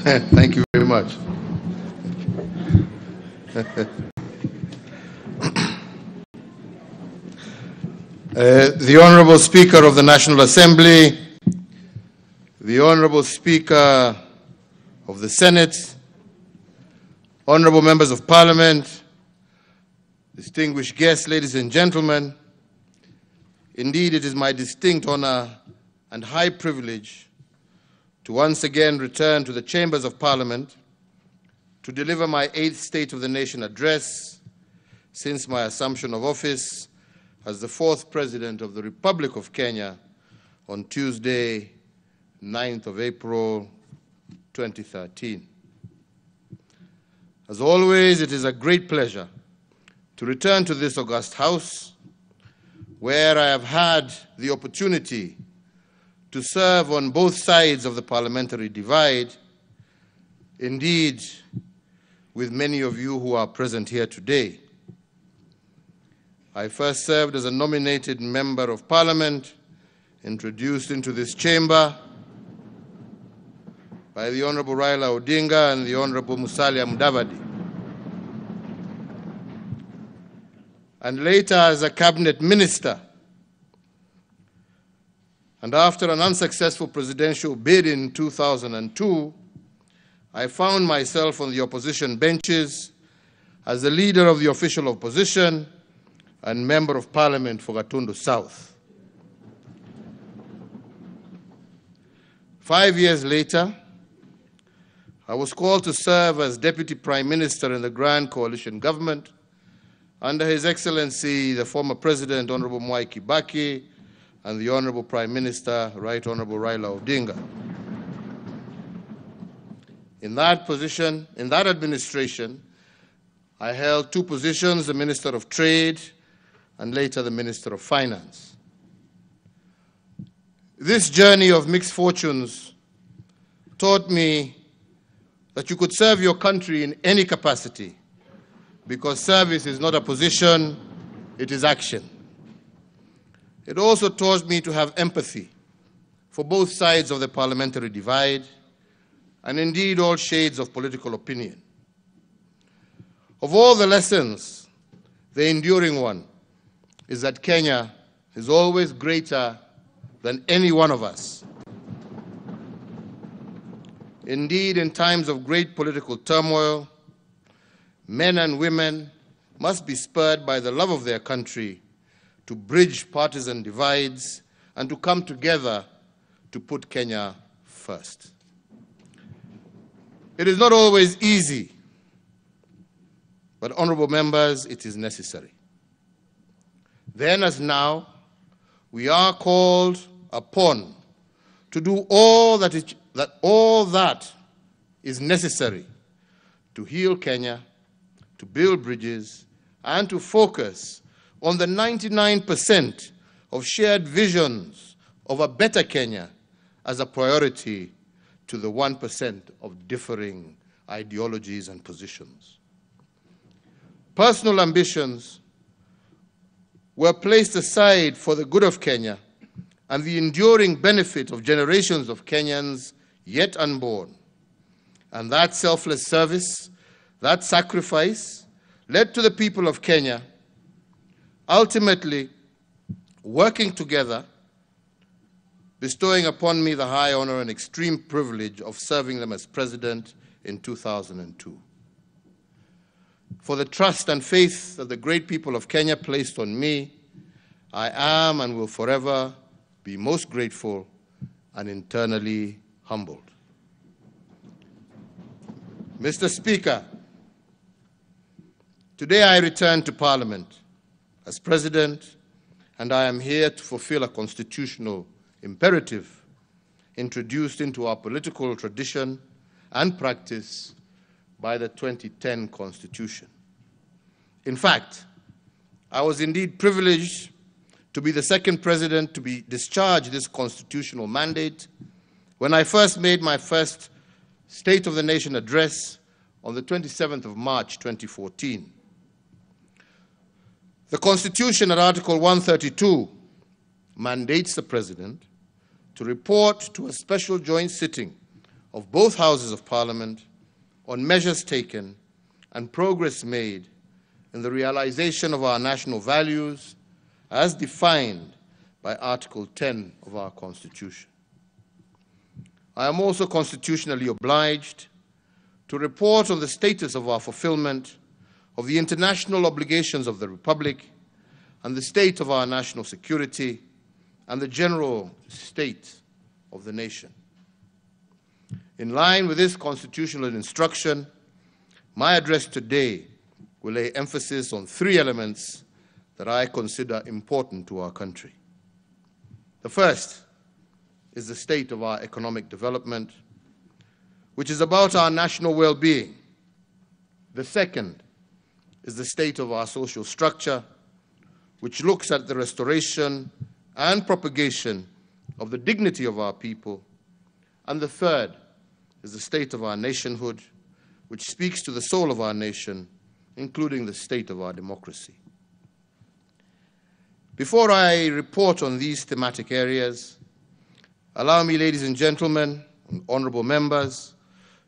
Thank you very much. The Honorable Speaker of the National Assembly, the Honorable Speaker of the Senate, Honorable Members of Parliament, distinguished guests, ladies and gentlemen, indeed it is my distinct honor and high privilege to once again return to the chambers of Parliament to deliver my 8th State of the Nation address since my assumption of office as the 4th President of the Republic of Kenya on Tuesday, 9th of April, 2013. As always, it is a great pleasure to return to this august house where I have had the opportunity to serve on both sides of the parliamentary divide, indeed, with many of you who are present here today. I first served as a nominated member of Parliament, introduced into this chamber by the Honorable Raila Odinga and the Honorable Musalia Mudavadi, and later as a cabinet minister. And after an unsuccessful presidential bid in 2002, I found myself on the opposition benches as the leader of the official opposition and member of Parliament for Gatundu South. 5 years later, I was called to serve as Deputy Prime Minister in the Grand Coalition Government under His Excellency, the former President, Honorable Mwai Kibaki, and the Honorable Prime Minister, Right Honorable Raila Odinga. In that position, in that administration, I held 2 positions, the Minister of Trade and later the Minister of Finance. This journey of mixed fortunes taught me that you could serve your country in any capacity, because service is not a position, it is action. It also taught me to have empathy for both sides of the parliamentary divide, and indeed all shades of political opinion. Of all the lessons, the enduring one is that Kenya is always greater than any one of us. Indeed, in times of great political turmoil, men and women must be spurred by the love of their country to bridge partisan divides and to come together to put Kenya first. It is not always easy, but honorable members, it is necessary. Then as now, we are called upon to do all that is necessary to heal Kenya, to build bridges, and to focus on the 99% of shared visions of a better Kenya as a priority to the 1% of differing ideologies and positions. Personal ambitions were placed aside for the good of Kenya and the enduring benefit of generations of Kenyans yet unborn. And that selfless service, that sacrifice, led to the people of Kenya ultimately working together, bestowing upon me the high honor and extreme privilege of serving them as president in 2002. For the trust and faith that the great people of Kenya placed on me, I am and will forever be most grateful and internally humbled. Mr. Speaker, today I return to Parliament as President, and I am here to fulfill a constitutional imperative introduced into our political tradition and practice by the 2010 Constitution. In fact, I was indeed privileged to be the second president to be discharged this constitutional mandate when I first made my first State of the Nation address on the 27th of March, 2014. The Constitution at Article 132 mandates the President to report to a special joint sitting of both Houses of Parliament on measures taken and progress made in the realization of our national values as defined by Article 10 of our Constitution. I am also constitutionally obliged to report on the status of our fulfillment of the international obligations of the Republic and the state of our national security and the general state of the nation. In line with this constitutional instruction, my address today will lay emphasis on three elements that I consider important to our country. The first is the state of our economic development, which is about our national well-being. The second is the state of our social structure, which looks at the restoration and propagation of the dignity of our people. And the third is the state of our nationhood, which speaks to the soul of our nation, including the state of our democracy. Before I report on these thematic areas, allow me, ladies and gentlemen, and honorable members,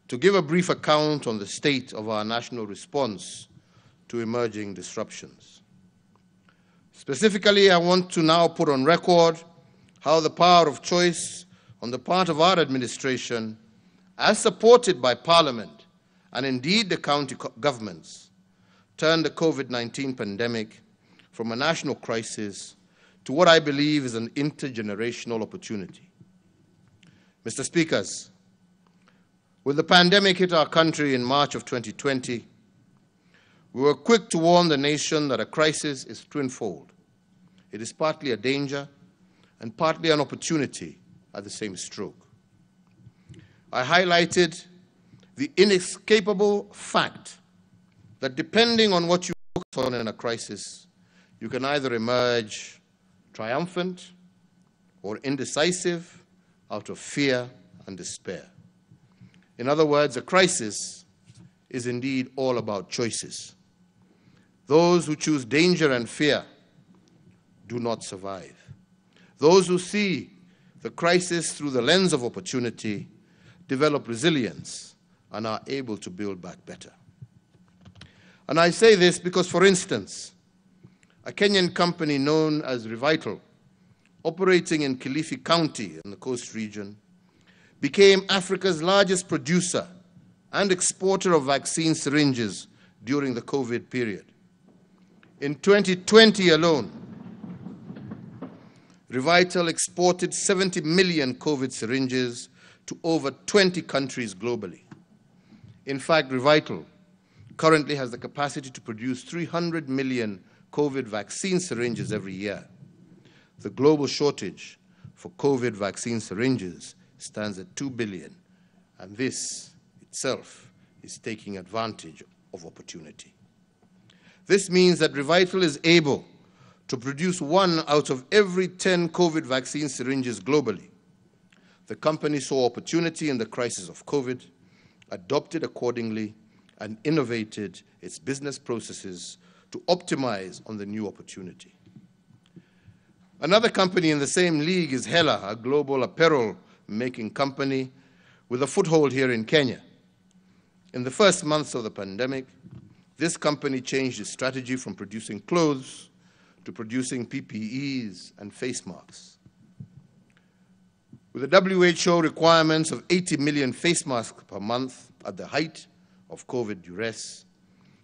to give a brief account on the state of our national response to emerging disruptions. Specifically, I want to now put on record how the power of choice on the part of our administration, as supported by Parliament and indeed the county governments, turned the COVID-19 pandemic from a national crisis to what I believe is an intergenerational opportunity. Mr. Speakers, when the pandemic hit our country in March of 2020, we were quick to warn the nation that a crisis is twinfold. It is partly a danger and partly an opportunity at the same stroke. I highlighted the inescapable fact that depending on what you focus on in a crisis, you can either emerge triumphant or indecisive out of fear and despair. In other words, a crisis is indeed all about choices. Those who choose danger and fear do not survive. Those who see the crisis through the lens of opportunity develop resilience and are able to build back better. And I say this because, for instance, a Kenyan company known as Revital, operating in Kilifi County in the Coast region, became Africa's largest producer and exporter of vaccine syringes during the COVID period. In 2020 alone, Revital exported 70 million COVID syringes to over 20 countries globally. In fact, Revital currently has the capacity to produce 300 million COVID vaccine syringes every year. The global shortage for COVID vaccine syringes stands at 2 billion, and this itself is taking advantage of opportunity. This means that Revital is able to produce 1 out of every 10 COVID vaccine syringes globally. The company saw opportunity in the crisis of COVID, adopted accordingly, and innovated its business processes to optimize on the new opportunity. Another company in the same league is Hela, a global apparel-making company with a foothold here in Kenya. In the first months of the pandemic, this company changed its strategy from producing clothes to producing PPEs and face masks. With the WHO requirements of 80 million face masks per month at the height of COVID duress,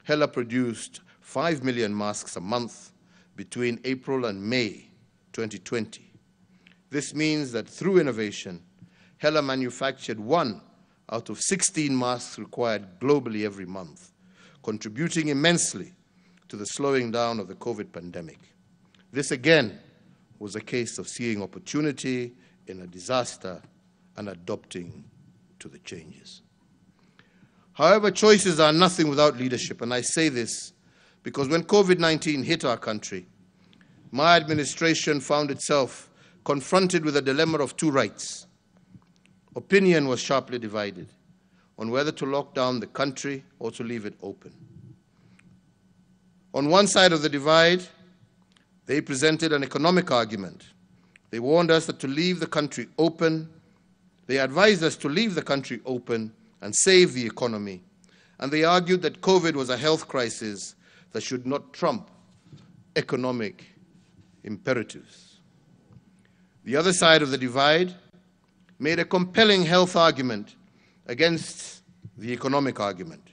Hela produced 5 million masks a month between April and May 2020. This means that through innovation, Hela manufactured 1 out of 16 masks required globally every month, contributing immensely to the slowing down of the COVID pandemic. This again was a case of seeing opportunity in a disaster and adopting to the changes. However, choices are nothing without leadership, and I say this because when COVID-19 hit our country, my administration found itself confronted with a dilemma of two rights. Opinion was sharply divided on whether to lock down the country or to leave it open. On one side of the divide, they presented an economic argument. They warned us that to leave the country open They advised us to leave the country open and save the economy, and they argued that COVID was a health crisis that should not trump economic imperatives. The other side of the divide made a compelling health argument against the economic argument.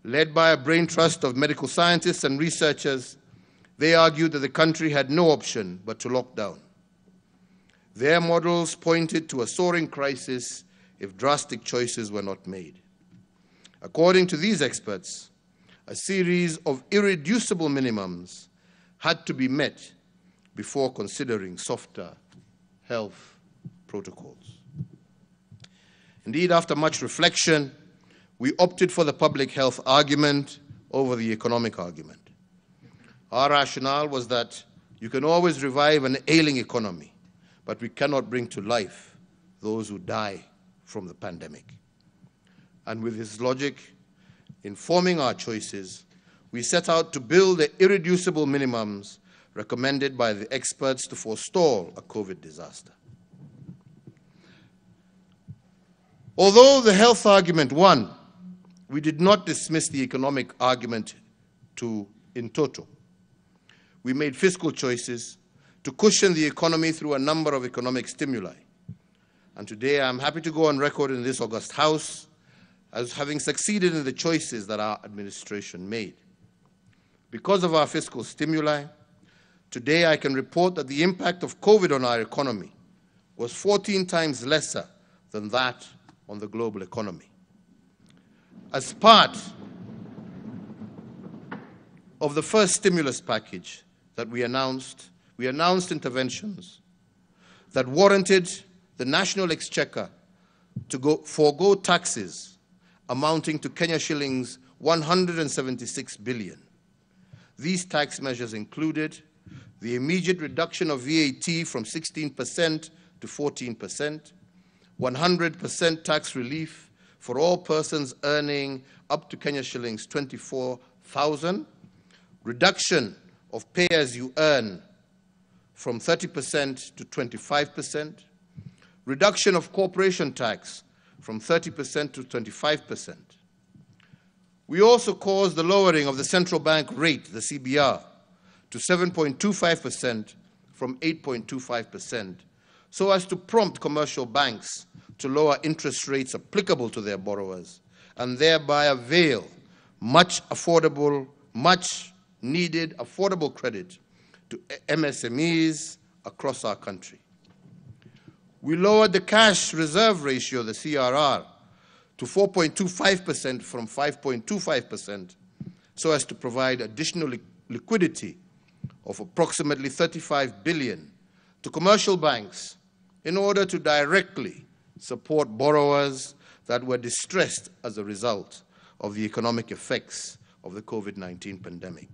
Led by a brain trust of medical scientists and researchers, they argued that the country had no option but to lock down. Their models pointed to a soaring crisis if drastic choices were not made. According to these experts, a series of irreducible minimums had to be met before considering softer health protocols. Indeed, after much reflection, we opted for the public health argument over the economic argument. Our rationale was that you can always revive an ailing economy, but we cannot bring to life those who die from the pandemic. And with this logic informing our choices, we set out to build the irreducible minimums recommended by the experts to forestall a COVID disaster. Although the health argument won, we did not dismiss the economic argument in toto. We made fiscal choices to cushion the economy through a number of economic stimuli. And today I'm happy to go on record in this august House as having succeeded in the choices that our administration made. Because of our fiscal stimuli, today I can report that the impact of COVID on our economy was 14 times lesser than that on the global economy. As part of the first stimulus package that we announced interventions that warranted the National Exchequer to forego taxes amounting to Kenya shillings 176 billion. These tax measures included the immediate reduction of VAT from 16% to 14%, 100% tax relief for all persons earning up to Kenya shillings 24,000, reduction of pay as you earn from 30% to 25%, reduction of corporation tax from 30% to 25%. We also caused the lowering of the central bank rate, the CBR, to 7.25% from 8.25%, so as to prompt commercial banks to lower interest rates applicable to their borrowers and thereby avail much needed affordable credit to MSMEs across our country. We lowered the cash reserve ratio, the CRR, to 4.25% from 5.25%, so as to provide additional liquidity of approximately 35 billion to commercial banks in order to directly support borrowers that were distressed as a result of the economic effects of the COVID-19 pandemic.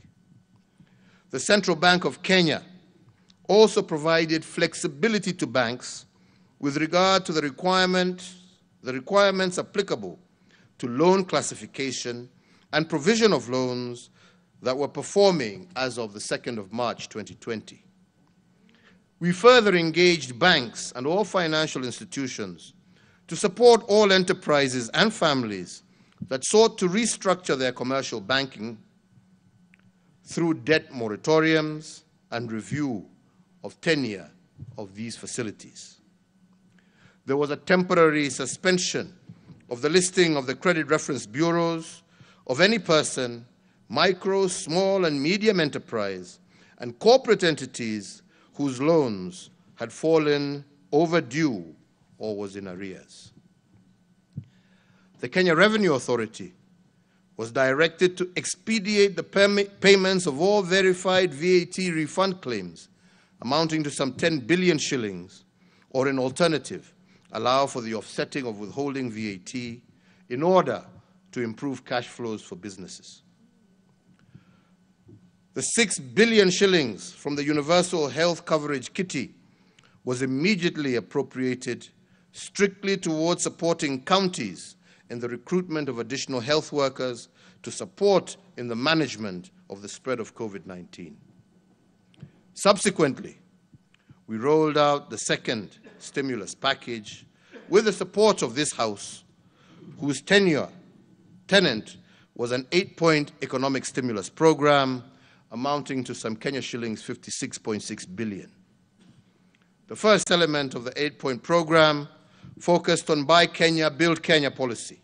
The Central Bank of Kenya also provided flexibility to banks with regard to the requirements applicable to loan classification and provision of loans that were performing as of the 2nd of March 2020. We further engaged banks and all financial institutions to support all enterprises and families that sought to restructure their commercial banking through debt moratoriums and review of tenure of these facilities. There was a temporary suspension of the listing of the credit reference bureaus of any person, micro, small, and medium enterprise, and corporate entities whose loans had fallen overdue or was in arrears. The Kenya Revenue Authority was directed to expedite the payments of all verified VAT refund claims amounting to some 10 billion shillings, or in alternative, allow for the offsetting of withholding VAT in order to improve cash flows for businesses. The 6 billion shillings from the Universal Health Coverage Kitty was immediately appropriated strictly towards supporting counties in the recruitment of additional health workers to support in the management of the spread of COVID-19. Subsequently, we rolled out the second stimulus package with the support of this House, whose tenant was an 8-point economic stimulus program amounting to some Kenya shillings 56.6 billion. The first element of the 8-point program focused on Buy Kenya, Build Kenya policy.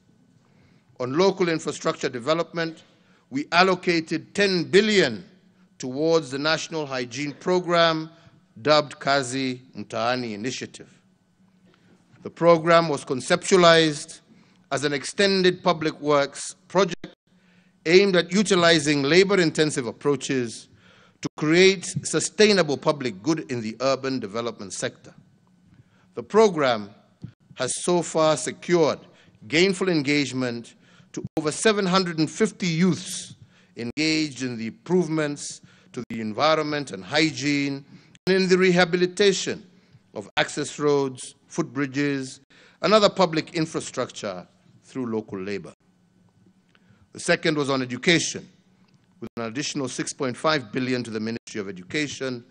On local infrastructure development, we allocated 10 billion towards the National Hygiene Program, dubbed Kazi Mtaani Initiative. The program was conceptualized as an extended public works project aimed at utilizing labor-intensive approaches to create sustainable public good in the urban development sector. The program has so far secured gainful engagement to over 750 youths engaged in the improvements to the environment and hygiene and in the rehabilitation of access roads, footbridges, and other public infrastructure through local labor. The second was on education, with an additional 6.5 billion to the Ministry of Education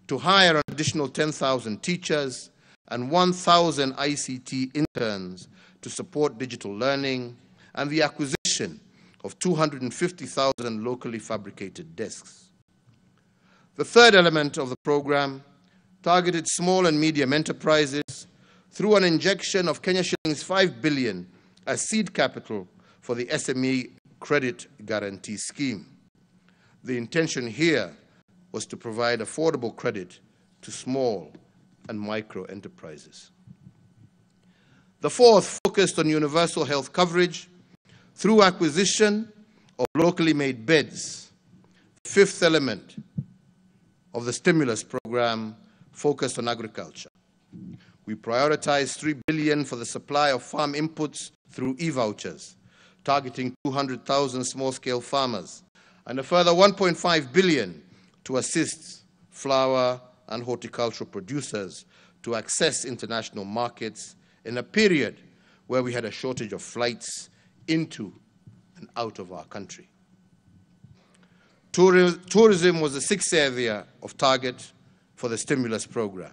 to hire an additional 10,000 teachers and 1,000 ICT interns to support digital learning and the acquisition of 250,000 locally fabricated desks. The third element of the program targeted small and medium enterprises through an injection of Kenya shillings 5 billion as seed capital for the SME Credit Guarantee Scheme. The intention here was to provide affordable credit to small and micro enterprises. The fourth focused on universal health coverage through acquisition of locally made beds. The fifth element of the stimulus program focused on agriculture. We prioritized 3 billion for the supply of farm inputs through e-vouchers, targeting 200,000 small-scale farmers, and a further 1.5 billion to assist flower and horticultural producers to access international markets in a period where we had a shortage of flights into and out of our country. Tourism was the sixth area of target for the stimulus program.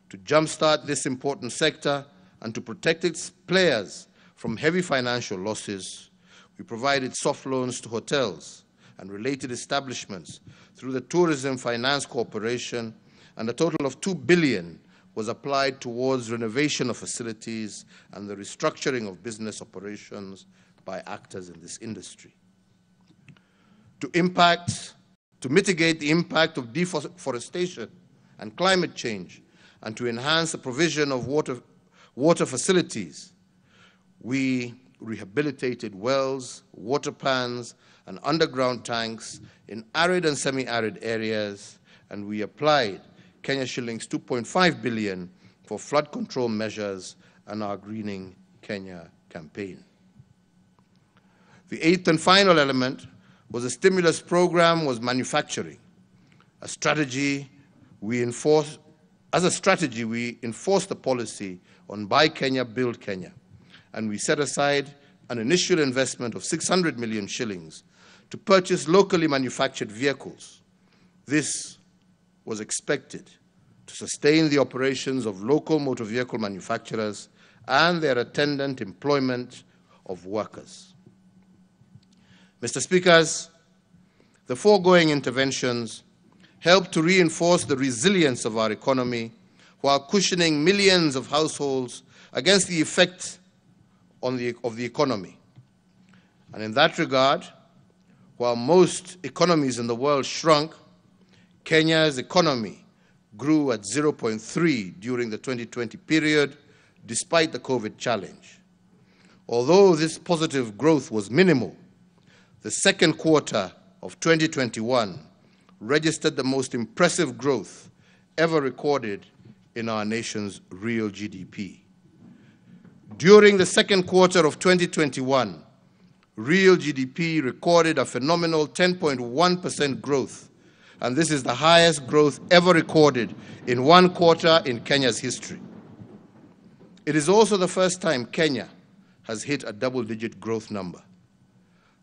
To jumpstart this important sector and to protect its players from heavy financial losses, we provided soft loans to hotels and related establishments through the Tourism Finance Corporation, and a total of 2 billion was applied towards renovation of facilities and the restructuring of business operations by actors in this industry. To mitigate the impact of deforestation and climate change, and to enhance the provision of water facilities, we rehabilitated wells, water pans, and underground tanks in arid and semi-arid areas, and we applied Kenya shillings 2.5 billion for flood control measures and our Greening Kenya campaign. The eighth and final element was a stimulus program was manufacturing. As a strategy, we enforced the policy on Buy Kenya, Build Kenya, and we set aside an initial investment of 600 million shillings to purchase locally manufactured vehicles. This was expected to sustain the operations of local motor vehicle manufacturers and their attendant employment of workers. Mr. Speakers, the foregoing interventions help to reinforce the resilience of our economy while cushioning millions of households against the effect of the economy. And in that regard, while most economies in the world shrunk, Kenya's economy grew at 0.3 during the 2020 period, despite the COVID challenge. Although this positive growth was minimal, the second quarter of 2021 registered the most impressive growth ever recorded in our nation's real GDP. During the second quarter of 2021, real GDP recorded a phenomenal 10.1% growth, and this is the highest growth ever recorded in one quarter in Kenya's history. It is also the first time Kenya has hit a double-digit growth number.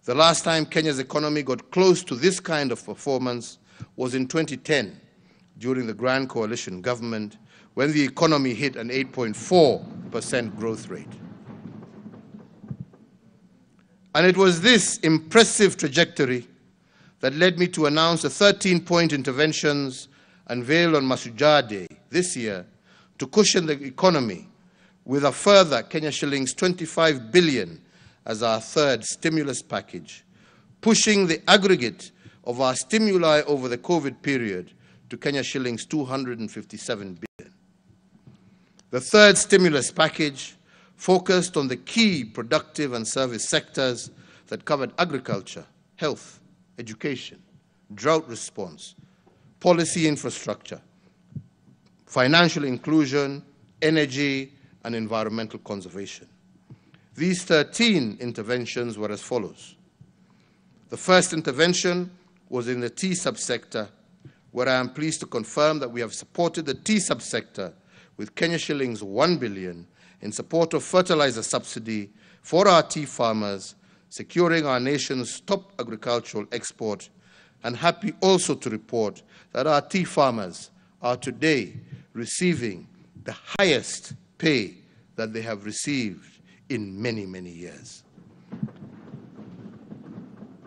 The last time Kenya's economy got close to this kind of performance was in 2010, during the Grand Coalition government, when the economy hit an 8.4% growth rate. And it was this impressive trajectory that led me to announce the 13-point interventions unveiled on Mashujaa Day this year to cushion the economy with a further Kenya shillings 25 billion as our third stimulus package, pushing the aggregate of our stimuli over the COVID period to Kenya shillings 257 billion. The third stimulus package focused on the key productive and service sectors that covered agriculture, health, education, drought response, policy infrastructure, financial inclusion, energy, and environmental conservation. These 13 interventions were as follows. The first intervention was in the tea subsector, where I am pleased to confirm that we have supported the tea subsector with Kenya shillings 1 billion in support of fertilizer subsidy for our tea farmers, securing our nation's top agricultural export, and happy also to report that our tea farmers are today receiving the highest pay that they have received in many, many years.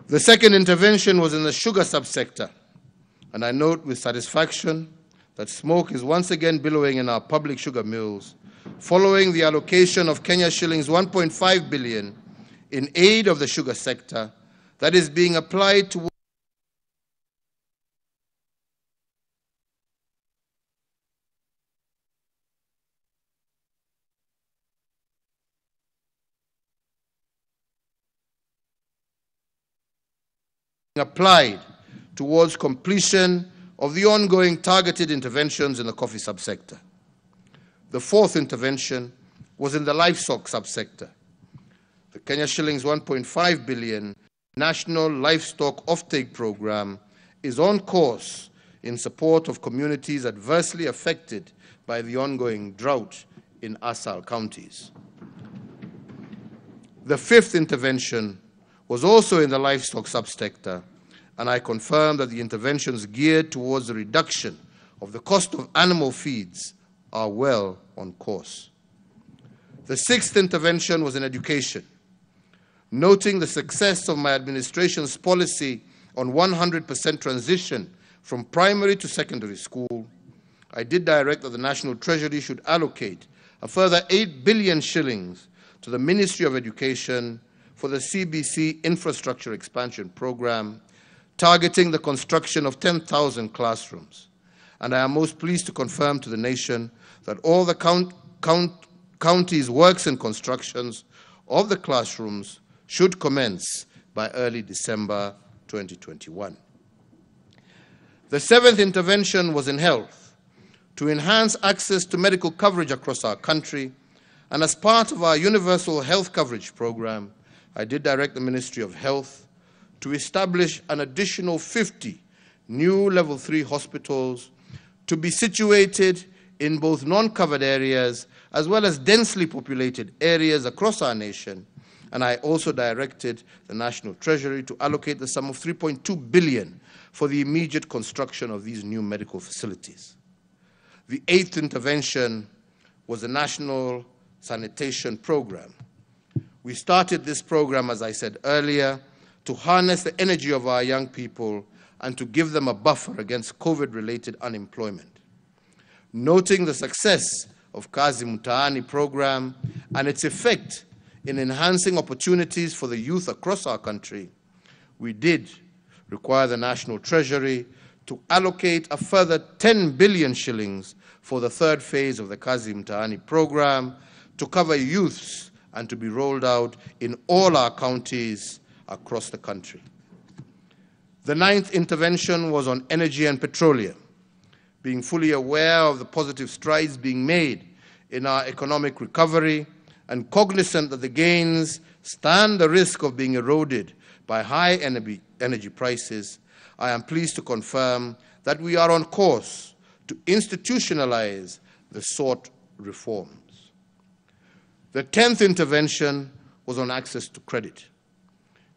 The second intervention was in the sugar subsector, and I note with satisfaction that smoke is once again billowing in our public sugar mills, following the allocation of Kenya shillings 1.5 billion in aid of the sugar sector that is being applied to towards completion of the ongoing targeted interventions in the coffee subsector. The fourth intervention was in the livestock subsector. The Kenya shillings 1.5 billion National Livestock Offtake Program is on course in support of communities adversely affected by the ongoing drought in ASAL counties. The fifth intervention was also in the livestock subsector, and I confirm that the interventions geared towards the reduction of the cost of animal feeds are well on course. The sixth intervention was in education. Noting the success of my administration's policy on 100% transition from primary to secondary school, I did direct that the National Treasury should allocate a further 8 billion shillings to the Ministry of Education for the CBC Infrastructure Expansion Program, targeting the construction of 10,000 classrooms. And I am most pleased to confirm to the nation that all the county's works and constructions of the classrooms should commence by early December 2021. The seventh intervention was in health, to enhance access to medical coverage across our country, and as part of our universal health coverage program, I did direct the Ministry of Health to establish an additional 50 new Level 3 hospitals to be situated in both non-covered areas as well as densely populated areas across our nation. And I also directed the National Treasury to allocate the sum of 3.2 billion for the immediate construction of these new medical facilities. The eighth intervention was the National Sanitation Program. We started this program, as I said earlier, to harness the energy of our young people and to give them a buffer against COVID-related unemployment. Noting the success of Kazi Mtaani program and its effect in enhancing opportunities for the youth across our country, we did require the National Treasury to allocate a further 10 billion shillings for the third phase of the Kazi Mtaani program to cover youths and to be rolled out in all our counties across the country. The ninth intervention was on energy and petroleum. Being fully aware of the positive strides being made in our economic recovery and cognizant that the gains stand the risk of being eroded by high energy prices, I am pleased to confirm that we are on course to institutionalize the sought reforms. The 10th intervention was on access to credit.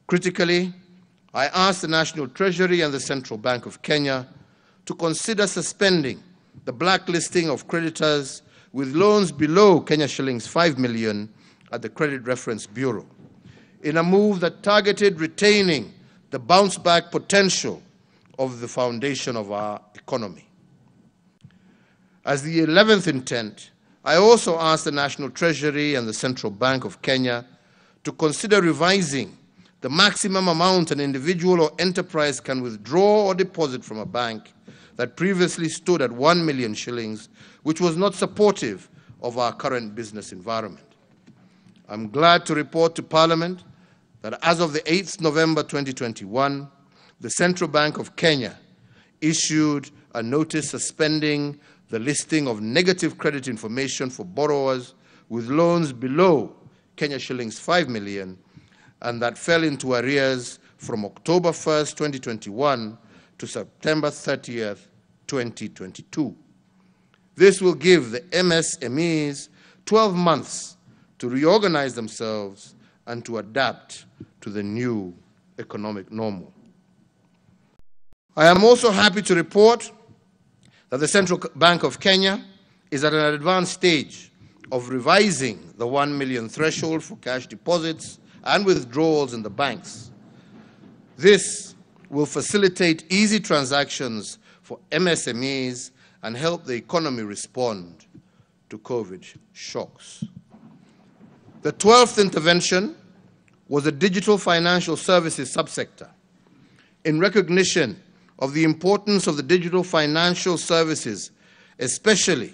Critically, I asked the National Treasury and the Central Bank of Kenya to consider suspending the blacklisting of creditors with loans below Kenya shillings 5 million at the Credit Reference Bureau, in a move that targeted retaining the bounce-back potential of the foundation of our economy. As the 11th intent, I also asked the National Treasury and the Central Bank of Kenya to consider revising the maximum amount an individual or enterprise can withdraw or deposit from a bank that previously stood at 1 million shillings, which was not supportive of our current business environment. I'm glad to report to Parliament that as of the 8th November 2021, the Central Bank of Kenya issued a notice suspending the listing of negative credit information for borrowers with loans below Kenya shillings 5 million and that fell into arrears from October 1st, 2021 to September 30th, 2022. This will give the MSMEs 12 months to reorganize themselves and to adapt to the new economic normal. I am also happy to report that the Central Bank of Kenya is at an advanced stage of revising the 1 million threshold for cash deposits and withdrawals in the banks. This will facilitate easy transactions for MSMEs and help the economy respond to COVID shocks. The 12th intervention was the digital financial services subsector. In recognition of the importance of the digital financial services, especially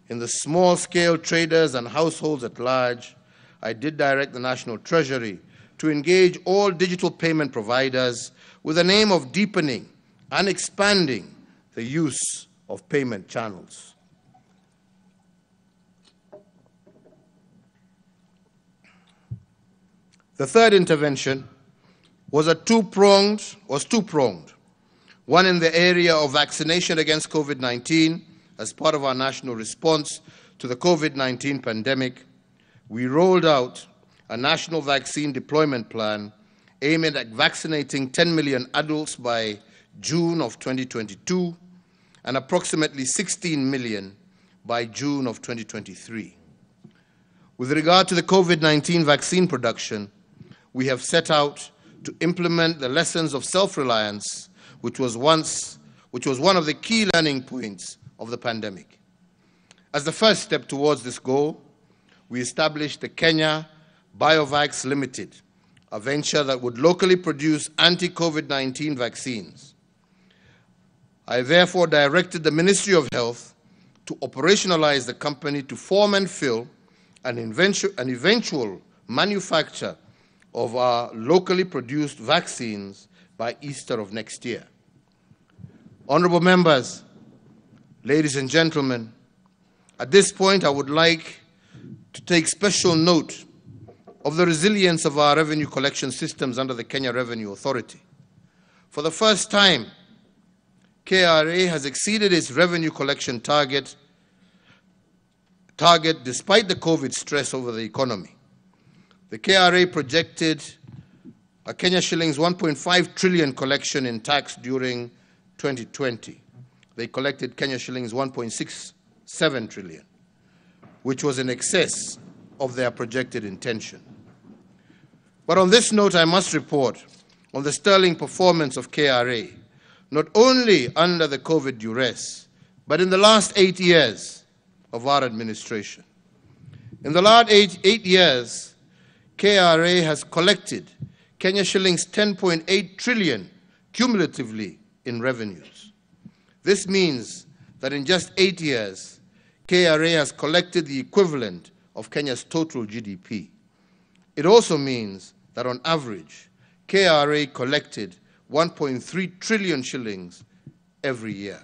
in the small-scale traders and households at large, I did direct the National Treasury to engage all digital payment providers with an aim of deepening and expanding the use of payment channels. The third intervention was two-pronged. One in the area of vaccination against COVID-19 as part of our national response to the COVID-19 pandemic. We rolled out a national vaccine deployment plan aiming at vaccinating 10 million adults by June of 2022 and approximately 16 million by June of 2023. With regard to the COVID-19 vaccine production, we have set out to implement the lessons of self-reliance, which was one of the key learning points of the pandemic. As the first step towards this goal, we established the Kenya Biovax Limited, a venture that would locally produce anti-COVID-19 vaccines. I therefore directed the Ministry of Health to operationalize the company to form and fill an eventual manufacture of our locally produced vaccines by Easter of next year. Honorable members, ladies and gentlemen, at this point I would like to take special note of the resilience of our revenue collection systems under the Kenya Revenue Authority. For the first time, KRA has exceeded its revenue collection target despite the COVID stress over the economy. The KRA projected a Kenya shillings 1.5 trillion collection in tax during 2020. They collected Kenya shillings 1.67 trillion, which was in excess of their projected intention. But on this note, I must report on the sterling performance of KRA, not only under the COVID duress, but in the last 8 years of our administration. In the last eight years, KRA has collected Kenya shillings 10.8 trillion cumulatively in revenues. This means that in just 8 years, KRA has collected the equivalent of Kenya's total GDP. It also means that on average, KRA collected 1.3 trillion shillings every year.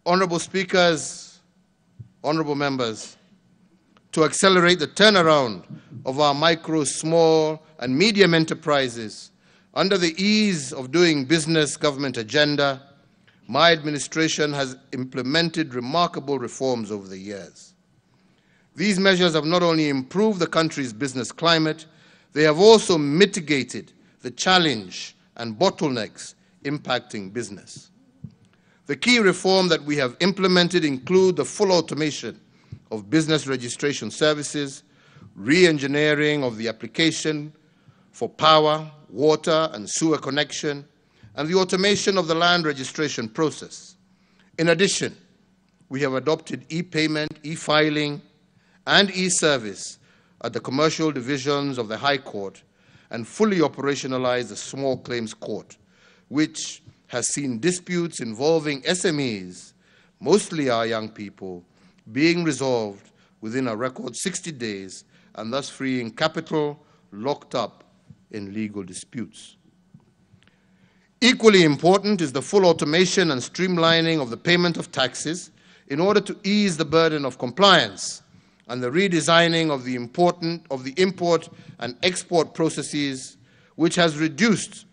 Honorable speakers, honorable members, to accelerate the turnaround of our micro, small, and medium enterprises under the ease of doing business government agenda, my administration has implemented remarkable reforms over the years. These measures have not only improved the country's business climate, they have also mitigated the challenge and bottlenecks impacting business. The key reform that we have implemented include the full automation of business registration services, re-engineering of the application for power, water, and sewer connection, and the automation of the land registration process. In addition, we have adopted e-payment, e-filing, and e-service at the commercial divisions of the High Court and fully operationalized the Small Claims Court, which has seen disputes involving SMEs, mostly our young people, being resolved within a record 60 days and thus freeing capital locked up in legal disputes. Equally important is the full automation and streamlining of the payment of taxes in order to ease the burden of compliance and the redesigning of the import and export processes, which has reduced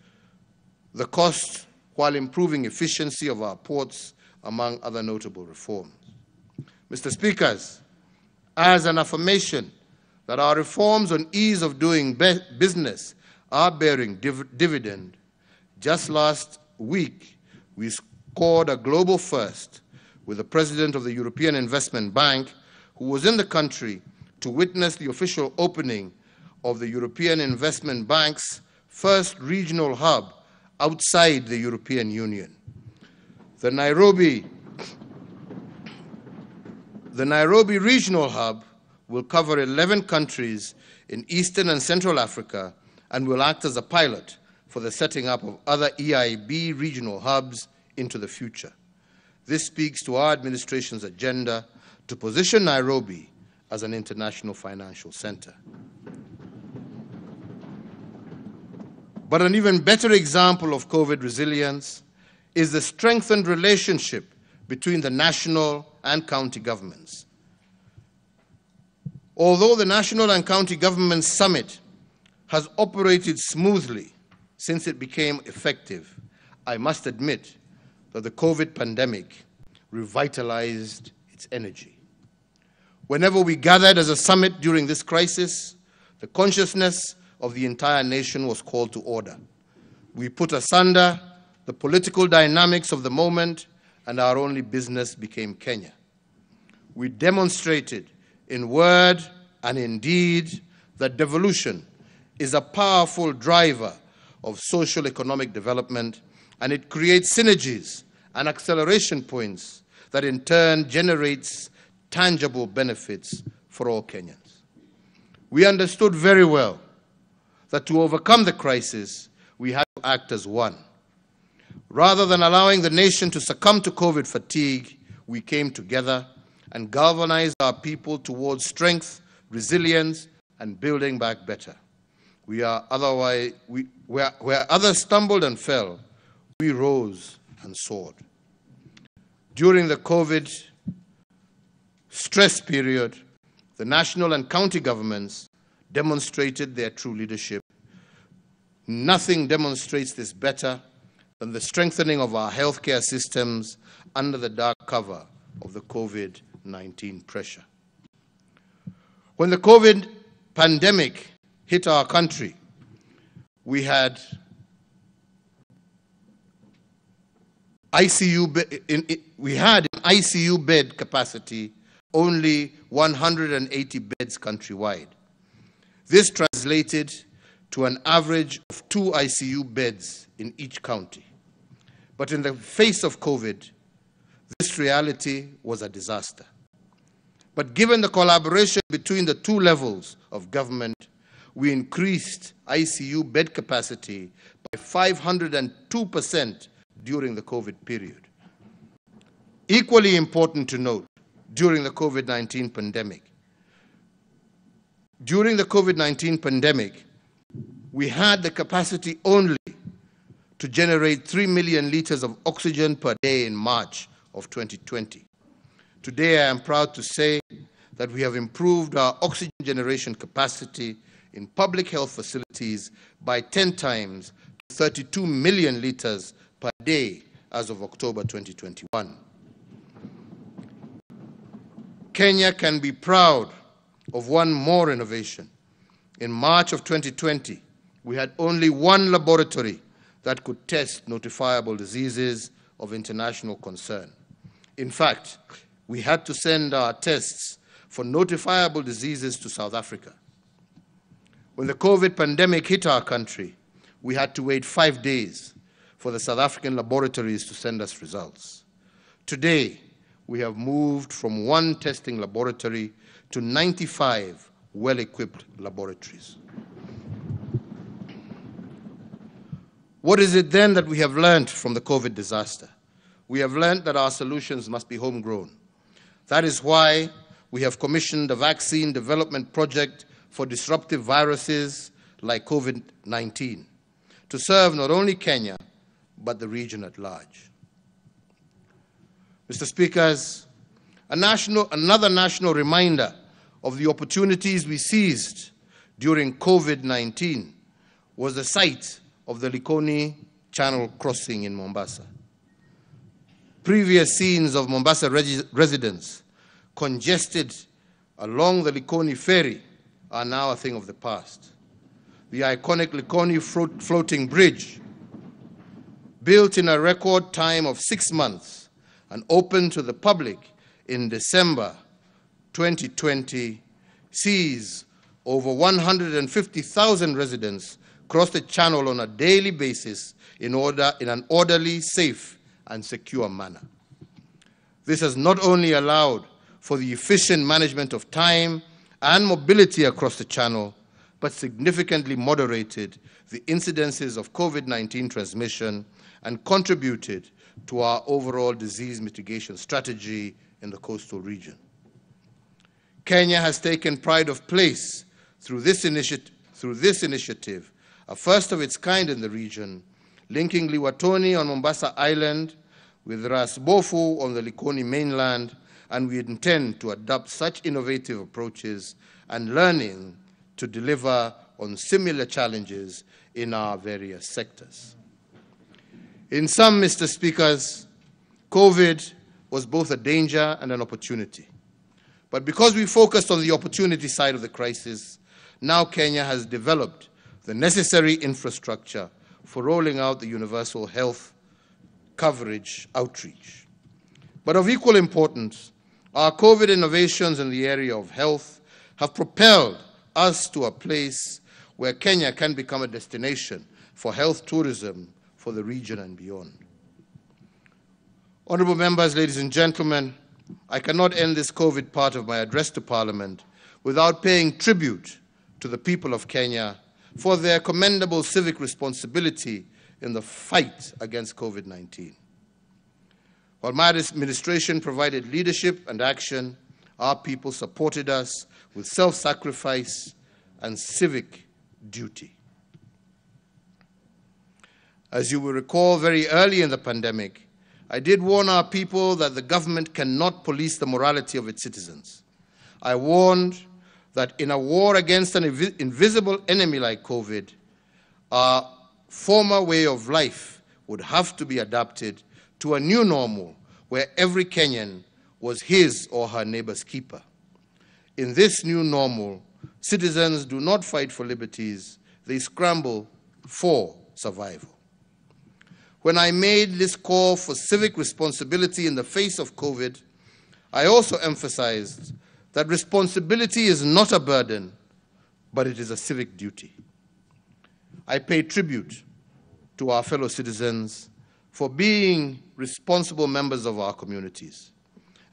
the cost while improving efficiency of our ports, among other notable reforms. Mr. Speakers, as an affirmation that our reforms on ease of doing business are bearing dividend, just last week we scored a global first with the President of the European Investment Bank, who was in the country to witness the official opening of the European Investment Bank's first regional hub outside the European Union. The Nairobi Regional Hub will cover 11 countries in Eastern and Central Africa and will act as a pilot for the setting up of other EIB regional hubs into the future. This speaks to our administration's agenda to position Nairobi as an international financial center. But an even better example of COVID resilience is the strengthened relationship between the national and county governments. Although the National and County Government Summit has operated smoothly since it became effective, I must admit that the COVID pandemic revitalized its energy. Whenever we gathered as a summit during this crisis, the consciousness of the entire nation was called to order. We put asunder the political dynamics of the moment, and our only business became Kenya. We demonstrated in word and in deed that devolution is a powerful driver of social economic development, and it creates synergies and acceleration points that in turn generates tangible benefits for all Kenyans. We understood very well that to overcome the crisis, we had to act as one. Rather than allowing the nation to succumb to COVID fatigue, we came together and galvanized our people towards strength, resilience, and building back better. Where others stumbled and fell, we rose and soared. During the COVID stress period, the national and county governments demonstrated their true leadership. Nothing demonstrates this better than the strengthening of our healthcare systems under the dark cover of the COVID-19 pressure. When the COVID pandemic hit our country, we had ICU bed capacity only 180 beds countrywide. This translated to an average of 2 ICU beds in each county. But in the face of COVID, this reality was a disaster. But given the collaboration between the 2 levels of government, we increased ICU bed capacity by 502% during the COVID period. Equally important to note, during the COVID-19 pandemic, we had the capacity only to generate 3 million liters of oxygen per day in March of 2020. Today, I am proud to say that we have improved our oxygen generation capacity in public health facilities by 10 times to 32 million liters per day as of October 2021. Kenya can be proud of one more innovation. In March of 2020, we had only 1 laboratory that could test notifiable diseases of international concern. In fact, we had to send our tests for notifiable diseases to South Africa. When the COVID pandemic hit our country, we had to wait 5 days for the South African laboratories to send us results. Today, we have moved from 1 testing laboratory to 95 well-equipped laboratories. What is it then that we have learned from the COVID disaster? We have learned that our solutions must be homegrown. That is why we have commissioned a vaccine development project for disruptive viruses like COVID-19 to serve not only Kenya, but the region at large. Mr. Speakers, another national reminder of the opportunities we seized during COVID-19 was the site of the Likoni Channel crossing in Mombasa. Previous scenes of Mombasa residents congested along the Likoni ferry are now a thing of the past. The iconic Likoni floating bridge, built in a record time of 6 months and opened to the public in December 2020, sees over 150,000 residents cross the channel on a daily basis in an orderly, safe, and secure manner. This has not only allowed for the efficient management of time and mobility across the channel, but significantly moderated the incidences of COVID-19 transmission and contributed to our overall disease mitigation strategy in the coastal region. Kenya has taken pride of place through this initiative, a first of its kind in the region, linking Liwatoni on Mombasa Island with Ras Bofu on the Likoni mainland, and we intend to adopt such innovative approaches and learning to deliver on similar challenges in our various sectors. In sum, Mr. Speakers, COVID was both a danger and an opportunity. But because we focused on the opportunity side of the crisis, now Kenya has developed the necessary infrastructure for rolling out the universal health coverage outreach. But of equal importance, our COVID innovations in the area of health have propelled us to a place where Kenya can become a destination for health tourism for the region and beyond. Honorable members, ladies and gentlemen, I cannot end this COVID part of my address to Parliament without paying tribute to the people of Kenya for their commendable civic responsibility in the fight against COVID-19. While my administration provided leadership and action, our people supported us with self-sacrifice and civic duty. As you will recall, very early in the pandemic, I did warn our people that the government cannot police the morality of its citizens. I warned that in a war against an invisible enemy like COVID, our former way of life would have to be adapted to a new normal where every Kenyan was his or her neighbor's keeper. In this new normal, citizens do not fight for liberties, they scramble for survival. When I made this call for civic responsibility in the face of COVID, I also emphasized that responsibility is not a burden, but it is a civic duty. I pay tribute to our fellow citizens for being responsible members of our communities.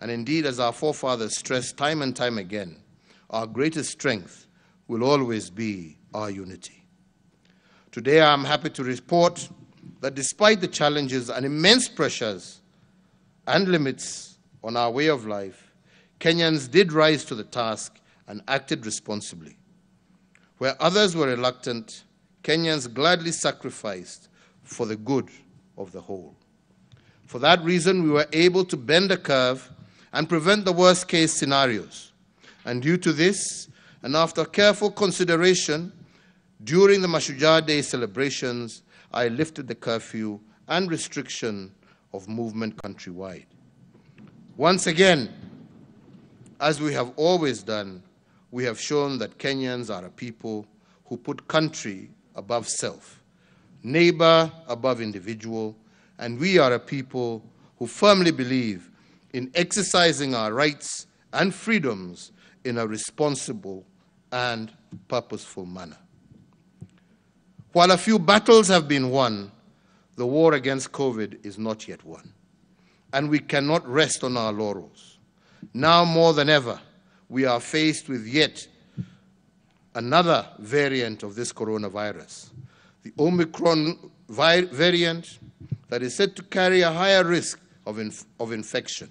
And indeed, as our forefathers stressed time and time again, our greatest strength will always be our unity. Today, I am happy to report that despite the challenges and immense pressures and limits on our way of life, Kenyans did rise to the task and acted responsibly. Where others were reluctant, Kenyans gladly sacrificed for the good of the whole. For that reason, we were able to bend the curve and prevent the worst-case scenarios. And due to this, and after careful consideration, during the Mashujaa Day celebrations, I lifted the curfew and restriction of movement countrywide. Once again, as we have always done, we have shown that Kenyans are a people who put country above self, neighbor above individual, and we are a people who firmly believe in exercising our rights and freedoms in a responsible and purposeful manner. While a few battles have been won, the war against COVID is not yet won, and we cannot rest on our laurels. Now more than ever, we are faced with yet another variant of this coronavirus, the Omicron variant that is said to carry a higher risk of infection.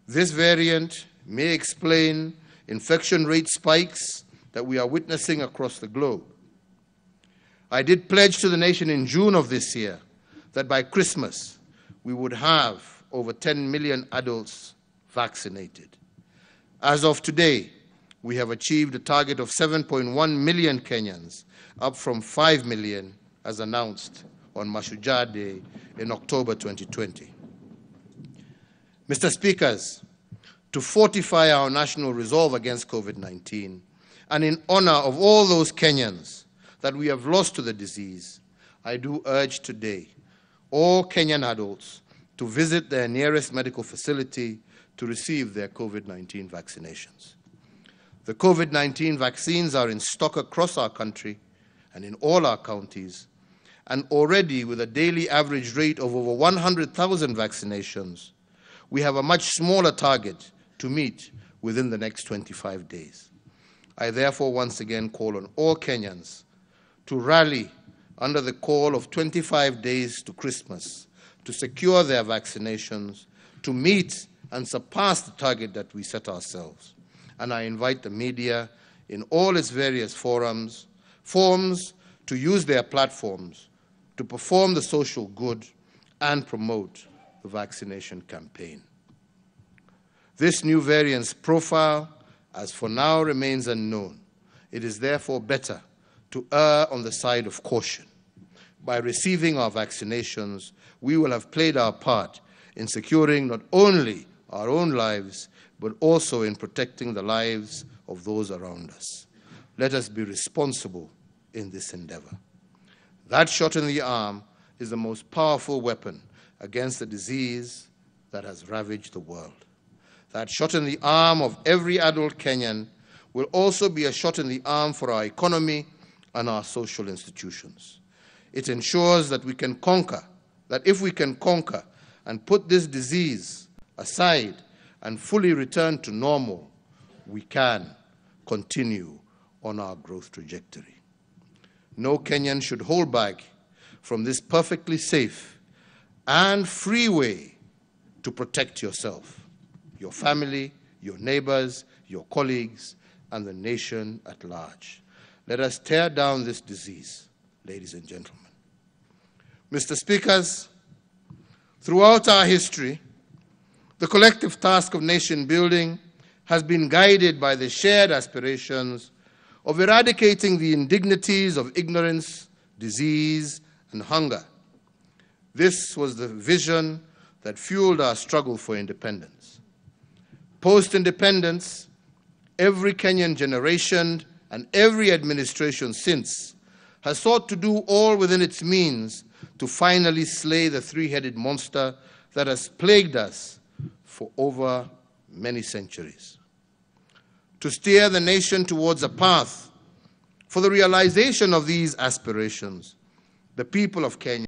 This variant may explain infection rate spikes that we are witnessing across the globe. I did pledge to the nation in June of this year that by Christmas we would have over 10 million adults vaccinated. As of today, we have achieved a target of 7.1 million Kenyans, up from 5 million as announced on Mashujaa Day in October 2020. Mr. Speakers, to fortify our national resolve against COVID-19 and in honor of all those Kenyans that we have lost to the disease, I do urge today all Kenyan adults to visit their nearest medical facility to receive their COVID-19 vaccinations. The COVID-19 vaccines are in stock across our country and in all our counties, and already with a daily average rate of over 100,000 vaccinations, we have a much smaller target to meet within the next 25 days. I therefore once again call on all Kenyans to rally under the call of 25 days to Christmas to secure their vaccinations, to meet and surpass the target that we set ourselves. And I invite the media in all its various forms to use their platforms to perform the social good and promote the vaccination campaign. This new variant's profile, as for now, remains unknown. It is therefore better to err on the side of caution. By receiving our vaccinations, we will have played our part in securing not only our own lives, but also in protecting the lives of those around us. Let us be responsible in this endeavor. That shot in the arm is the most powerful weapon against the disease that has ravaged the world. That shot in the arm of every adult Kenyan will also be a shot in the arm for our economy and our social institutions. It ensures that we can conquer, that if we can conquer and put this disease aside and fully return to normal, we can continue on our growth trajectory. No Kenyan should hold back from this perfectly safe and free way to protect yourself, your family, your neighbors, your colleagues, and the nation at large. Let us tear down this disease, ladies and gentlemen. Mr. Speakers, throughout our history, the collective task of nation building has been guided by the shared aspirations of eradicating the indignities of ignorance, disease, and hunger. This was the vision that fueled our struggle for independence. Post-independence, every Kenyan generation and every administration since has sought to do all within its means to finally slay the three-headed monster that has plagued us for over many centuries. To steer the nation towards a path for the realization of these aspirations, the people of Kenya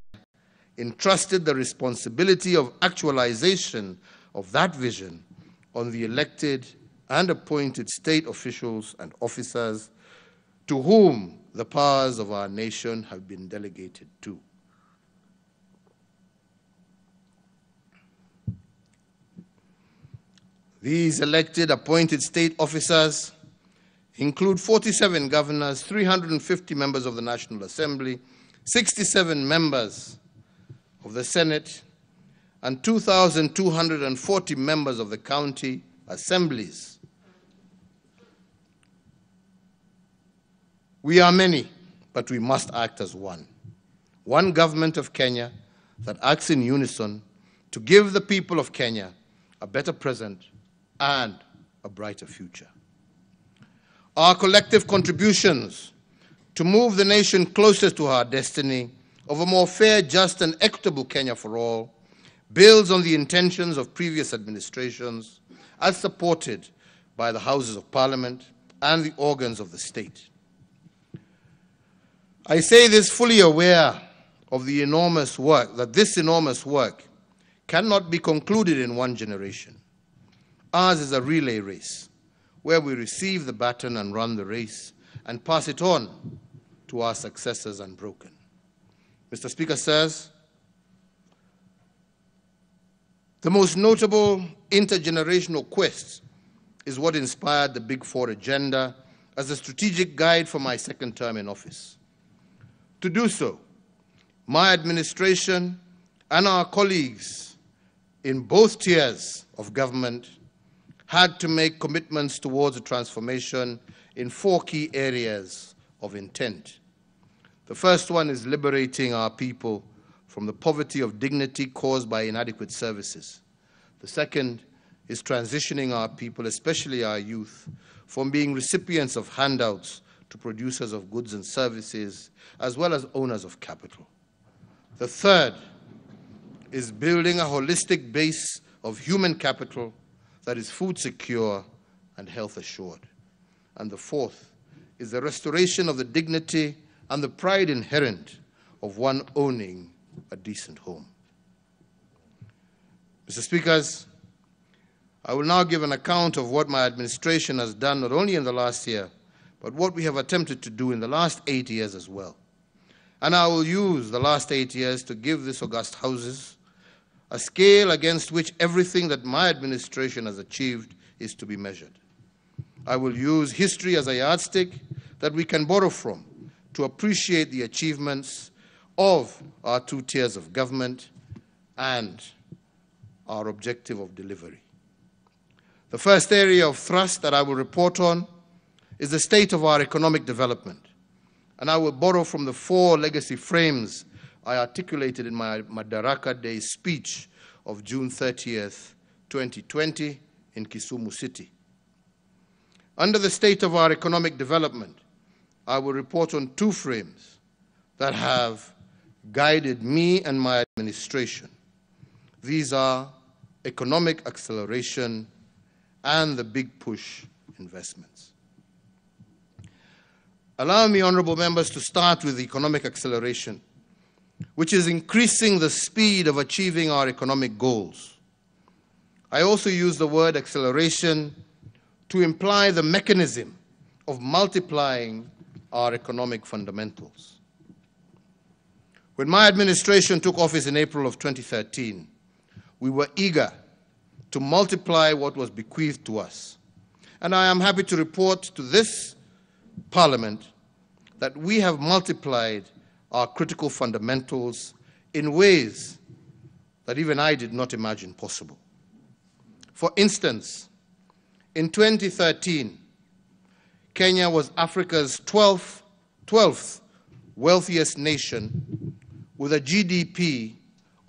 entrusted the responsibility of actualization of that vision on the elected and appointed state officials and officers to whom the powers of our nation have been delegated to. These elected, appointed state officers include 47 governors, 350 members of the National Assembly, 67 members of the Senate, and 2,240 members of the county assemblies. We are many, but we must act as one. One government of Kenya that acts in unison to give the people of Kenya a better present and a brighter future. Our collective contributions to move the nation closer to our destiny of a more fair, just, and equitable Kenya for all builds on the intentions of previous administrations as supported by the Houses of Parliament and the organs of the state. I say this fully aware of the enormous work, that this enormous work cannot be concluded in one generation. Ours is a relay race, where we receive the baton and run the race and pass it on to our successors unbroken. Mr. Speaker, sirs, the most notable intergenerational quest is what inspired the Big Four agenda as a strategic guide for my second term in office. To do so, my administration and our colleagues in both tiers of government had to make commitments towards a transformation in 4 key areas of intent. The first one is liberating our people from the poverty of dignity caused by inadequate services. The second is transitioning our people, especially our youth, from being recipients of handouts to producers of goods and services, as well as owners of capital. The third is building a holistic base of human capital that is food secure and health assured. And the fourth is the restoration of the dignity and the pride inherent of one owning a decent home. Mr. Speakers, I will now give an account of what my administration has done not only in the last year, but what we have attempted to do in the last 8 years as well. And I will use the last 8 years to give this august Houses a scale against which everything that my administration has achieved is to be measured. I will use history as a yardstick that we can borrow from to appreciate the achievements of our 2 tiers of government and our objective of delivery. The first area of thrust that I will report on is the state of our economic development, and I will borrow from the 4 legacy frames I articulated in my Madaraka Day speech of June 30th, 2020 in Kisumu City. Under the state of our economic development, I will report on 2 frames that have guided me and my administration. These are economic acceleration and the big push investments. Allow me, honorable members, to start with economic acceleration, which is increasing the speed of achieving our economic goals. I also use the word acceleration to imply the mechanism of multiplying our economic fundamentals. When my administration took office in April of 2013, we were eager to multiply what was bequeathed to us. And I am happy to report to this Parliament that we have multiplied our critical fundamentals in ways that even I did not imagine possible. For instance, in 2013, Kenya was Africa's 12th wealthiest nation with a GDP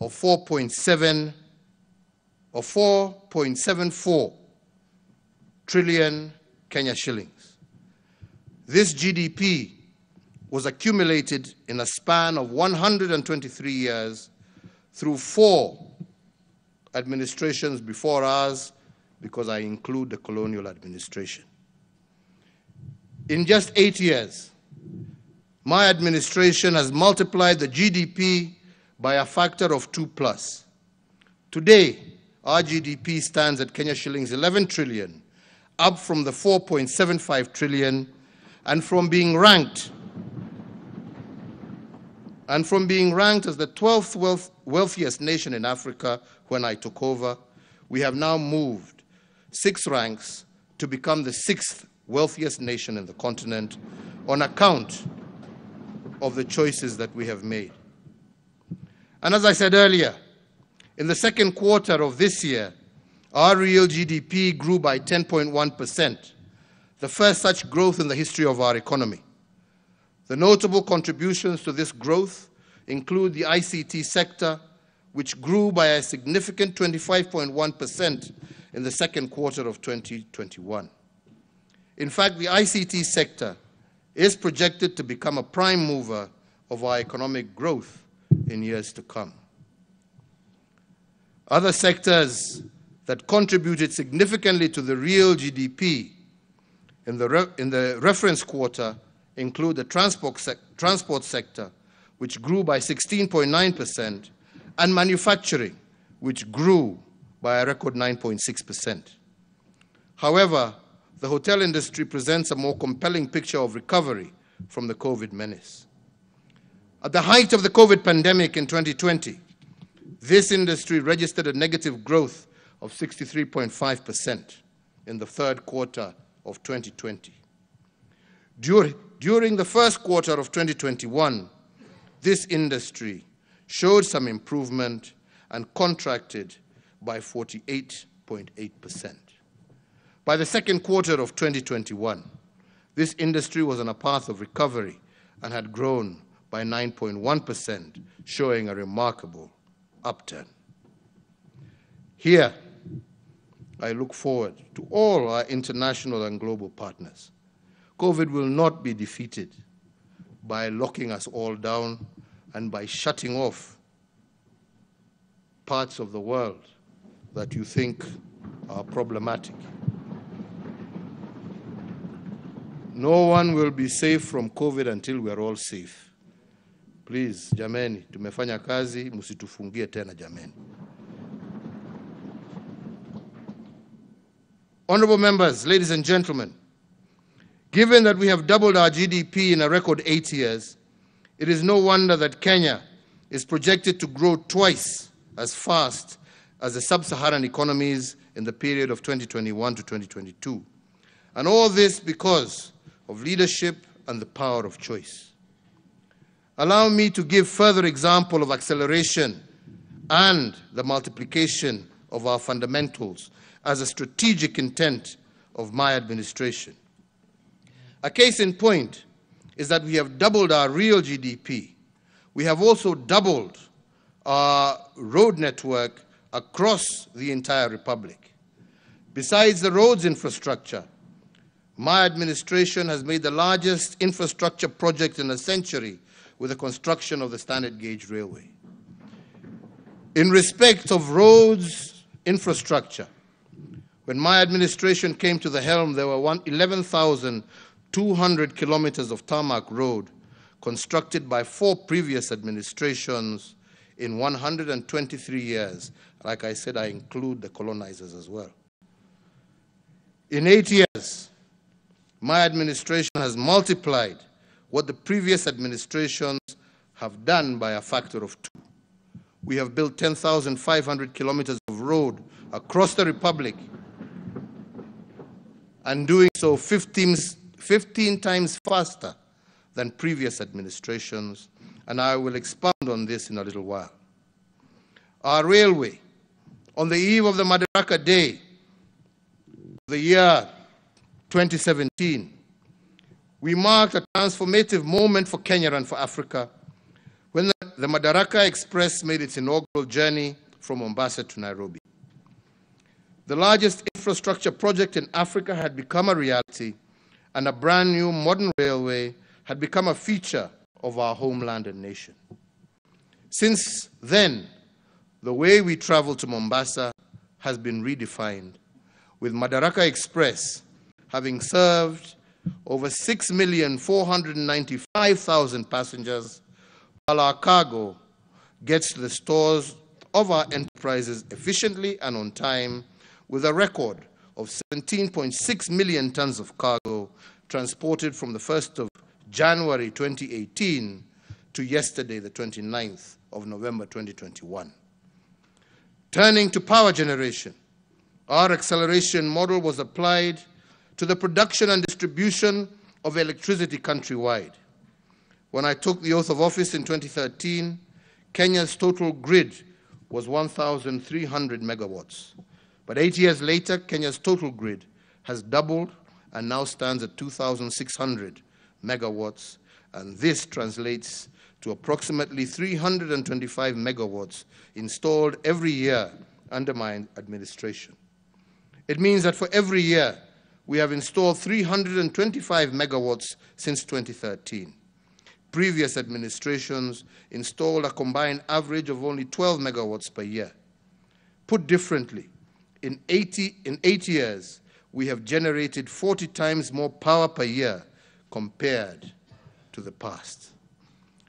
of 4.74 trillion Kenya shillings. This GDP was accumulated in a span of 123 years through 4 administrations before ours, because I include the colonial administration. In just 8 years, my administration has multiplied the GDP by a factor of 2+. Today, our GDP stands at Kenya shillings 11 trillion, up from the 4.75 trillion, and from being ranked as the 12th wealthiest nation in Africa when I took over, we have now moved 6 ranks to become the 6th wealthiest nation in the continent on account of the choices that we have made. And as I said earlier, in the second quarter of this year, our real GDP grew by 10.1%, the first such growth in the history of our economy. The notable contributions to this growth include the ICT sector, which grew by a significant 25.1% in the second quarter of 2021. In fact, the ICT sector is projected to become a prime mover of our economic growth in years to come. Other sectors that contributed significantly to the real GDP in the reference quarter include the transport sector, which grew by 16.9%, and manufacturing, which grew by a record 9.6%. However, the hotel industry presents a more compelling picture of recovery from the COVID menace. At the height of the COVID pandemic in 2020, this industry registered a negative growth of 63.5% in the third quarter of 2020. During the first quarter of 2021, this industry showed some improvement and contracted by 48.8%. By the second quarter of 2021, this industry was on a path of recovery and had grown by 9.1%, showing a remarkable upturn. Here, I look forward to all our international and global partners. COVID will not be defeated by locking us all down and by shutting off parts of the world that you think are problematic. No one will be safe from COVID until we are all safe. Please, jameni, tumefanya kazi, msitufungie tena jameni. Honorable members, ladies and gentlemen, given that we have doubled our GDP in a record 8 years, it is no wonder that Kenya is projected to grow twice as fast as the sub-Saharan economies in the period of 2021 to 2022. And all this because of leadership and the power of choice. Allow me to give further example of acceleration and the multiplication of our fundamentals as a strategic intent of my administration. A case in point is that we have doubled our real GDP. We have also doubled our road network across the entire republic. Besides the roads infrastructure, my administration has made the largest infrastructure project in a century with the construction of the standard gauge railway. In respect of roads infrastructure, when my administration came to the helm, there were 11,200 kilometers of tarmac road constructed by 4 previous administrations in 123 years. Like I said, I include the colonizers as well. In 8 years, my administration has multiplied what the previous administrations have done by a factor of 2. We have built 10,500 kilometers of road across the republic, and doing so 15 times faster than previous administrations, and I will expound on this in a little while. Our railway, on the eve of the Madaraka Day, the year 2017, we marked a transformative moment for Kenya and for Africa when the Madaraka Express made its inaugural journey from Mombasa to Nairobi. The largest infrastructure project in Africa had become a reality, and a brand new modern railway had become a feature of our homeland and nation. Since then, the way we travel to Mombasa has been redefined, with Madaraka Express having served over 6,495,000 passengers, while our cargo gets to the stores of our enterprises efficiently and on time, with a record of 17.6 million tons of cargo transported from the 1st of January 2018 to yesterday, the 29th of November 2021. Turning to power generation, our acceleration model was applied to the production and distribution of electricity countrywide. When I took the oath of office in 2013, Kenya's total grid was 1,300 megawatts. But 8 years later, Kenya's total grid has doubled and now stands at 2,600 megawatts, and this translates to approximately 325 megawatts installed every year under my administration. It means that for every year, we have installed 325 megawatts since 2013. Previous administrations installed a combined average of only 12 megawatts per year. Put differently, in 8 years, we have generated 40 times more power per year compared to the past.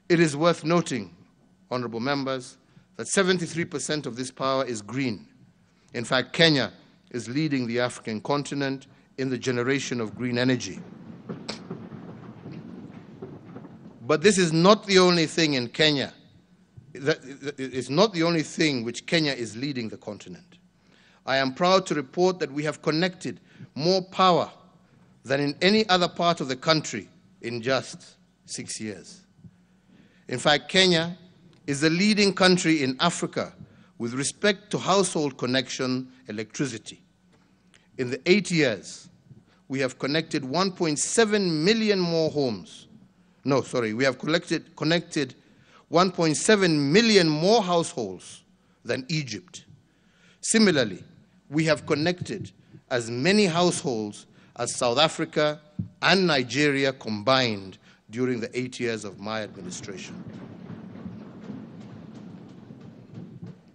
It is worth noting, honorable members, that 73% of this power is green. In fact, Kenya is leading the African continent in the generation of green energy. But this is not the only thing in Kenya. It's not the only thing which Kenya is leading the continent. I am proud to report that we have connected more power than in any other part of the country in just 6 years. In fact, Kenya is the leading country in Africa with respect to household connection electricity. In the 8 years, we have connected 1.7 million more homes. No, sorry, we have connected 1.7 million more households than Egypt. Similarly, we have connected as many households as South Africa and Nigeria combined during the 8 years of my administration.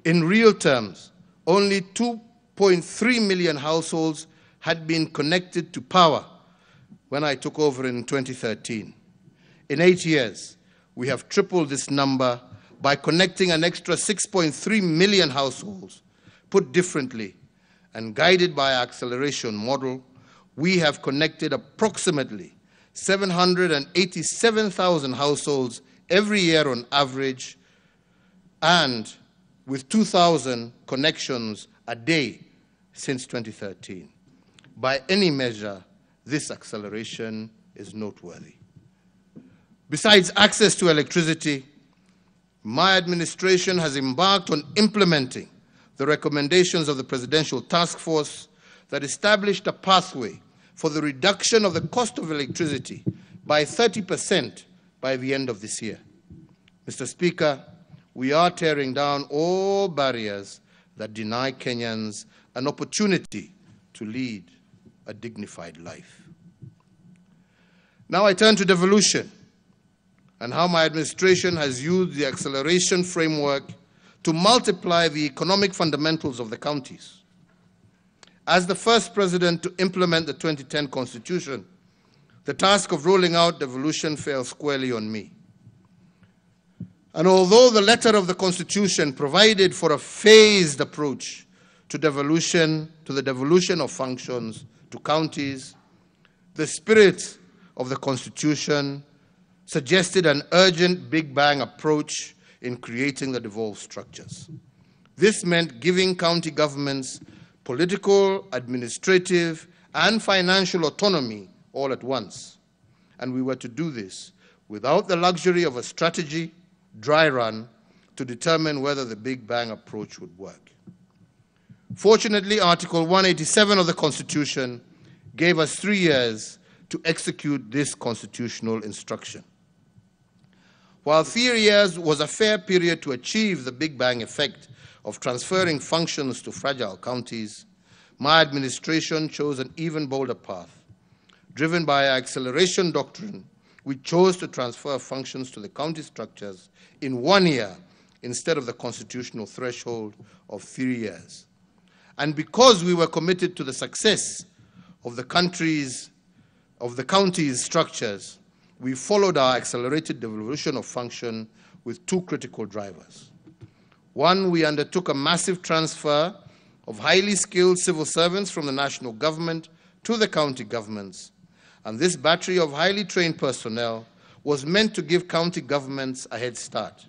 In real terms, only 2.3 million households had been connected to power when I took over in 2013. In 8 years, we have tripled this number by connecting an extra 6.3 million households. Put differently, and guided by our acceleration model, we have connected approximately 787,000 households every year on average, and with 2,000 connections a day since 2013. By any measure, this acceleration is noteworthy. Besides access to electricity, my administration has embarked on implementing the recommendations of the Presidential Task Force that established a pathway for the reduction of the cost of electricity by 30% by the end of this year. Mr. Speaker, we are tearing down all barriers that deny Kenyans an opportunity to lead a dignified life. Now I turn to devolution and how my administration has used the acceleration framework to multiply the economic fundamentals of the counties. As the first president to implement the 2010 Constitution, the task of rolling out devolution fell squarely on me. And although the letter of the Constitution provided for a phased approach to the devolution of functions to counties, the spirit of the Constitution suggested an urgent Big Bang approach in creating the devolved structures. This meant giving county governments political, administrative, and financial autonomy all at once. And we were to do this without the luxury of a strategy, dry run, to determine whether the Big Bang approach would work. Fortunately, Article 187 of the Constitution gave us 3 years to execute this constitutional instruction. While 3 years was a fair period to achieve the Big Bang effect of transferring functions to fragile counties, my administration chose an even bolder path. Driven by our acceleration doctrine, we chose to transfer functions to the county structures in 1 year instead of the constitutional threshold of 3 years. And because we were committed to the success of the county's structures, we followed our accelerated devolution of function with 2 critical drivers. One, we undertook a massive transfer of highly skilled civil servants from the national government to the county governments. And this battery of highly trained personnel was meant to give county governments a head start.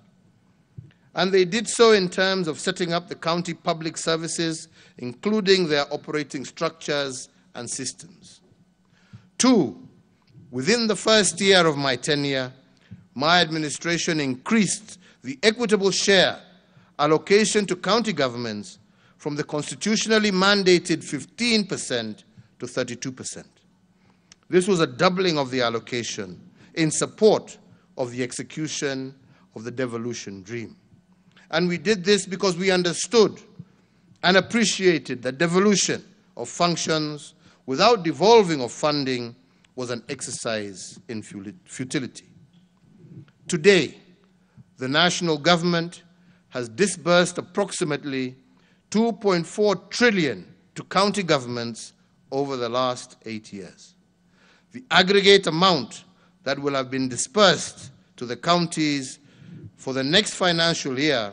And they did so in terms of setting up the county public services, including their operating structures and systems. 2, within the first year of my tenure, my administration increased the equitable share allocation to county governments from the constitutionally mandated 15% to 32%. This was a doubling of the allocation in support of the execution of the devolution dream. And we did this because we understood and appreciated that devolution of functions without devolving of funding was an exercise in futility. Today, the national government has disbursed approximately 2.4 trillion to county governments over the last 8 years. The aggregate amount that will have been dispersed to the counties for the next financial year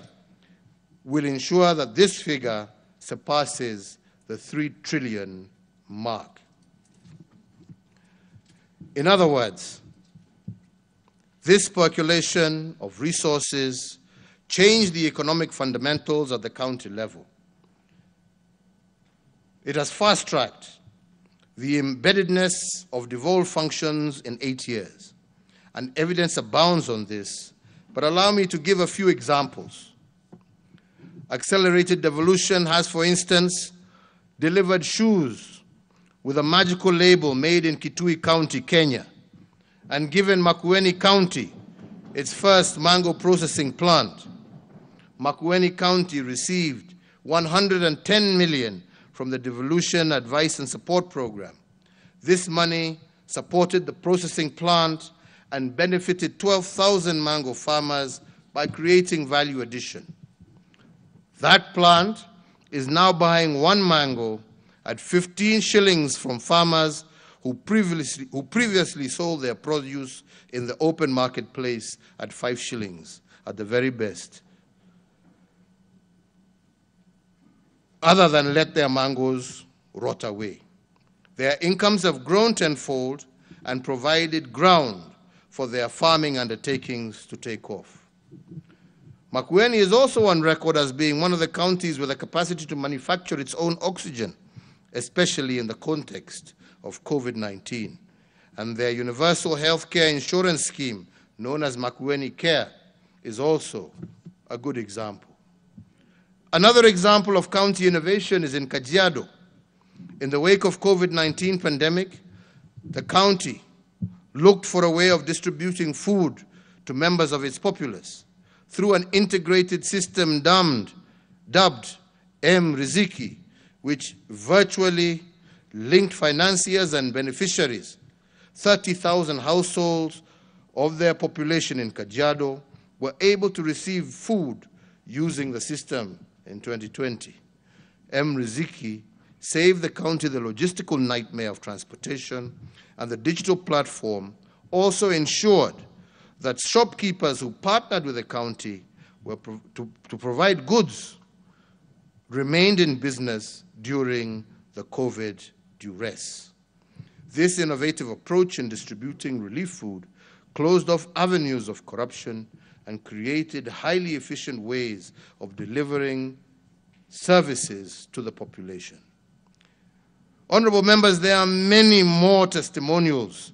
will ensure that this figure surpasses the 3 trillion mark. In other words, this percolation of resources changed the economic fundamentals at the county level. It has fast-tracked the embeddedness of devolved functions in 8 years, and evidence abounds on this, but allow me to give a few examples. Accelerated devolution has, for instance, delivered shoes with a magical label made in Kitui County, Kenya, and given Makueni County its first mango processing plant. Makueni County received 110 million from the Devolution Advice and Support Program. This money supported the processing plant and benefited 12,000 mango farmers by creating value addition. That plant is now buying one mango at 15 shillings from farmers who previously sold their produce in the open marketplace at 5 shillings at the very best, other than let their mangoes rot away. Their incomes have grown tenfold and provided ground for their farming undertakings to take off. Makueni is also on record as being one of the counties with the capacity to manufacture its own oxygen, especially in the context of COVID-19. And their universal health care insurance scheme, known as Makueni Care, is also a good example. Another example of county innovation is in Kajiado. In the wake of COVID-19 pandemic, the county looked for a way of distributing food to members of its populace through an integrated system dubbed M-Riziki, which virtually linked financiers and beneficiaries. 30,000 households of their population in Kajiado were able to receive food using the system in 2020. M-Riziki saved the county the logistical nightmare of transportation, and the digital platform also ensured that shopkeepers who partnered with the county to provide goods remained in business during the COVID duress. This innovative approach in distributing relief food closed off avenues of corruption and created highly efficient ways of delivering services to the population. Honorable members, there are many more testimonials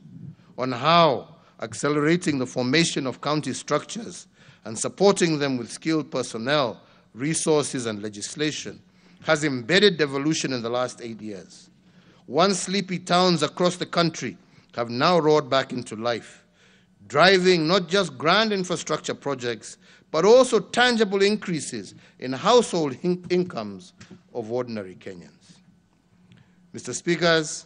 on how accelerating the formation of county structures and supporting them with skilled personnel, resources, and legislation has embedded devolution in the last 8 years. Once sleepy towns across the country have now roared back into life, driving not just grand infrastructure projects, but also tangible increases in household incomes of ordinary Kenyans. Mr. Speakers,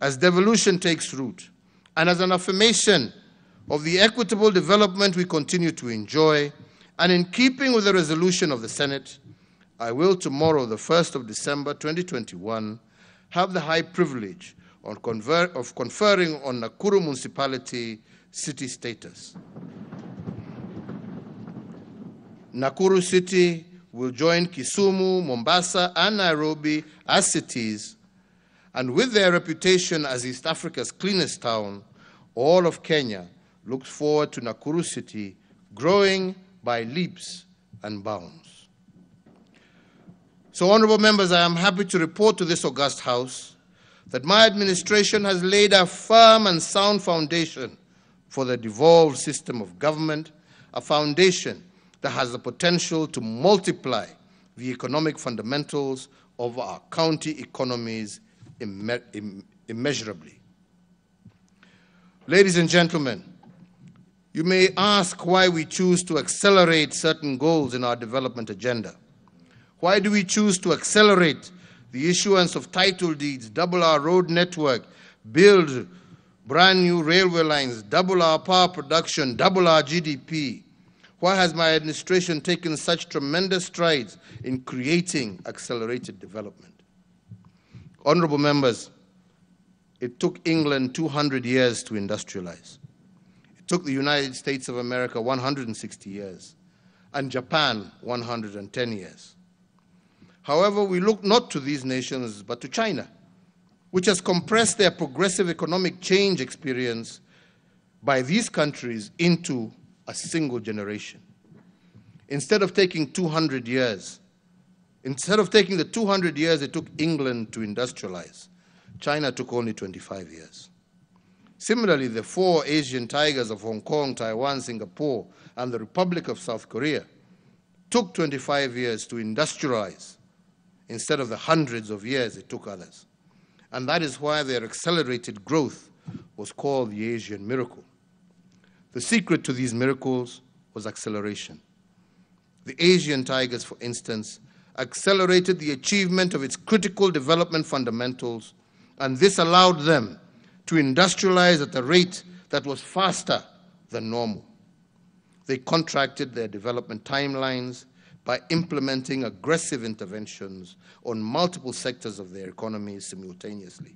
as devolution takes root, and as an affirmation of the equitable development we continue to enjoy, and in keeping with the resolution of the Senate, I will tomorrow, the 1st of December 2021, have the high privilege of conferring on Nakuru Municipality city status. Nakuru City will join Kisumu, Mombasa, and Nairobi as cities, and with their reputation as East Africa's cleanest town, all of Kenya looks forward to Nakuru City growing by leaps and bounds. So, honorable members, I am happy to report to this august House that my administration has laid a firm and sound foundation for the devolved system of government, a foundation that has the potential to multiply the economic fundamentals of our county economies immeasurably. Ladies and gentlemen, you may ask why we choose to accelerate certain goals in our development agenda. Why do we choose to accelerate the issuance of title deeds, double our road network, build brand new railway lines, double our power production, double our GDP. Why has my administration taken such tremendous strides in creating accelerated development? Honorable members, it took England 200 years to industrialize. It took the United States of America 160 years, and Japan 110 years. However, we look not to these nations, but to China, which has compressed their progressive economic change experience by these countries into a single generation. Instead of taking 200 years, instead of taking the 200 years it took England to industrialize, China took only 25 years. Similarly, the 4 Asian tigers of Hong Kong, Taiwan, Singapore, and the Republic of South Korea took 25 years to industrialize instead of the hundreds of years it took others. And that is why their accelerated growth was called the Asian miracle. The secret to these miracles was acceleration. The Asian tigers, for instance, accelerated the achievement of its critical development fundamentals, and this allowed them to industrialize at a rate that was faster than normal. They contracted their development timelines by implementing aggressive interventions on multiple sectors of their economies simultaneously.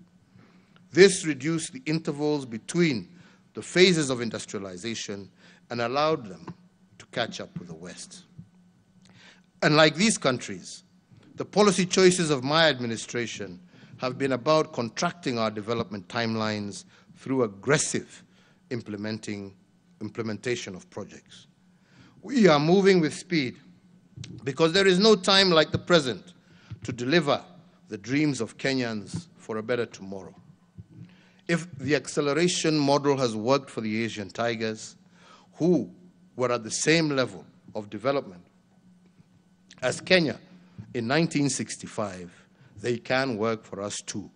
This reduced the intervals between the phases of industrialization and allowed them to catch up with the West. Unlike these countries, the policy choices of my administration have been about contracting our development timelines through aggressive implementation of projects. We are moving with speed because there is no time like the present to deliver the dreams of Kenyans for a better tomorrow. If the acceleration model has worked for the Asian tigers, who were at the same level of development as Kenya in 1965, they can work for us too.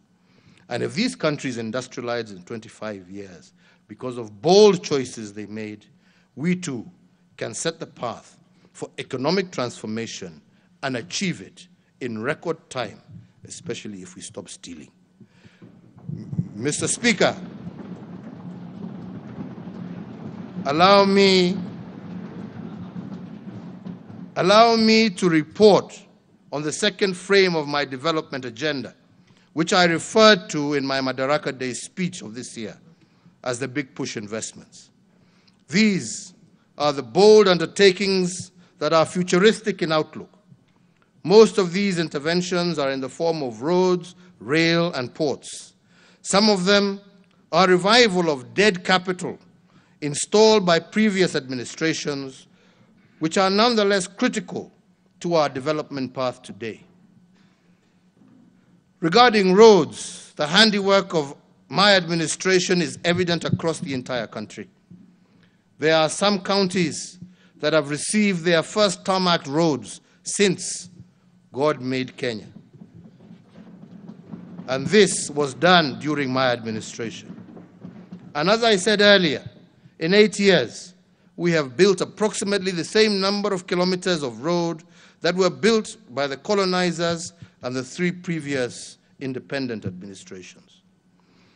And if these countries industrialized in 25 years because of bold choices they made, we too can set the path for economic transformation and achieve it in record time, especially if we stop stealing. Mr. Speaker, allow me to report on the second frame of my development agenda, which I referred to in my Madaraka Day speech of this year as the Big Push investments. These are the bold undertakings that are futuristic in outlook. Most of these interventions are in the form of roads, rail, and ports. Some of them are revival of dead capital installed by previous administrations, which are nonetheless critical to our development path today. Regarding roads, the handiwork of my administration is evident across the entire country. There are some counties that have received their first tarmac roads since God made Kenya. And this was done during my administration. And as I said earlier, in 8 years, we have built approximately the same number of kilometers of road that were built by the colonizers and the 3 previous independent administrations.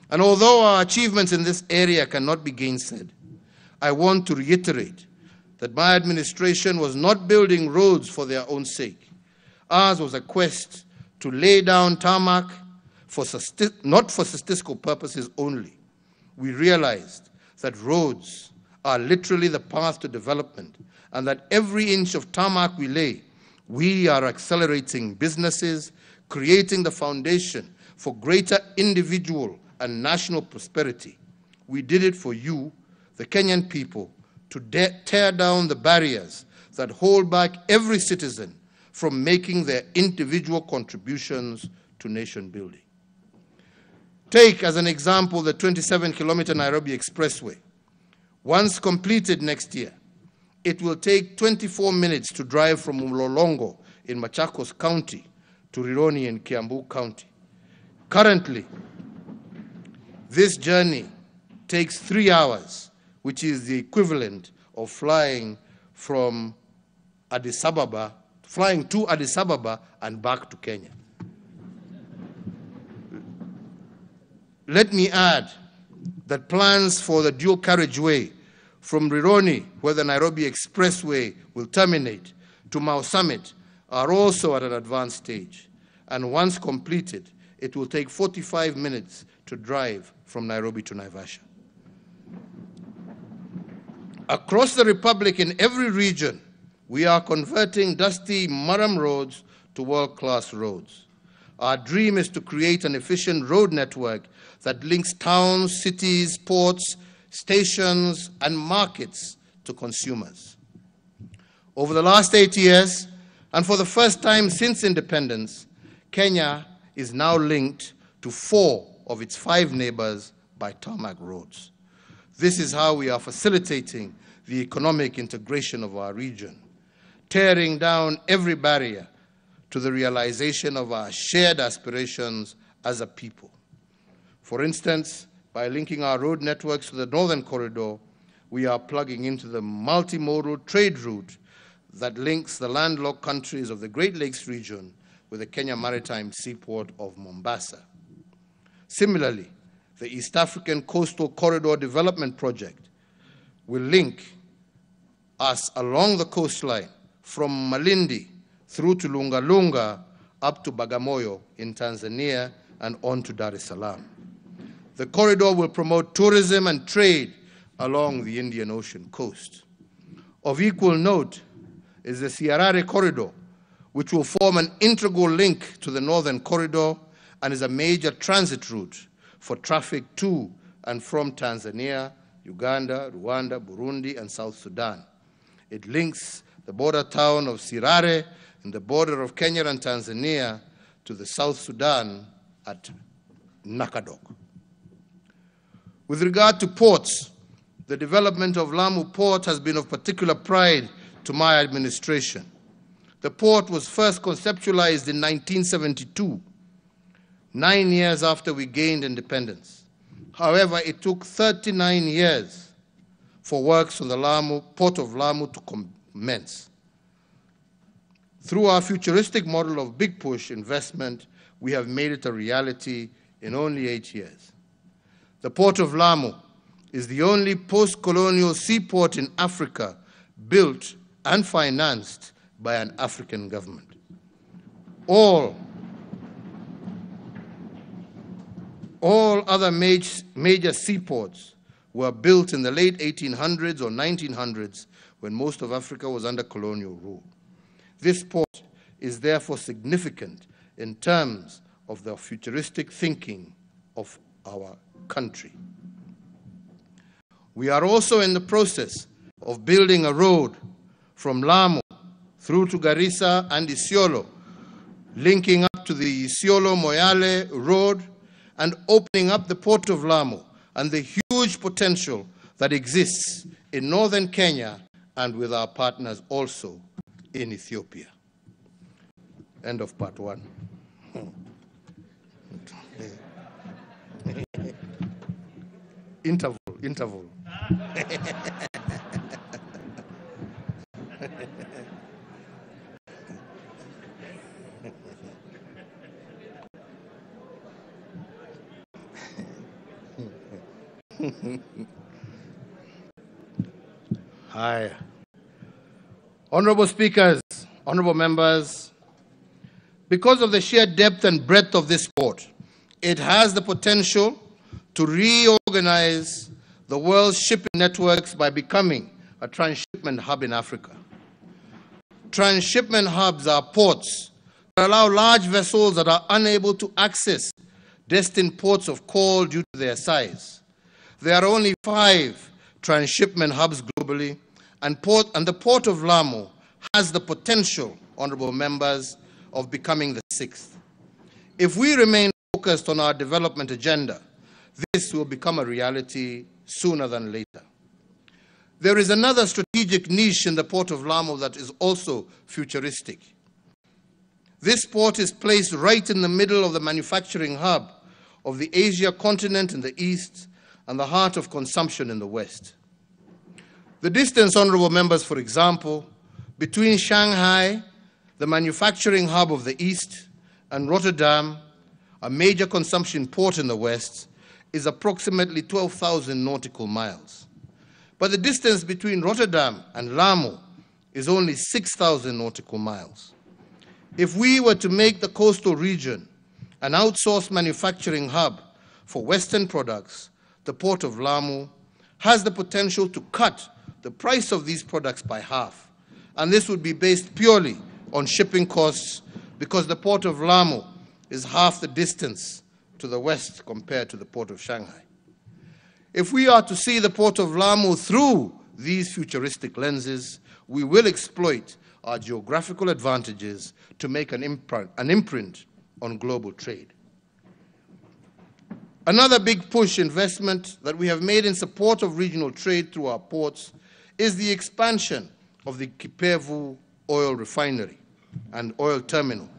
And although our achievements in this area cannot be gainsaid, I want to reiterate that my administration was not building roads for their own sake. Ours was a quest to lay down tarmac not for statistical purposes only. We realized that roads are literally the path to development, and that every inch of tarmac we lay, we are accelerating businesses, creating the foundation for greater individual and national prosperity. We did it for you, the Kenyan people, to tear down the barriers that hold back every citizen from making their individual contributions to nation building. Take as an example the 27-kilometer Nairobi Expressway. Once completed next year, it will take 24 minutes to drive from Mlolongo in Machakos County to Rironi in Kiambu County. Currently, this journey takes 3 hours, which is the equivalent of flying to Addis Ababa and back to Kenya. Let me add that plans for the dual carriageway from Rironi, where the Nairobi Expressway will terminate, to Mau Summit are also at an advanced stage. And once completed, it will take 45 minutes to drive from Nairobi to Naivasha. Across the Republic, in every region, we are converting dusty Murram roads to world-class roads. Our dream is to create an efficient road network that links towns, cities, ports, stations, and markets to consumers. Over the last 8 years, and for the first time since independence, Kenya is now linked to 4 of its 5 neighbors by tarmac roads. This is how we are facilitating the economic integration of our region, tearing down every barrier to the realization of our shared aspirations as a people. For instance, by linking our road networks to the Northern Corridor, we are plugging into the multimodal trade route that links the landlocked countries of the Great Lakes region with the Kenya Maritime Seaport of Mombasa. Similarly, the East African Coastal Corridor Development Project will link us along the coastline from Malindi through to Lunga Lunga up to Bagamoyo in Tanzania and on to Dar es Salaam. The corridor will promote tourism and trade along the Indian Ocean coast. Of equal note is the Siarare Corridor, which will form an integral link to the Northern Corridor and is a major transit route for traffic to and from Tanzania, Uganda, Rwanda, Burundi, and South Sudan. It links the border town of Sirare in the border of Kenya and Tanzania to the South Sudan at Nakadok. With regard to ports, the development of Lamu Port has been of particular pride to my administration. The port was first conceptualized in 1972, 9 years after we gained independence. However, it took 39 years for works on the Port of Lamu to commence. Through our futuristic model of big push investment, we have made it a reality in only 8 years. The Port of Lamu is the only post-colonial seaport in Africa built and financed by an African government. All other major seaports were built in the late 1800s or 1900s when most of Africa was under colonial rule. This port is therefore significant in terms of the futuristic thinking of our country. We are also in the process of building a road from Lamu through to Garissa and Isiolo, linking up to the Isiolo-Moyale road and opening up the Port of Lamu and the huge potential that exists in northern Kenya and with our partners also in Ethiopia. End of part 1. Interval. Hi. Honorable speakers, honorable members, because of the sheer depth and breadth of this port, it has the potential to reorganize the world's shipping networks by becoming a transshipment hub in Africa. Transshipment hubs are ports that allow large vessels that are unable to access destined ports of call due to their size. There are only 5 transshipment hubs globally, and the Port of Lamu has the potential, honorable members, of becoming the 6th. If we remain focused on our development agenda, this will become a reality sooner than later. There is another strategic niche in the Port of Lamu that is also futuristic. This port is placed right in the middle of the manufacturing hub of the Asia continent in the east and the heart of consumption in the west. The distance, honorable members, for example, between Shanghai, the manufacturing hub of the east, and Rotterdam, a major consumption port in the west, is approximately 12,000 nautical miles. But the distance between Rotterdam and Lamu is only 6,000 nautical miles. If we were to make the coastal region an outsourced manufacturing hub for Western products, the port of Lamu has the potential to cut the price of these products by half. And this would be based purely on shipping costs, because the port of Lamu is half the distance to the west compared to the port of Shanghai. If we are to see the port of Lamu through these futuristic lenses, we will exploit our geographical advantages to make an imprint on global trade. Another big push investment that we have made in support of regional trade through our ports is the expansion of the Kipevu oil refinery and oil terminal.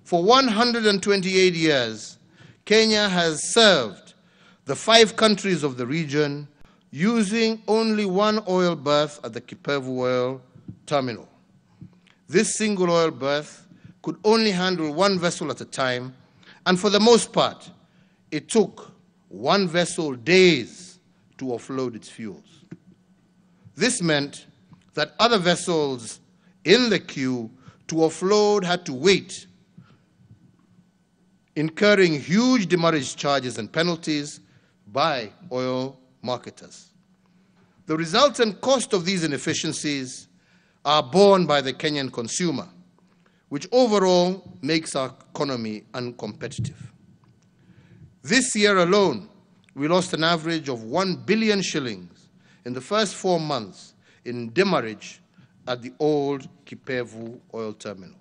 For 128 years, Kenya has served the 5 countries of the region using only one oil berth at the Kipevu oil terminal. This single oil berth could only handle one vessel at a time, and for the most part, it took one vessel days to offload its fuels. This meant that other vessels in the queue to offload had to wait, incurring huge demurrage charges and penalties by oil marketers. The resultant cost of these inefficiencies are borne by the Kenyan consumer, which overall makes our economy uncompetitive. This year alone, we lost an average of 1 billion shillings in the first 4 months in demurrage at the old Kipevu oil terminal.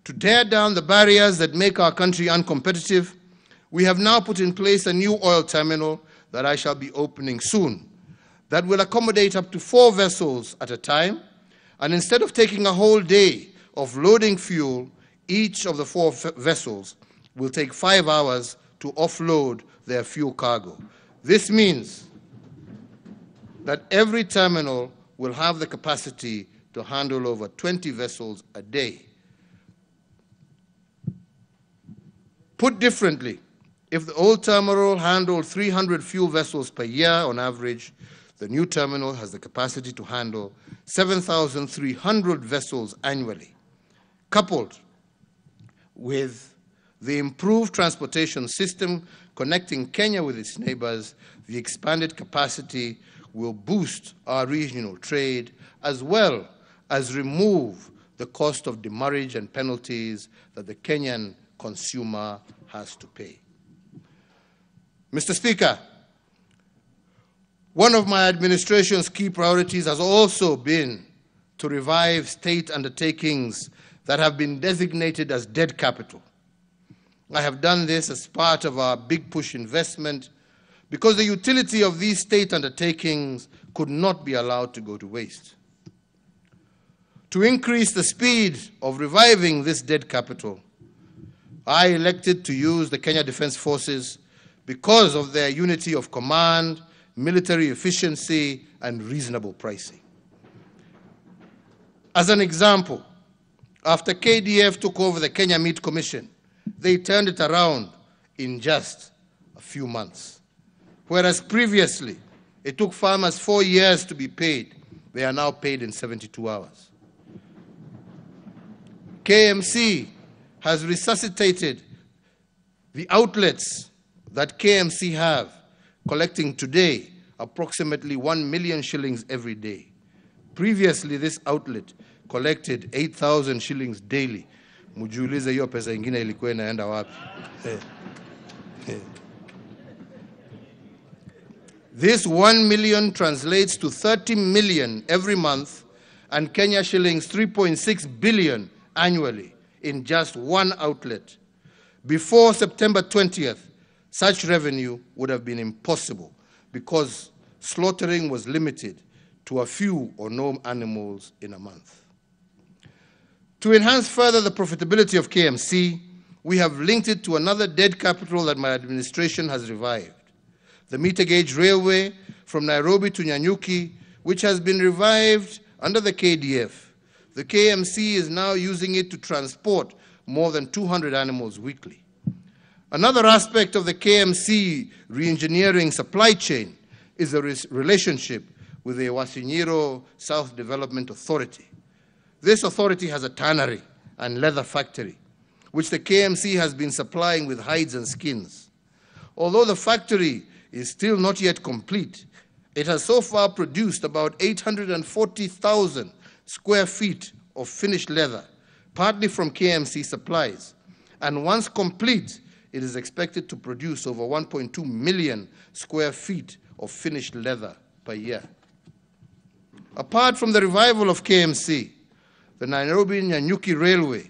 To tear down the barriers that make our country uncompetitive, we have now put in place a new oil terminal that I shall be opening soon, that will accommodate up to 4 vessels at a time, and instead of taking a whole day of loading fuel, each of the 4 vessels will take 5 hours to offload their fuel cargo. This means that every terminal will have the capacity to handle over 20 vessels a day. Put differently, if the old terminal handled 300 fuel vessels per year on average, the new terminal has the capacity to handle 7,300 vessels annually. Coupled with the improved transportation system connecting Kenya with its neighbors, the expanded capacity will boost our regional trade as well as remove the cost of demurrage and penalties that the Kenyan consumer has to pay. Mr. Speaker, one of my administration's key priorities has also been to revive state undertakings that have been designated as dead capital. I have done this as part of our big push investment because the utility of these state undertakings could not be allowed to go to waste. To increase the speed of reviving this dead capital, I elected to use the Kenya Defense Forces because of their unity of command, military efficiency, and reasonable pricing. As an example, after KDF took over the Kenya Meat Commission, they turned it around in just a few months. Whereas previously, it took farmers 4 years to be paid, they are now paid in 72 hours. KMC has resuscitated the outlets that KMC have, collecting today approximately 1 million shillings every day. Previously, this outlet collected 8,000 shillings daily. Mujiulize hiyo pesa ingine ilikuwa inaenda wapi? This 1 million translates to 30 million every month and Kenya shillings 3.6 billion annually in just one outlet. Before September 20th, such revenue would have been impossible because slaughtering was limited to a few or no animals in a month. To enhance further the profitability of KMC, we have linked it to another dead capital that my administration has revived, the meter gauge railway from Nairobi to Nyanyuki, which has been revived under the KDF. The KMC is now using it to transport more than 200 animals weekly. Another aspect of the KMC reengineering supply chain is the relationship with the Wasinyiro South Development Authority. This authority has a tannery and leather factory, which the KMC has been supplying with hides and skins. Although the factory is still not yet complete, it has so far produced about 840,000 square feet of finished leather, partly from KMC supplies. And once complete, it is expected to produce over 1.2 million square feet of finished leather per year. Apart from the revival of KMC, the Nairobi-Nyanyuki Railway,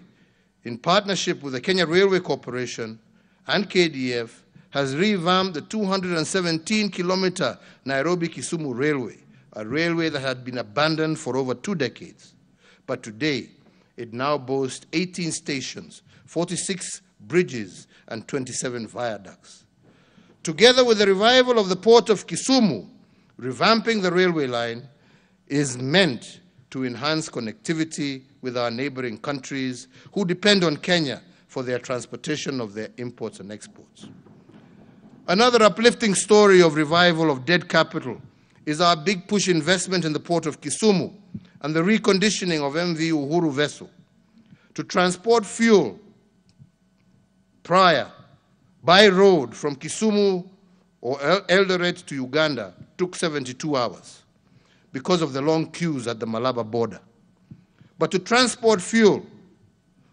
in partnership with the Kenya Railway Corporation and KDF, has revamped the 217-kilometer Nairobi-Kisumu Railway, a railway that had been abandoned for over 2 decades. But today, it now boasts 18 stations, 46 bridges, and 27 viaducts. Together with the revival of the port of Kisumu, revamping the railway line is meant to enhance connectivity with our neighboring countries who depend on Kenya for their transportation of their imports and exports. Another uplifting story of revival of dead capital is our big push investment in the port of Kisumu and the reconditioning of MV Uhuru vessel. To transport fuel prior by road from Kisumu or Eldoret to Uganda took 72 hours because of the long queues at the Malaba border. But to transport fuel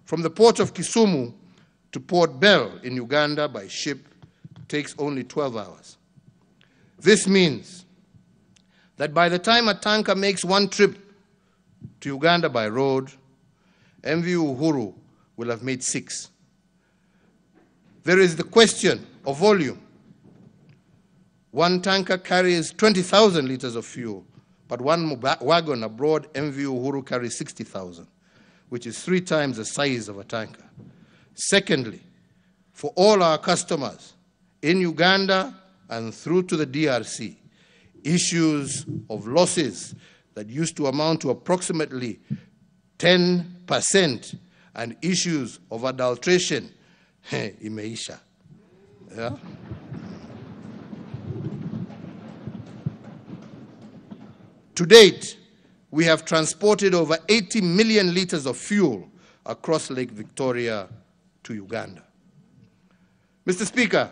from the port of Kisumu to Port Bell in Uganda by ship takes only 12 hours. This means that by the time a tanker makes one trip to Uganda by road, MV Uhuru will have made 6. There is the question of volume. One tanker carries 20,000 liters of fuel, but one wagon aboard MV Uhuru carries 60,000, which is 3 times the size of a tanker. Secondly, for all our customers in Uganda and through to the DRC, issues of losses that used to amount to approximately 10% and issues of adulteration, imeisha. Yeah? To date, we have transported over 80 million liters of fuel across Lake Victoria to Uganda. Mr. Speaker,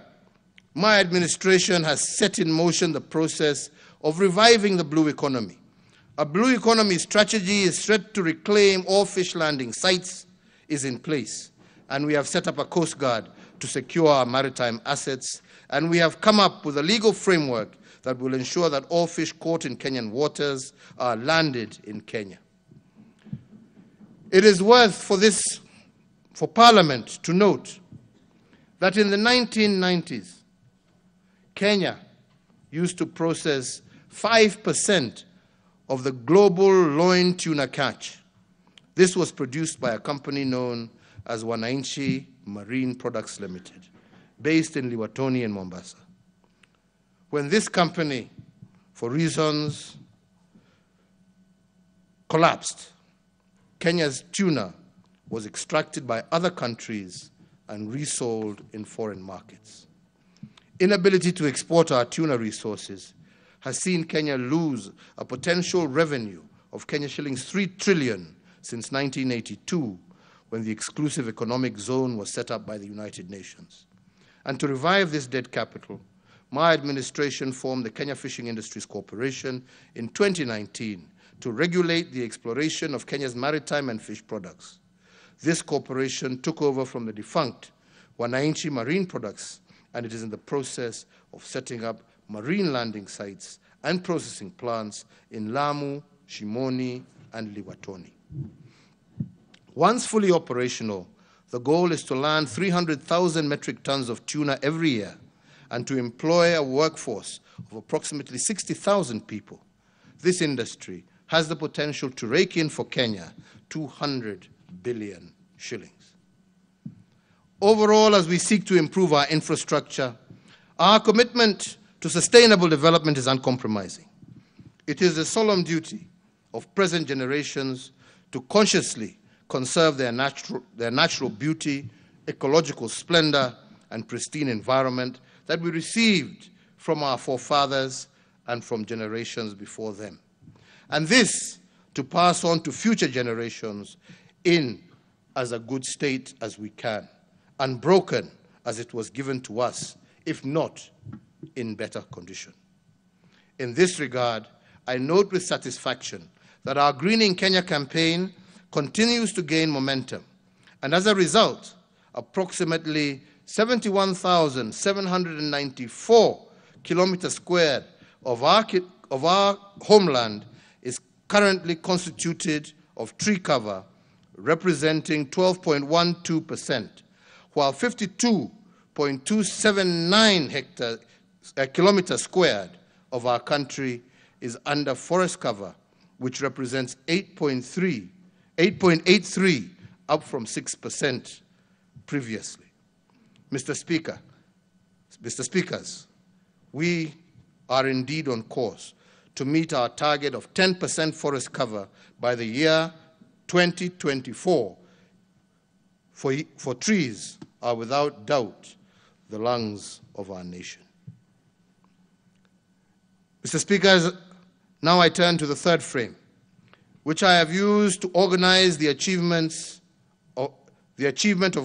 my administration has set in motion the process of reviving the blue economy. A blue economy strategy is set to reclaim all fish landing sites is in place, and we have set up a Coast Guard to secure our maritime assets, and we have come up with a legal framework that will ensure that all fish caught in Kenyan waters are landed in Kenya. It is worth for Parliament to note that in the 1990s, Kenya used to process 5% of the global loin tuna catch. This was produced by a company known as Wananchi Marine Products Limited, based in Liwatoni in Mombasa. When this company, for reasons, collapsed, Kenya's tuna was extracted by other countries and resold in foreign markets. Inability to export our tuna resources has seen Kenya lose a potential revenue of Kenya shillings 3 trillion since 1982, when the exclusive economic zone was set up by the United Nations. And to revive this dead capital, my administration formed the Kenya Fishing Industries Corporation in 2019 to regulate the exploration of Kenya's maritime and fish products. This corporation took over from the defunct Wananchi Marine Products, and it is in the process of setting up marine landing sites and processing plants in Lamu, Shimoni, and Liwatoni. Once fully operational, the goal is to land 300,000 metric tons of tuna every year and to employ a workforce of approximately 60,000 people. This industry has the potential to rake in for Kenya 200 billion shillings. Overall, as we seek to improve our infrastructure, our commitment to sustainable development is uncompromising. It is the solemn duty of present generations to consciously conserve their natural beauty, ecological splendor, and pristine environment that we received from our forefathers and from generations before them. And this to pass on to future generations in as a good state as we can, unbroken as it was given to us, if not in better condition. In this regard, I note with satisfaction that our Greening Kenya campaign continues to gain momentum, and as a result, approximately 71,794 kilometers squared of our homeland is currently constituted of tree cover, representing 12.12%, while 52.279 kilometers squared of our country is under forest cover, which represents 8.83, up from 6% previously. Mr. Speakers, we are indeed on course to meet our target of 10% forest cover by the year 2024. For trees are without doubt the lungs of our nation. Mr. Speakers, now I turn to the third frame, which I have used to organize the achievement of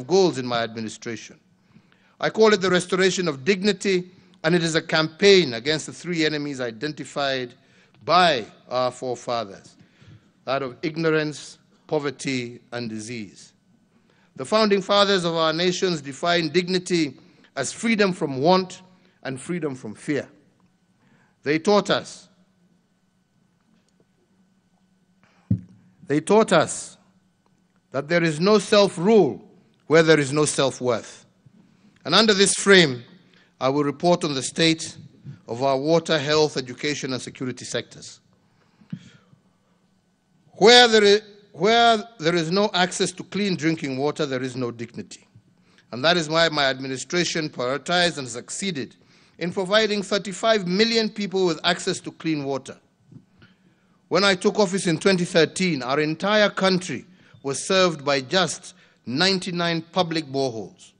goals in my administration. I call it the restoration of dignity, and it is a campaign against the three enemies identified by our forefathers, that of ignorance, poverty, and disease. The founding fathers of our nations defined dignity as freedom from want and freedom from fear. They taught us that there is no self-rule where there is no self-worth. And under this frame, I will report on the state of our water, health, education, and security sectors. Where there is no access to clean drinking water, there is no dignity. And that is why my administration prioritized and succeeded in providing 35 million people with access to clean water. When I took office in 2013, our entire country was served by just 99 public boreholes.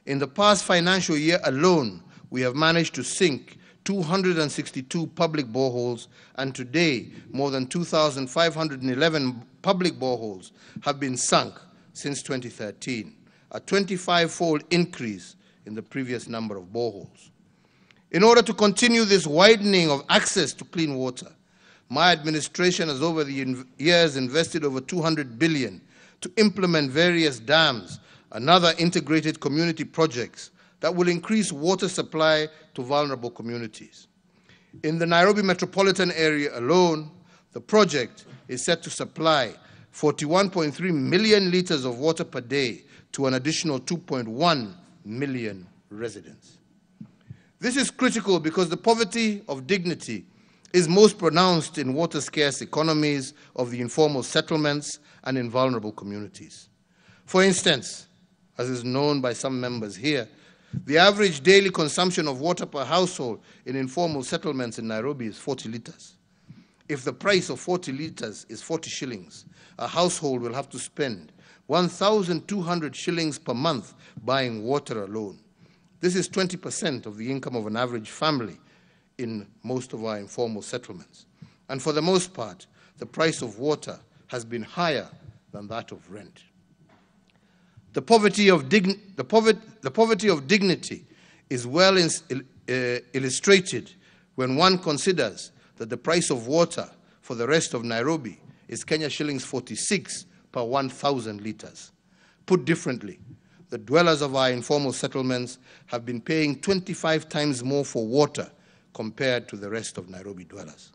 In the past financial year alone, we have managed to sink 262 public boreholes, and today more than 2,511 public boreholes have been sunk since 2013, a 25-fold increase in the previous number of boreholes. In order to continue this widening of access to clean water, my administration has over the years invested over 200 billion to implement various dams and other integrated community projects that will increase water supply to vulnerable communities. In the Nairobi metropolitan area alone, the project is set to supply 41.3 million liters of water per day to an additional 2.1 million residents. This is critical because the poverty of dignity is most pronounced in water-scarce economies of the informal settlements and in vulnerable communities. For instance, as is known by some members here, the average daily consumption of water per household in informal settlements in Nairobi is 40 liters. If the price of 40 liters is 40 shillings, a household will have to spend 1,200 shillings per month buying water alone. This is 20% of the income of an average family in most of our informal settlements. And for the most part, the price of water has been higher than that of rent. The poverty of dignity is well illustrated when one considers that the price of water for the rest of Nairobi is Kenya shillings 46 per 1,000 liters. Put differently, the dwellers of our informal settlements have been paying 25 times more for water compared to the rest of Nairobi dwellers.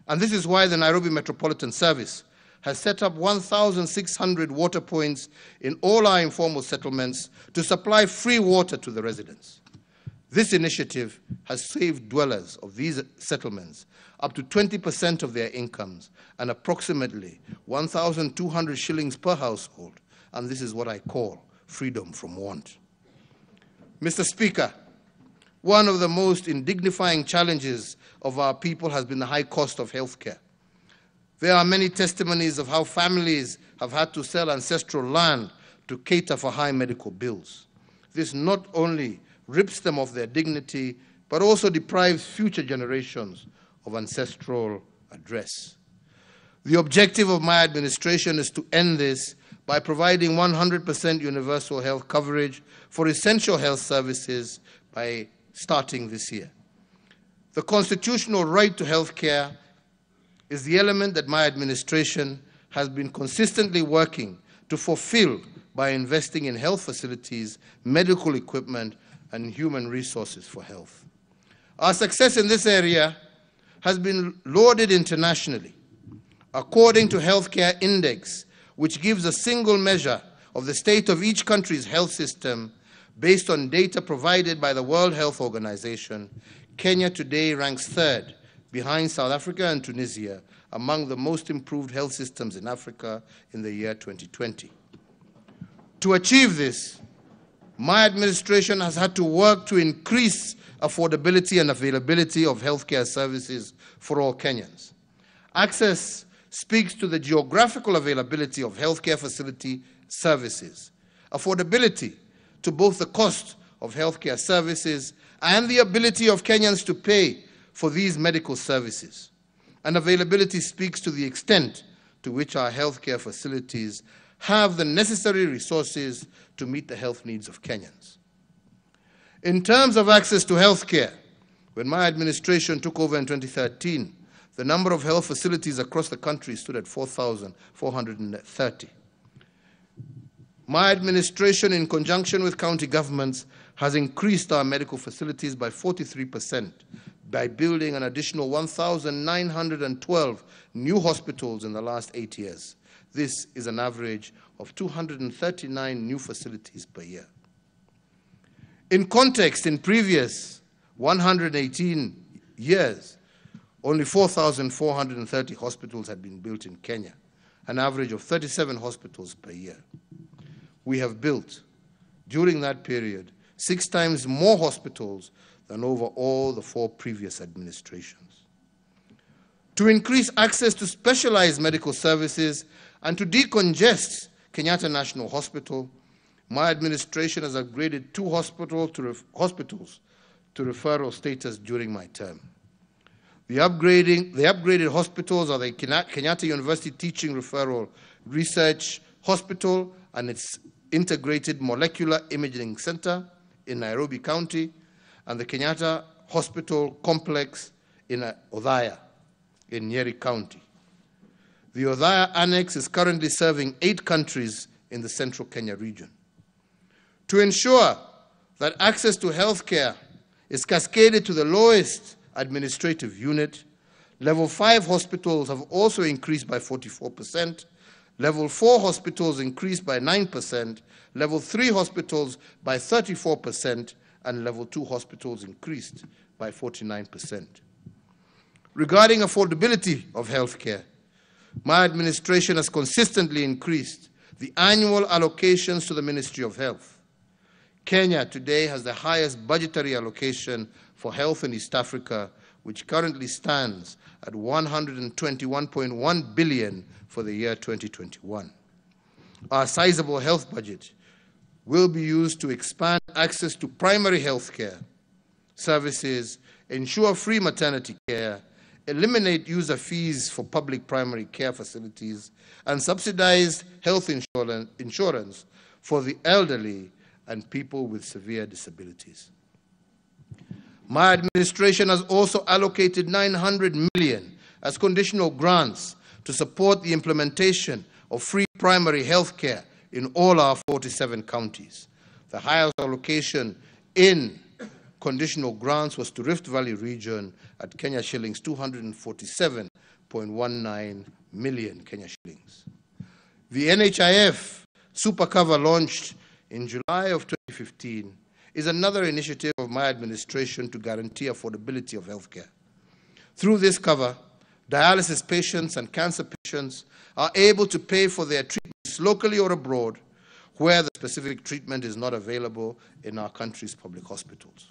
And this is why the Nairobi Metropolitan Service has set up 1,600 water points in all our informal settlements to supply free water to the residents. This initiative has saved dwellers of these settlements up to 20% of their incomes and approximately 1,200 shillings per household, and this is what I call freedom from want. Mr. Speaker, one of the most indignifying challenges of our people has been the high cost of health care. There are many testimonies of how families have had to sell ancestral land to cater for high medical bills. this not only rips them of their dignity, but also deprives future generations of ancestral address. The objective of my administration is to end this by providing 100% universal health coverage for essential health services by starting this year. The constitutional right to health care is the element that my administration has been consistently working to fulfill by investing in health facilities, medical equipment, and human resources for health. Our success in this area has been lauded internationally. According to Healthcare Index, which gives a single measure of the state of each country's health system based on data provided by the World Health Organization, Kenya today ranks third behind South Africa and Tunisia among the most improved health systems in Africa in the year 2020. To achieve this, my administration has had to work to increase affordability and availability of healthcare services for all Kenyans. Access speaks to the geographical availability of healthcare facility services, affordability to both the cost of healthcare services and the ability of Kenyans to pay for these medical services. And availability speaks to the extent to which our healthcare facilities have the necessary resources to meet the health needs of Kenyans. In terms of access to healthcare, when my administration took over in 2013, the number of health facilities across the country stood at 4,430. My administration, in conjunction with county governments, has increased our medical facilities by 43% by building an additional 1,912 new hospitals in the last 8 years. This is an average of 239 new facilities per year. In context, in previous 118 years, only 4,430 hospitals had been built in Kenya, an average of 37 hospitals per year. We have built, during that period, 6 times more hospitals than over all the 4 previous administrations. To increase access to specialized medical services and to decongest Kenyatta National Hospital, my administration has upgraded 2 hospitals to referral status during my term. The upgraded hospitals are the Kenyatta University Teaching Referral Research Hospital and its Integrated Molecular Imaging Center in Nairobi County, and the Kenyatta Hospital Complex in Othaya in Nyeri County. The Othaya Annex is currently serving 8 countries in the central Kenya region. To ensure that access to health care is cascaded to the lowest administrative unit, Level 5 hospitals have also increased by 44%, Level 4 hospitals increased by 9%, Level 3 hospitals by 34%, and Level 2 hospitals increased by 49%. Regarding affordability of health care, my administration has consistently increased the annual allocations to the Ministry of Health. Kenya today has the highest budgetary allocation for health in East Africa, which currently stands at 121.1 billion for the year 2021. Our sizable health budget will be used to expand access to primary health care services, ensure free maternity care, eliminate user fees for public primary care facilities, and subsidize health insurance for the elderly and people with severe disabilities. My administration has also allocated 900 million as conditional grants to support the implementation of free primary health care in all our 47 counties. The highest allocation in conditional grants was to Rift Valley region at Kenya shillings 247.19 million Kenya shillings. The NHIF Super Cover launched in July of 2015 is another initiative of my administration to guarantee affordability of healthcare. Through this cover, dialysis patients and cancer patients are able to pay for their treatments locally or abroad where the specific treatment is not available in our country's public hospitals.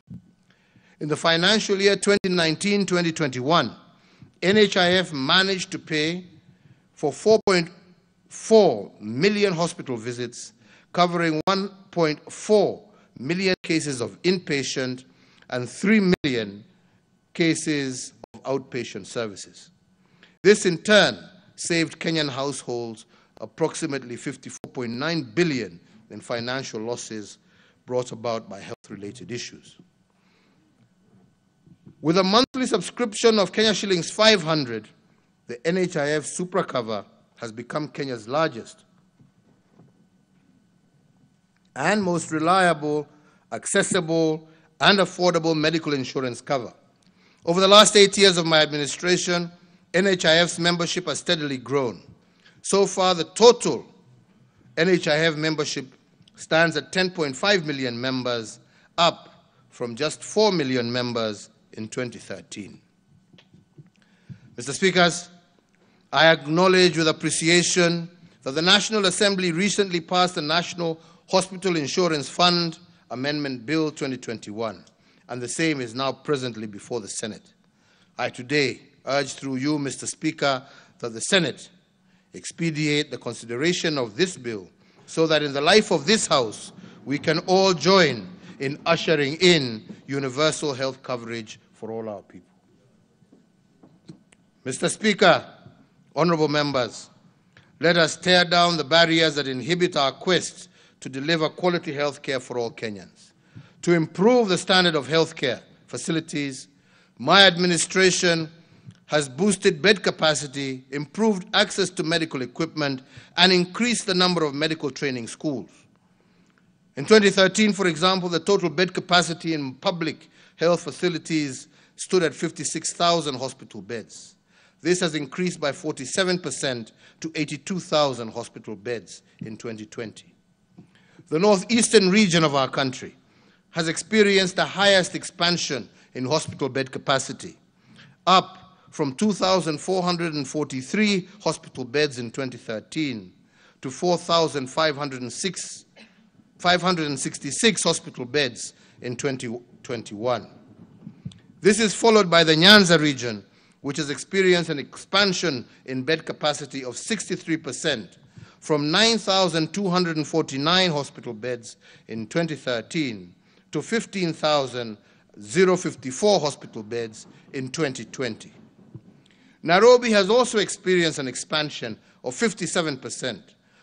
In the financial year 2019-2021, NHIF managed to pay for 4.4 million hospital visits, covering 1.4 million cases of inpatient and 3 million cases of outpatient services. This in turn saved Kenyan households approximately 54.9 billion in financial losses brought about by health-related issues. With a monthly subscription of Kenya shillings 500, the NHIF Supra Cover has become Kenya's largest and most reliable, accessible, and affordable medical insurance cover. Over the last 8 years of my administration, NHIF's membership has steadily grown. So far, the total NHIF membership stands at 10.5 million members, up from just 4 million members in 2013. Mr. Speakers, I acknowledge with appreciation that the National Assembly recently passed the National Hospital Insurance Fund Amendment Bill 2021, and the same is now presently before the Senate. I today urge through you, Mr. Speaker, that the Senate expedite the consideration of this bill so that in the life of this House, we can all join in ushering in universal health coverage for all our people. Mr. Speaker, honorable members, let us tear down the barriers that inhibit our quest to deliver quality health care for all Kenyans. To improve the standard of health care facilities, my administration has boosted bed capacity, improved access to medical equipment, and increased the number of medical training schools. In 2013, for example, the total bed capacity in public health facilities stood at 56,000 hospital beds. This has increased by 47% to 82,000 hospital beds in 2020. The northeastern region of our country has experienced the highest expansion in hospital bed capacity, up from 2,443 hospital beds in 2013 to 4,566 hospital beds in 2021. This is followed by the Nyanza region, which has experienced an expansion in bed capacity of 63%, from 9,249 hospital beds in 2013 to 15,054 hospital beds in 2020. Nairobi has also experienced an expansion of 57%,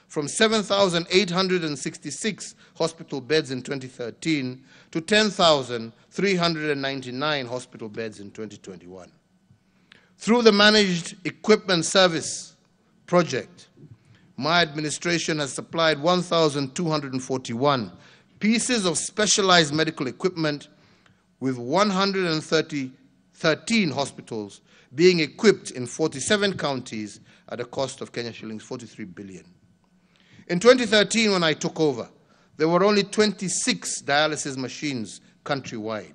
from 7,866 hospital beds in 2013 to 10,399 hospital beds in 2021. Through the Managed Equipment Service project, my administration has supplied 1,241 pieces of specialized medical equipment, with 113 hospitals being equipped in 47 counties at a cost of Kenya shillings 43 billion. In 2013, when I took over, there were only 26 dialysis machines countrywide.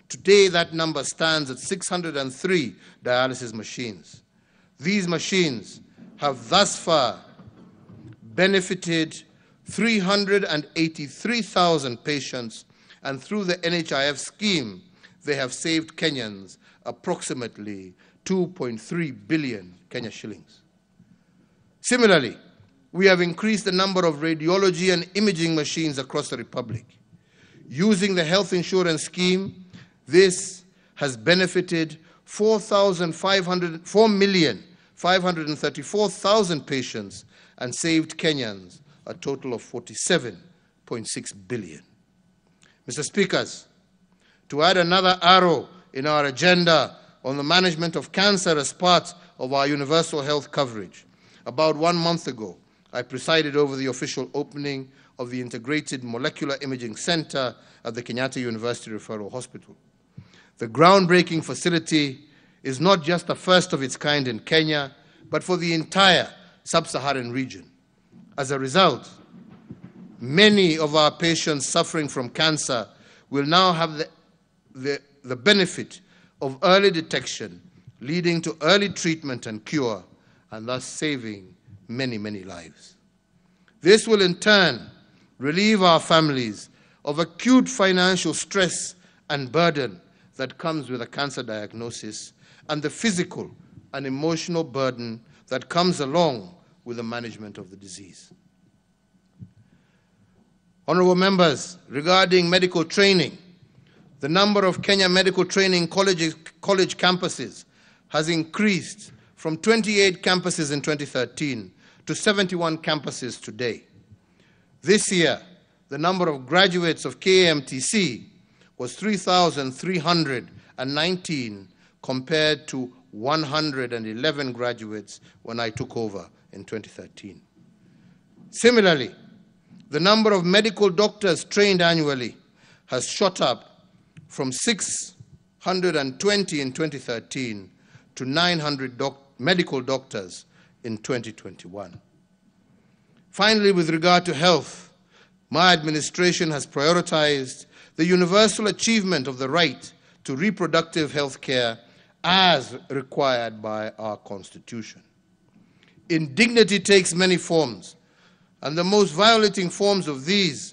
Today, that number stands at 603 dialysis machines. These machines have thus far benefited 383,000 patients, and through the NHIF scheme, they have saved Kenyans approximately 2.3 billion Kenya shillings. Similarly, we have increased the number of radiology and imaging machines across the Republic. Using the health insurance scheme, this has benefited 4,534,000 patients and saved Kenyans a total of 47.6 billion. Mr. Speakers, to add another arrow in our agenda on the management of cancer as part of our universal health coverage, about 1 month ago, I presided over the official opening of the Integrated Molecular Imaging Center at the Kenyatta University Referral Hospital. The groundbreaking facility is not just the first of its kind in Kenya, but for the entire sub-Saharan region. As a result, many of our patients suffering from cancer will now have the benefit of early detection, leading to early treatment and cure, and thus saving many, many lives. This will in turn relieve our families of acute financial stress and burden that comes with a cancer diagnosis, and the physical and emotional burden that comes along with the management of the disease. Honorable members, regarding medical training, the number of Kenya medical training college campuses has increased from 28 campuses in 2013 to 71 campuses today. This year, the number of graduates of KMTC was 3,319 compared to 111 graduates when I took over in 2013. Similarly, the number of medical doctors trained annually has shot up from 620 in 2013 to 900 medical doctors in 2021. Finally, with regard to health, my administration has prioritized the universal achievement of the right to reproductive health care as required by our Constitution. Indignity takes many forms, and the most violating forms of these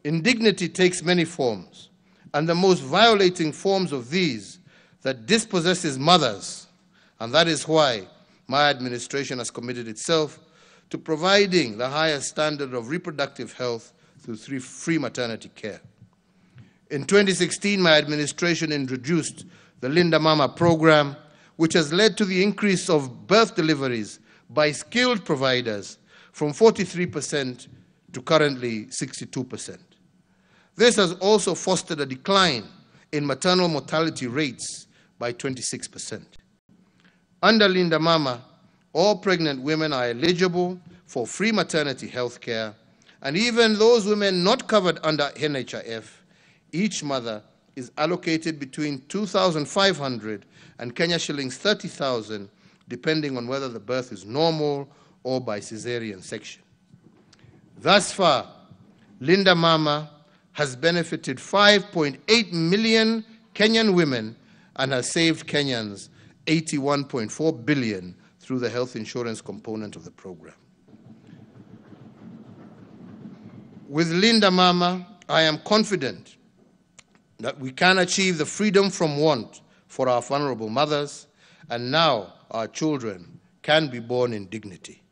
indignity takes many forms, and the most violating forms of these that dispossesses mothers, and that is why my administration has committed itself to providing the highest standard of reproductive health through free maternity care. In 2016, my administration introduced the Linda Mama program, which has led to the increase of birth deliveries by skilled providers from 43% to currently 62%. This has also fostered a decline in maternal mortality rates by 26%. Under Linda Mama, all pregnant women are eligible for free maternity health care, and even those women not covered under NHIF, each mother is allocated between 2,500 and Kenya shillings 30,000, depending on whether the birth is normal or by cesarean section. Thus far, Linda Mama has benefited 5.8 million Kenyan women and has saved Kenyans 81.4 billion through the health insurance component of the program. With Linda Mama, I am confident that we can achieve the freedom from want for our vulnerable mothers, and now our children can be born in dignity.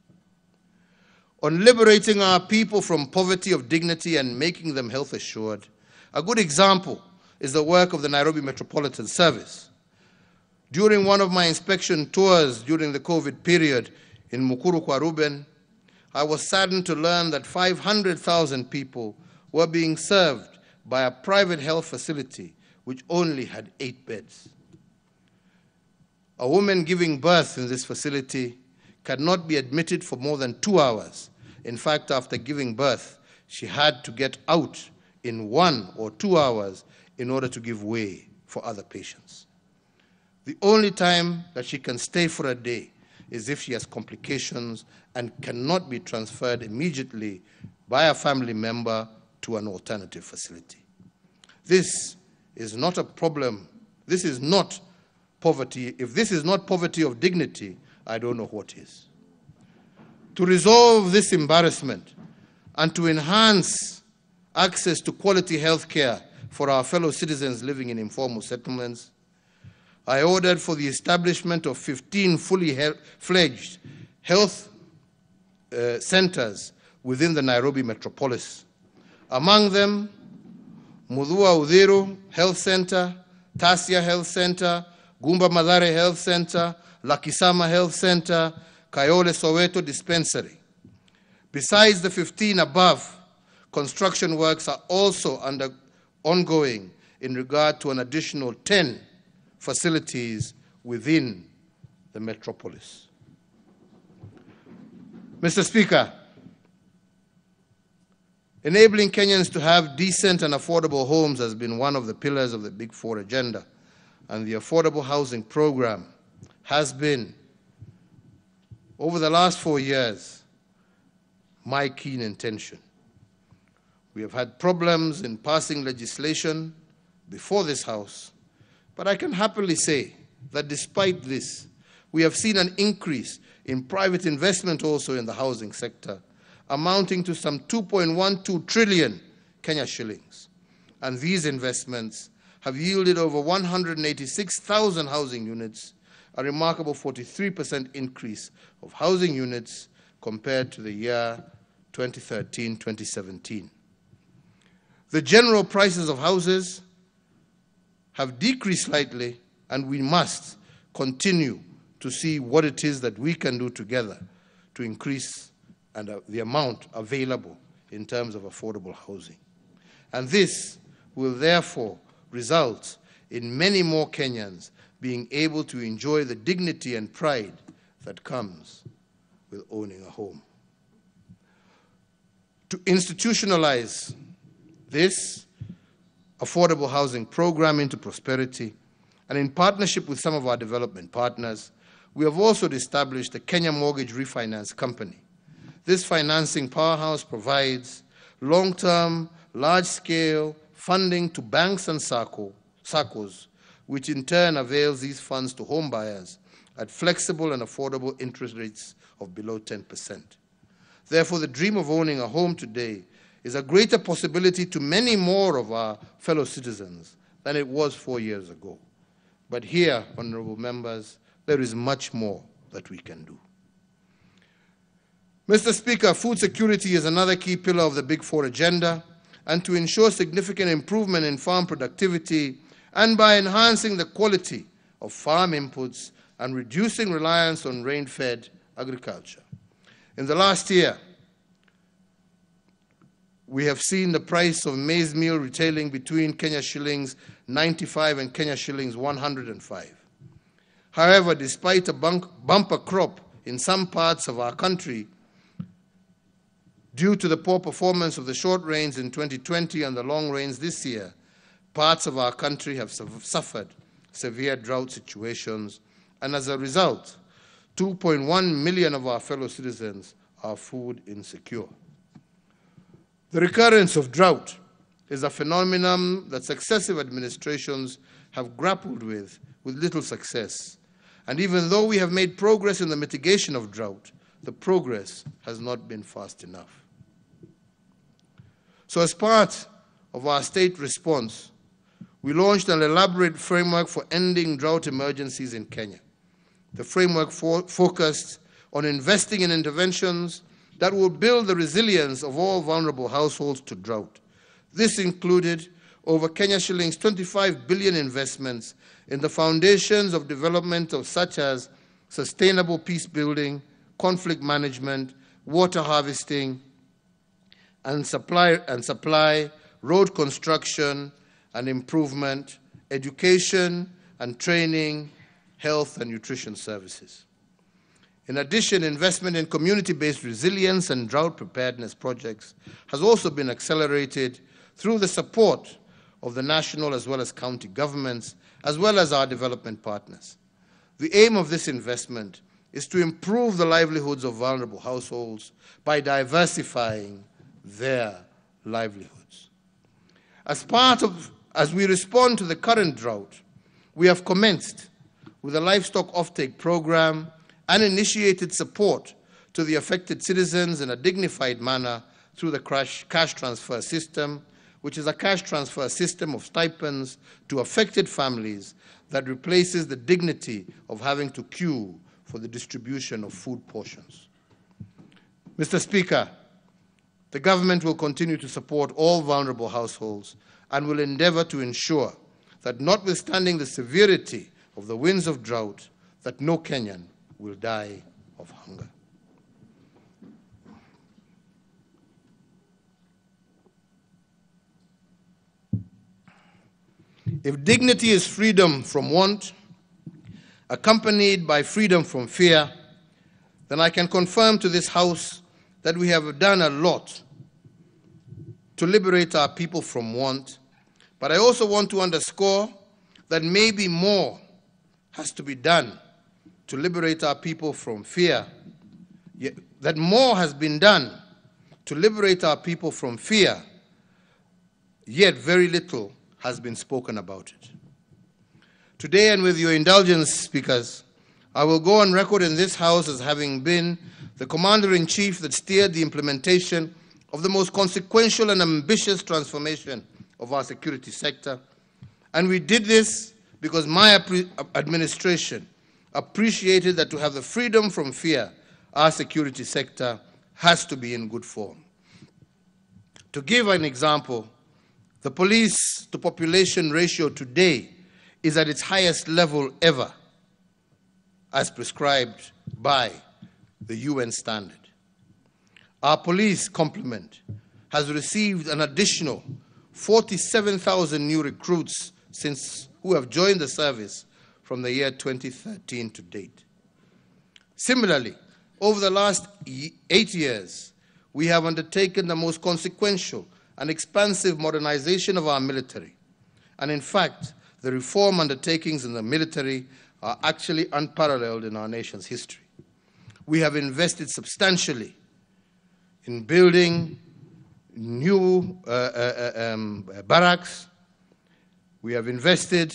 On liberating our people from poverty of dignity and making them health assured, a good example is the work of the Nairobi Metropolitan Service. During one of my inspection tours during the COVID period in Mukuru Kwa Ruben, I was saddened to learn that 500,000 people were being served by a private health facility which only had 8 beds. A woman giving birth in this facility cannot be admitted for more than 2 hours. In fact, after giving birth, she had to get out in 1 or 2 hours in order to give way for other patients. The only time that she can stay for a day is if she has complications and cannot be transferred immediately by a family member to an alternative facility. This is not a problem. This is not poverty. If this is not poverty of dignity, I don't know what is. To resolve this embarrassment and to enhance access to quality health care for our fellow citizens living in informal settlements, I ordered for the establishment of 15 fully fledged health centers within the Nairobi metropolis. Among them, Mudhua Udhiru Health Center, Tasia Health Center, Gumba Mathare Health Center, Lakisama Health Center, Kayole Soweto Dispensary. Besides the 15 above, construction works are also ongoing in regard to an additional 10 facilities within the metropolis. Mr. Speaker, enabling Kenyans to have decent and affordable homes has been one of the pillars of the Big Four agenda, and the affordable housing program has been, over the last 4 years, my keen intention. We have had problems in passing legislation before this House, but I can happily say that despite this, we have seen an increase in private investment also in the housing sector, amounting to some 2.12 trillion Kenya shillings. And these investments have yielded over 186,000 housing units, a remarkable 43% increase of housing units compared to the year 2013-2017. The general prices of houses have decreased slightly, and we must continue to see what it is that we can do together to increase the amount available in terms of affordable housing. And this will therefore result in many more Kenyans being able to enjoy the dignity and pride that comes with owning a home. To institutionalize this affordable housing program into prosperity, and in partnership with some of our development partners, we have also established the Kenya Mortgage Refinance Company. This financing powerhouse provides long-term, large-scale funding to banks and SACCOs, which in turn avails these funds to home buyers at flexible and affordable interest rates of below 10%. Therefore, the dream of owning a home today is a greater possibility to many more of our fellow citizens than it was 4 years ago. But here, honorable members, there is much more that we can do. Mr. Speaker, food security is another key pillar of the Big Four agenda, and to ensure significant improvement in farm productivity and by enhancing the quality of farm inputs and reducing reliance on rain-fed agriculture. In the last year, we have seen the price of maize meal retailing between Kenya shillings 95 and Kenya shillings 105. However, despite a bumper crop in some parts of our country, due to the poor performance of the short rains in 2020 and the long rains this year, parts of our country have suffered severe drought situations, and as a result, 2.1 million of our fellow citizens are food insecure. The recurrence of drought is a phenomenon that successive administrations have grappled with little success. And even though we have made progress in the mitigation of drought, the progress has not been fast enough. So as part of our state response, we launched an elaborate framework for ending drought emergencies in Kenya. The framework focused on investing in interventions that will build the resilience of all vulnerable households to drought. This included over Kenya shillings 25 billion investments in the foundations of development of such as sustainable peace building, conflict management, water harvesting, and supply, road construction and improvement, education and training, health and nutrition services. In addition, investment in community-based resilience and drought preparedness projects has also been accelerated through the support of the national as well as county governments, as well as our development partners. The aim of this investment is to improve the livelihoods of vulnerable households by diversifying their livelihoods. As we respond to the current drought, we have commenced with a livestock offtake program and initiated support to the affected citizens in a dignified manner through the cash transfer system, which is a cash transfer system of stipends to affected families that replaces the dignity of having to queue for the distribution of food portions. Mr. Speaker, the government will continue to support all vulnerable households and will endeavor to ensure that, notwithstanding the severity of the winds of drought, that no Kenyan will die of hunger. If dignity is freedom from want, accompanied by freedom from fear, then I can confirm to this House that we have done a lot to liberate our people from want, but I also want to underscore that maybe more has to be done to liberate our people from fear, that more has been done to liberate our people from fear, yet very little has been spoken about it. Today, and with your indulgence, speakers, I will go on record in this House as having been the Commander-in-Chief that steered the implementation of the most consequential and ambitious transformation of our security sector. And we did this because my administration appreciated that to have the freedom from fear our security sector has to be in good form. To give an example, the police-to-population ratio today is at its highest level ever, as prescribed by the UN standard. Our police complement has received an additional 47,000 new recruits who have joined the service from the year 2013 to date. Similarly, over the last 8 years, we have undertaken the most consequential and expansive modernization of our military. And in fact, the reform undertakings in the military are actually unparalleled in our nation's history. We have invested substantially in building new barracks. We have invested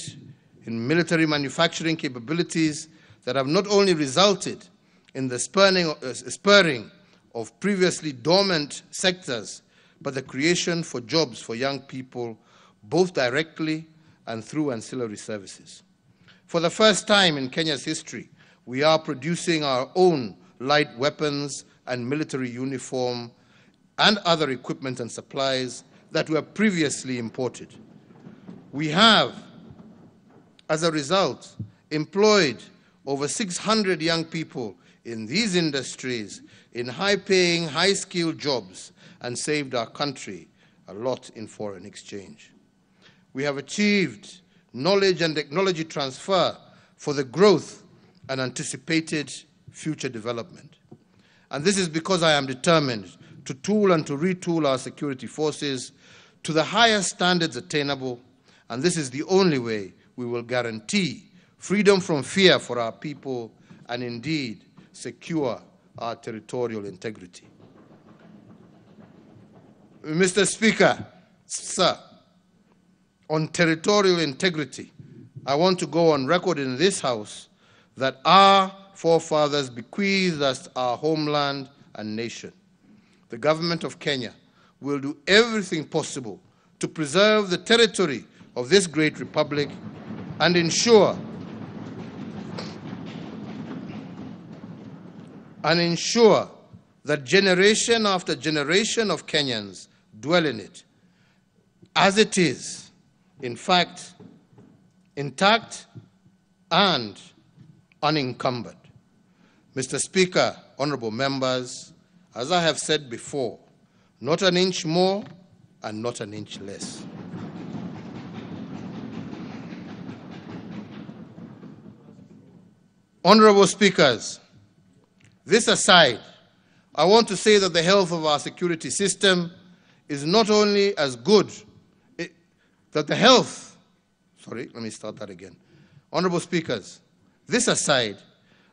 in military manufacturing capabilities that have not only resulted in the spurring of previously dormant sectors, but the creation for jobs for young people, both directly and through ancillary services. For the first time in Kenya's history, we are producing our own light weapons and military uniform and other equipment and supplies that were previously imported. We have, as a result, employed over 600 young people in these industries in high-paying, high-skilled jobs and saved our country a lot in foreign exchange. We have achieved knowledge and technology transfer for the growth and anticipated future development. And this is because I am determined to tool and to retool our security forces to the highest standards attainable, and this is the only way we will guarantee freedom from fear for our people and indeed secure our territorial integrity. Mr. Speaker, sir, on territorial integrity, I want to go on record in this House that our forefathers bequeathed us our homeland and nation. The government of Kenya will do everything possible to preserve the territory of this great republic and ensure that generation after generation of Kenyans dwell in it, as it is, in fact, intact and unencumbered. Mr. Speaker, honorable members, as I have said before, not an inch more and not an inch less. Honorable speakers, this aside, I want to say that the health of our security system is not only as good, Honorable speakers, this aside,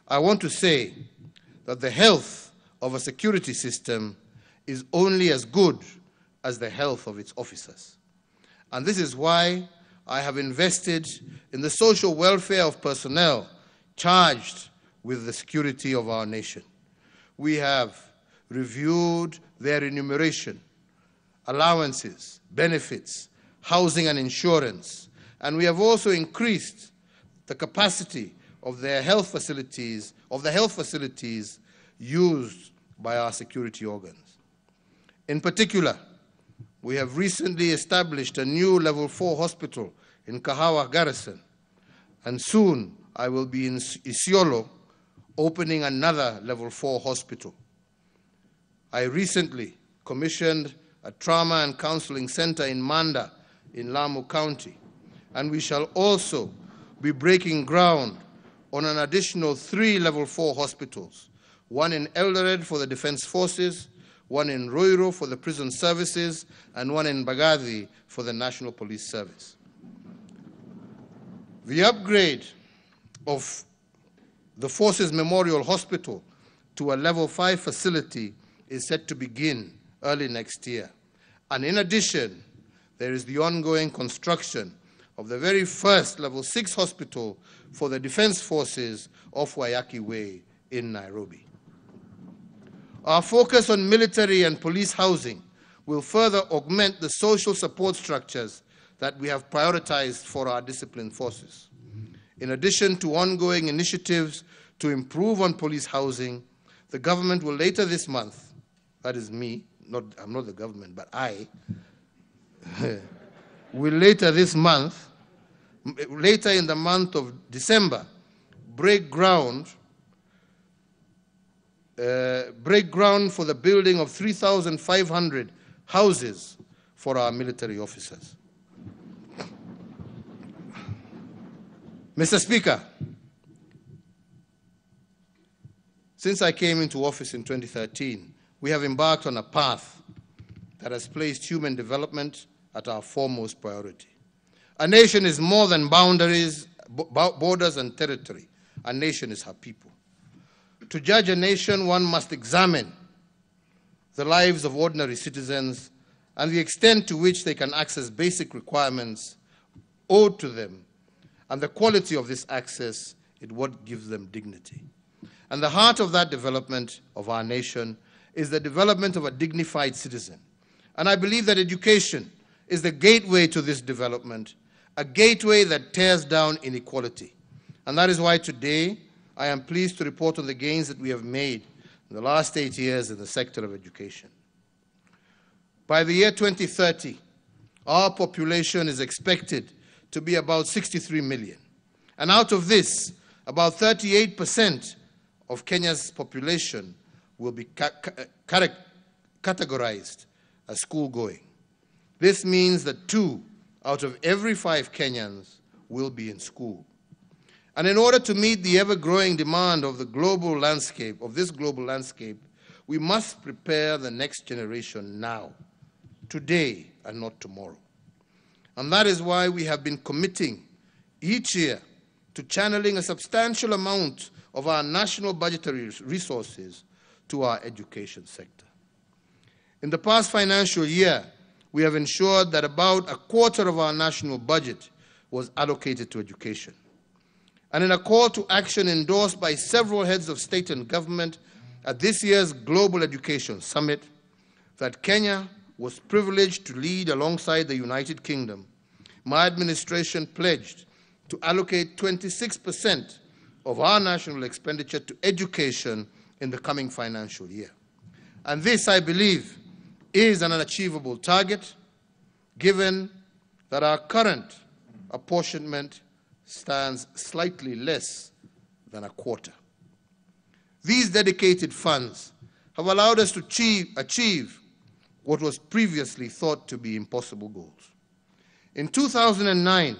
I want to say that the health of a security system is only as good as the health of its officers. And this is why I have invested in the social welfare of personnel charged with the security of our nation. We have reviewed their remuneration, allowances, benefits, housing and insurance, and we have also increased the capacity of their health facilities, used by our security organs. In particular, we have recently established a new Level 4 hospital in Kahawa Garrison, and soon I will be in Isiolo opening another Level 4 hospital. I recently commissioned a trauma and counseling center in Manda in Lamu County, and we shall also be breaking ground on an additional 3 Level 4 hospitals, one in Eldoret for the Defense Forces, one in Ruiru for the Prison Services, and one in Mbagathi for the National Police Service. The upgrade of the Forces Memorial Hospital to a Level 5 facility is set to begin early next year. And in addition, there is the ongoing construction of the very first Level 6 hospital for the Defense Forces off Waiyaki Way in Nairobi. Our focus on military and police housing will further augment the social support structures that we have prioritized for our disciplined forces. In addition to ongoing initiatives to improve on police housing, the government will later this month, that is me, I'm not the government, but I, will later this month, later in the month of December, break ground for the building of 3,500 houses for our military officers. Mr. Speaker, since I came into office in 2013, we have embarked on a path that has placed human development at our foremost priority. A nation is more than boundaries, borders, and territory. A nation is her people. To judge a nation, one must examine the lives of ordinary citizens and the extent to which they can access basic requirements owed to them, and the quality of this access is what gives them dignity. And the heart of that development of our nation is the development of a dignified citizen. And I believe that education is the gateway to this development, a gateway that tears down inequality. And that is why today I am pleased to report on the gains that we have made in the last 8 years in the sector of education. By the year 2030, our population is expected to be about 63 million. And out of this, about 38% of Kenya's population will be categorized as school-going. This means that 2 out of every 5 Kenyans will be in school. And in order to meet the ever-growing demand of the global landscape, we must prepare the next generation now, today and not tomorrow. And that is why we have been committing each year to channeling a substantial amount of our national budgetary resources to our education sector. In the past financial year, we have ensured that about a quarter of our national budget was allocated to education. And in a call to action endorsed by several heads of state and government at this year's Global Education Summit, that Kenya was privileged to lead alongside the United Kingdom, my administration pledged to allocate 26% of our national expenditure to education in the coming financial year. And this, I believe, is an unachievable target, given that our current apportionment stands slightly less than a quarter. These dedicated funds have allowed us to achieve what was previously thought to be impossible goals. In 2009,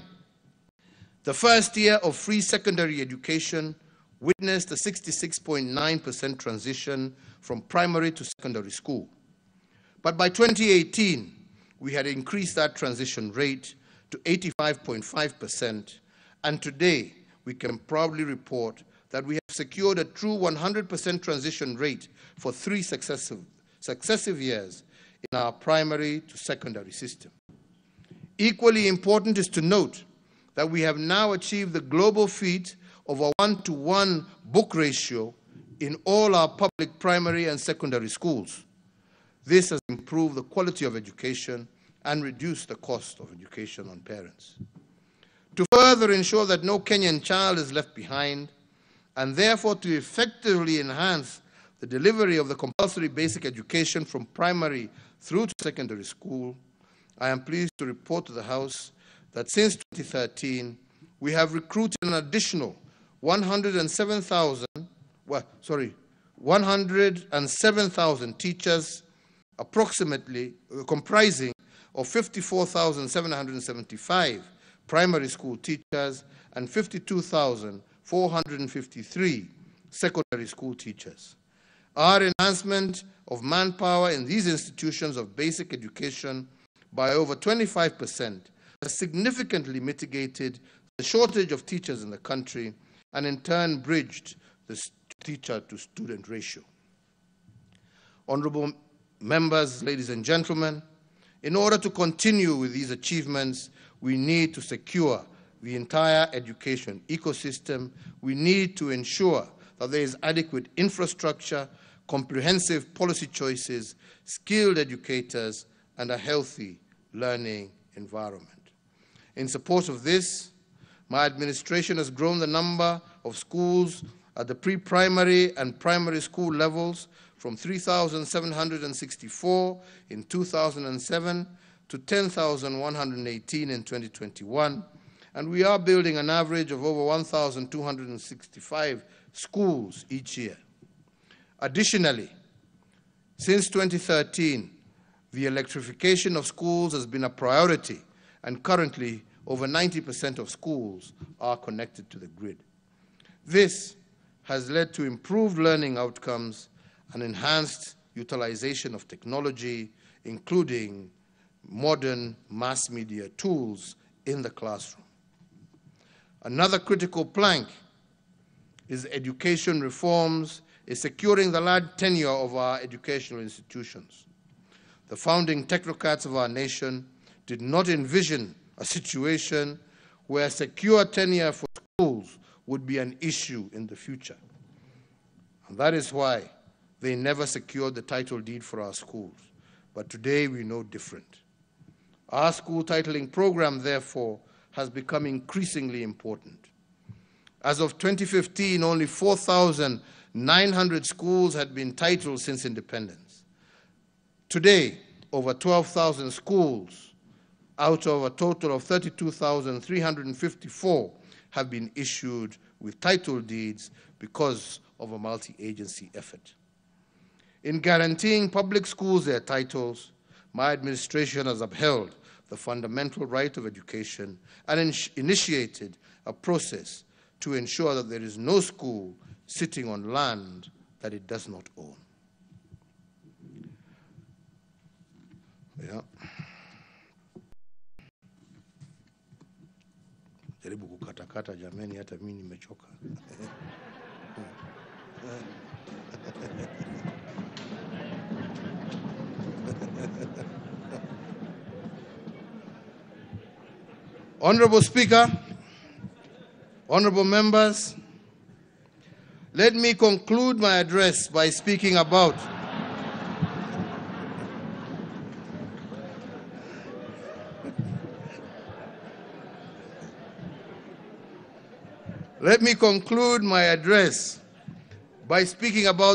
the first year of free secondary education witnessed a 66.9% transition from primary to secondary school. But by 2018, we had increased that transition rate to 85.5%, and today we can proudly report that we have secured a true 100% transition rate for 3 successive years in our primary to secondary system. Equally important is to note that we have now achieved the global feat of a 1-to-1 book ratio in all our public primary and secondary schools. This has improved the quality of education and reduced the cost of education on parents. To further ensure that no Kenyan child is left behind, and therefore to effectively enhance the delivery of the compulsory basic education from primary through to secondary school, I am pleased to report to the House that since 2013, we have recruited an additional 107,000 teachers, approximately comprising of 54,775 primary school teachers and 52,453 secondary school teachers. Our enhancement of manpower in these institutions of basic education by over 25% has significantly mitigated the shortage of teachers in the country and in turn bridged the teacher-to-student ratio. Honorable members, ladies and gentlemen, in order to continue with these achievements, we need to secure the entire education ecosystem. We need to ensure that there is adequate infrastructure, comprehensive policy choices, skilled educators, and a healthy learning environment. In support of this, my administration has grown the number of schools at the pre-primary and primary school levels from 3,764 in 2007 to 10,118 in 2021, and we are building an average of over 1,265 schools each year. Additionally, since 2013, the electrification of schools has been a priority, and currently over 90% of schools are connected to the grid. This has led to improved learning outcomes and enhanced utilization of technology, including modern mass media tools in the classroom. Another critical plank is education reforms, is securing the large tenure of our educational institutions. The founding technocrats of our nation did not envision a situation where secure tenure for schools would be an issue in the future. And that is why they never secured the title deed for our schools. But today we know different. Our school titling program, therefore, has become increasingly important. As of 2015, only 4,900 schools had been titled since independence. Today, over 12,000 schools out of a total of 32,354 have been issued with title deeds because of a multi-agency effort. In guaranteeing public schools their titles, my administration has upheld the fundamental right of education and initiated a process to ensure that there is no school sitting on land that it does not own. Yeah. Jaribu kukatakata jameni, hata mimi nimechoka. Honorable Speaker, honorable members, let me conclude my address by speaking about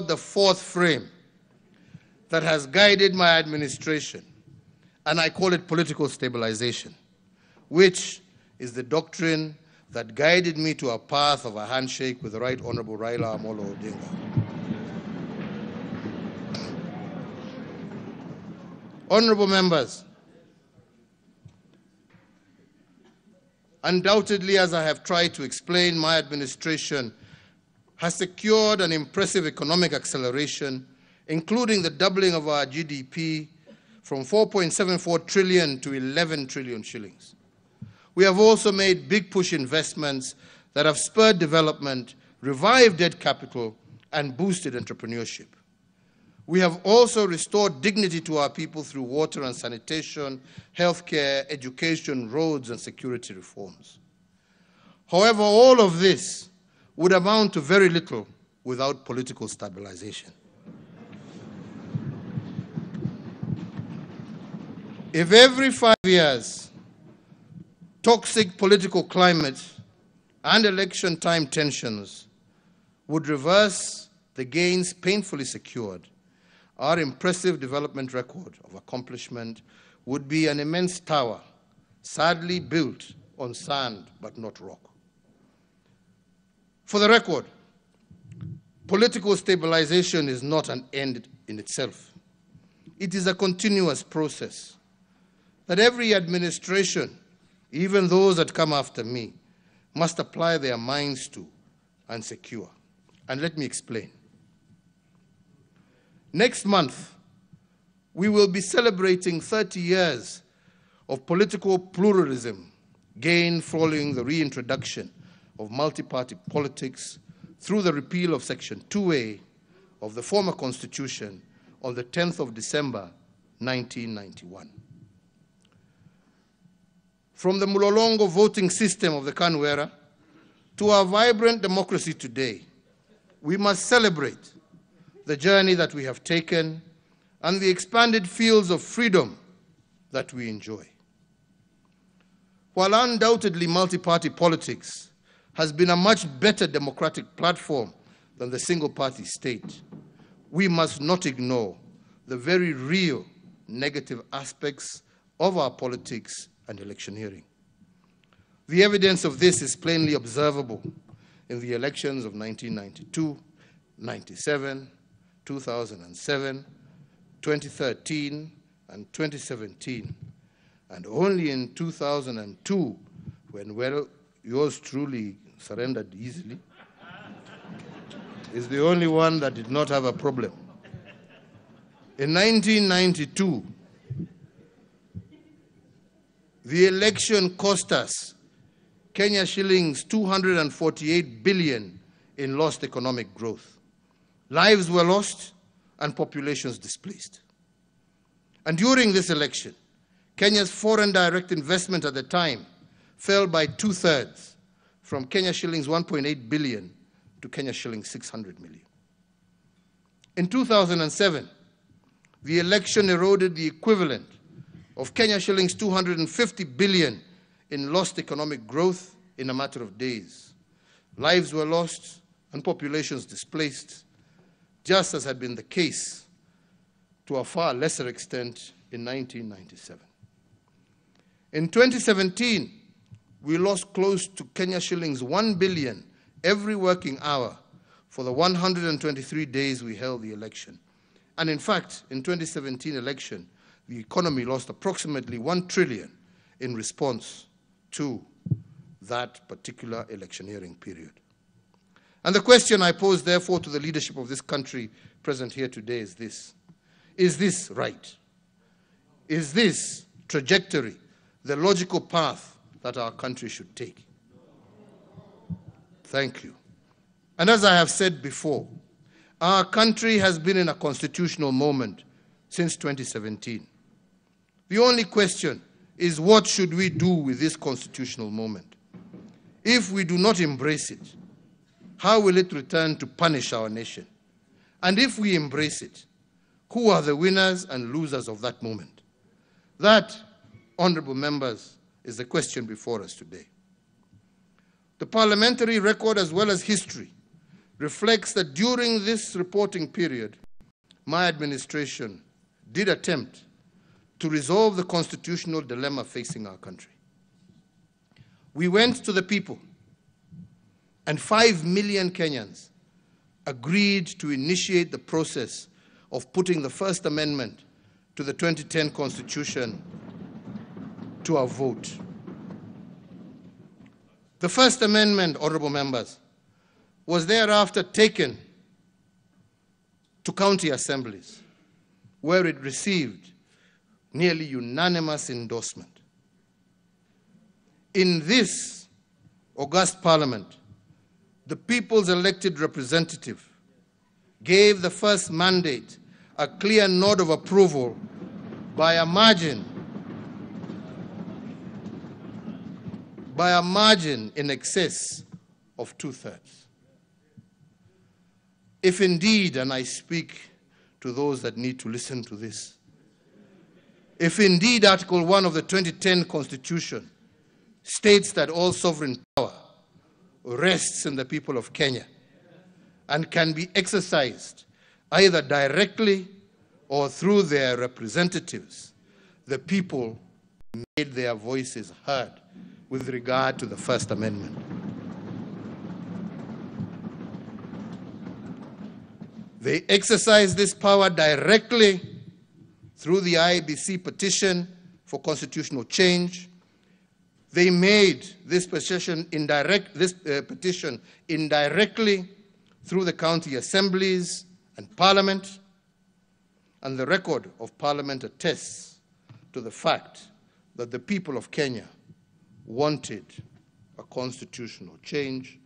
the fourth frame that has guided my administration, and I call it political stabilization, which is the doctrine that guided me to a path of a handshake with the Right Honorable Raila Amolo Odinga. Honorable members, undoubtedly, as I have tried to explain, my administration has secured an impressive economic acceleration, including the doubling of our GDP from 4.74 trillion to 11 trillion shillings. We have also made big push investments that have spurred development, revived debt capital, and boosted entrepreneurship. We have also restored dignity to our people through water and sanitation, healthcare, education, roads, and security reforms. However, all of this would amount to very little without political stabilization. If every 5 years, toxic political climate and election time tensions would reverse the gains painfully secured, our impressive development record of accomplishment would be an immense tower, sadly built on sand but not rock. For the record, political stabilization is not an end in itself. It is a continuous process that every administration, even those that come after me, must apply their minds to and secure. And let me explain. Next month, we will be celebrating 30 years of political pluralism gained following the reintroduction of multi-party politics through the repeal of Section 2A of the former Constitution on the 10th of December, 1991. From the Mulolongo voting system of the KANU era to our vibrant democracy today, we must celebrate the journey that we have taken and the expanded fields of freedom that we enjoy. While undoubtedly multi-party politics has been a much better democratic platform than the single-party state, we must not ignore the very real negative aspects of our politics and electioneering. The evidence of this is plainly observable in the elections of 1992, 97, 2007, 2013, and 2017. And only in 2002, when, well, yours truly surrendered easily, is the only one that did not have a problem. In 1992, the election cost us Kenya shillings 248 billion in lost economic growth. Lives were lost and populations displaced. And during this election, Kenya's foreign direct investment at the time fell by 2/3 from Kenya shillings 1.8 billion to Kenya shillings 600 million. In 2007, the election eroded the equivalent of Kenya shillings 250 billion in lost economic growth in a matter of days. Lives were lost and populations displaced, just as had been the case to a far lesser extent in 1997. In 2017, we lost close to Kenya shillings 1 billion every working hour for the 123 days we held the election. And in fact, in 2017 election, the economy lost approximately 1 trillion in response to that particular electioneering period. And the question I pose, therefore, to the leadership of this country present here today is this: is this right? Is this trajectory the logical path that our country should take? Thank you. And as I have said before, our country has been in a constitutional moment since 2017. The only question is, what should we do with this constitutional moment? If we do not embrace it, how will it return to punish our nation? And if we embrace it, who are the winners and losers of that moment? That, honorable members, is the question before us today. The parliamentary record, as well as history, reflects that during this reporting period, my administration did attempt to resolve the constitutional dilemma facing our country. We went to the people, and 5 million Kenyans agreed to initiate the process of putting the First Amendment to the 2010 Constitution to a vote. The First Amendment, honorable members, was thereafter taken to county assemblies, where it received nearly unanimous endorsement. In this august parliament, the people's elected representative gave the first mandate a clear nod of approval by a margin in excess of 2/3. If indeed, and I speak to those that need to listen to this, if indeed Article 1 of the 2010 Constitution states that all sovereign power rests in the people of Kenya and can be exercised either directly or through their representatives, the people made their voices heard with regard to the First Amendment. They exercised this power directly through the IEBC petition for constitutional change. They made this petition indirectly through the county assemblies and parliament, and the record of parliament attests to the fact that the people of Kenya wanted a constitutional change,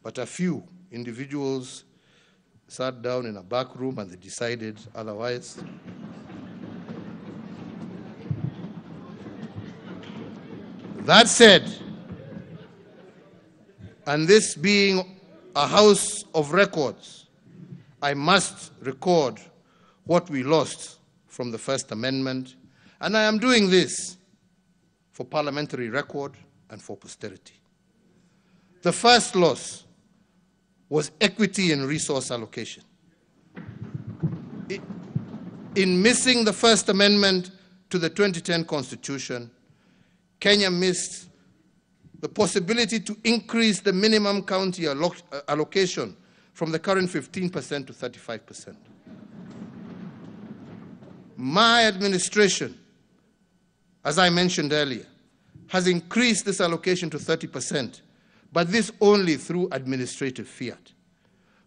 but a few individuals sat down in a back room and they decided otherwise. That said, and this being a house of records, I must record what we lost from the First Amendment, and I am doing this for parliamentary record and for posterity. The first loss was equity in resource allocation. In missing the First Amendment to the 2010 Constitution, Kenya missed the possibility to increase the minimum county allocation from the current 15% to 35%. My administration, as I mentioned earlier, has increased this allocation to 30%, but this only through administrative fiat.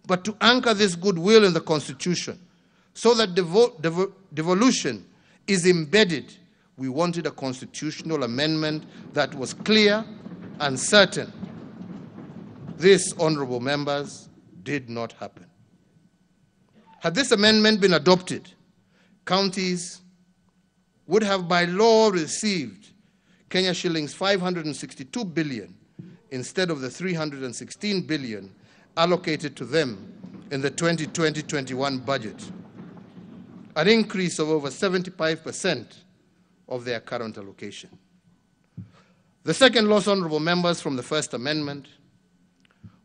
But to anchor this goodwill in the Constitution so that devolution is embedded, we wanted a constitutional amendment that was clear and certain. This, honorable members, did not happen. Had this amendment been adopted, counties would have by law received Kenya shillings 562 billion instead of the 316 billion allocated to them in the 2020-21 budget, an increase of over 75% of their current allocation. The second loss, honorable members, from the First Amendment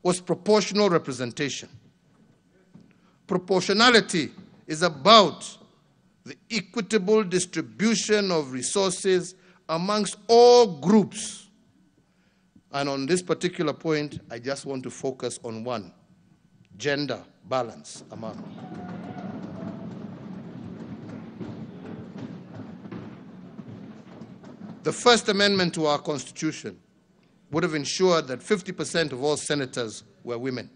was proportional representation. Proportionality is about the equitable distribution of resources amongst all groups. And on this particular point, I just want to focus on one: gender balance among. The First Amendment to our Constitution would have ensured that 50% of all senators were women.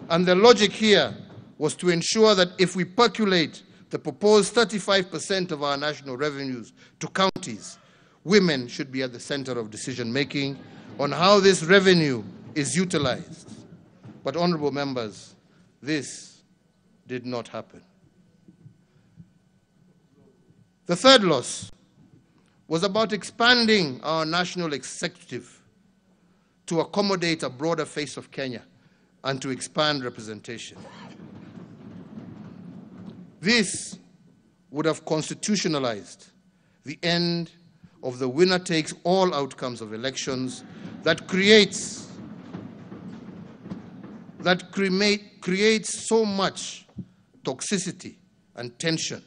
And the logic here was to ensure that if we percolate the proposed 35% of our national revenues to counties, women should be at the center of decision-making on how this revenue is utilized. But, honorable members, this did not happen. The third loss was about expanding our national executive to accommodate a broader face of Kenya and to expand representation. This would have constitutionalized the end of the winner-takes-all outcomes of elections that creates so much toxicity and tension.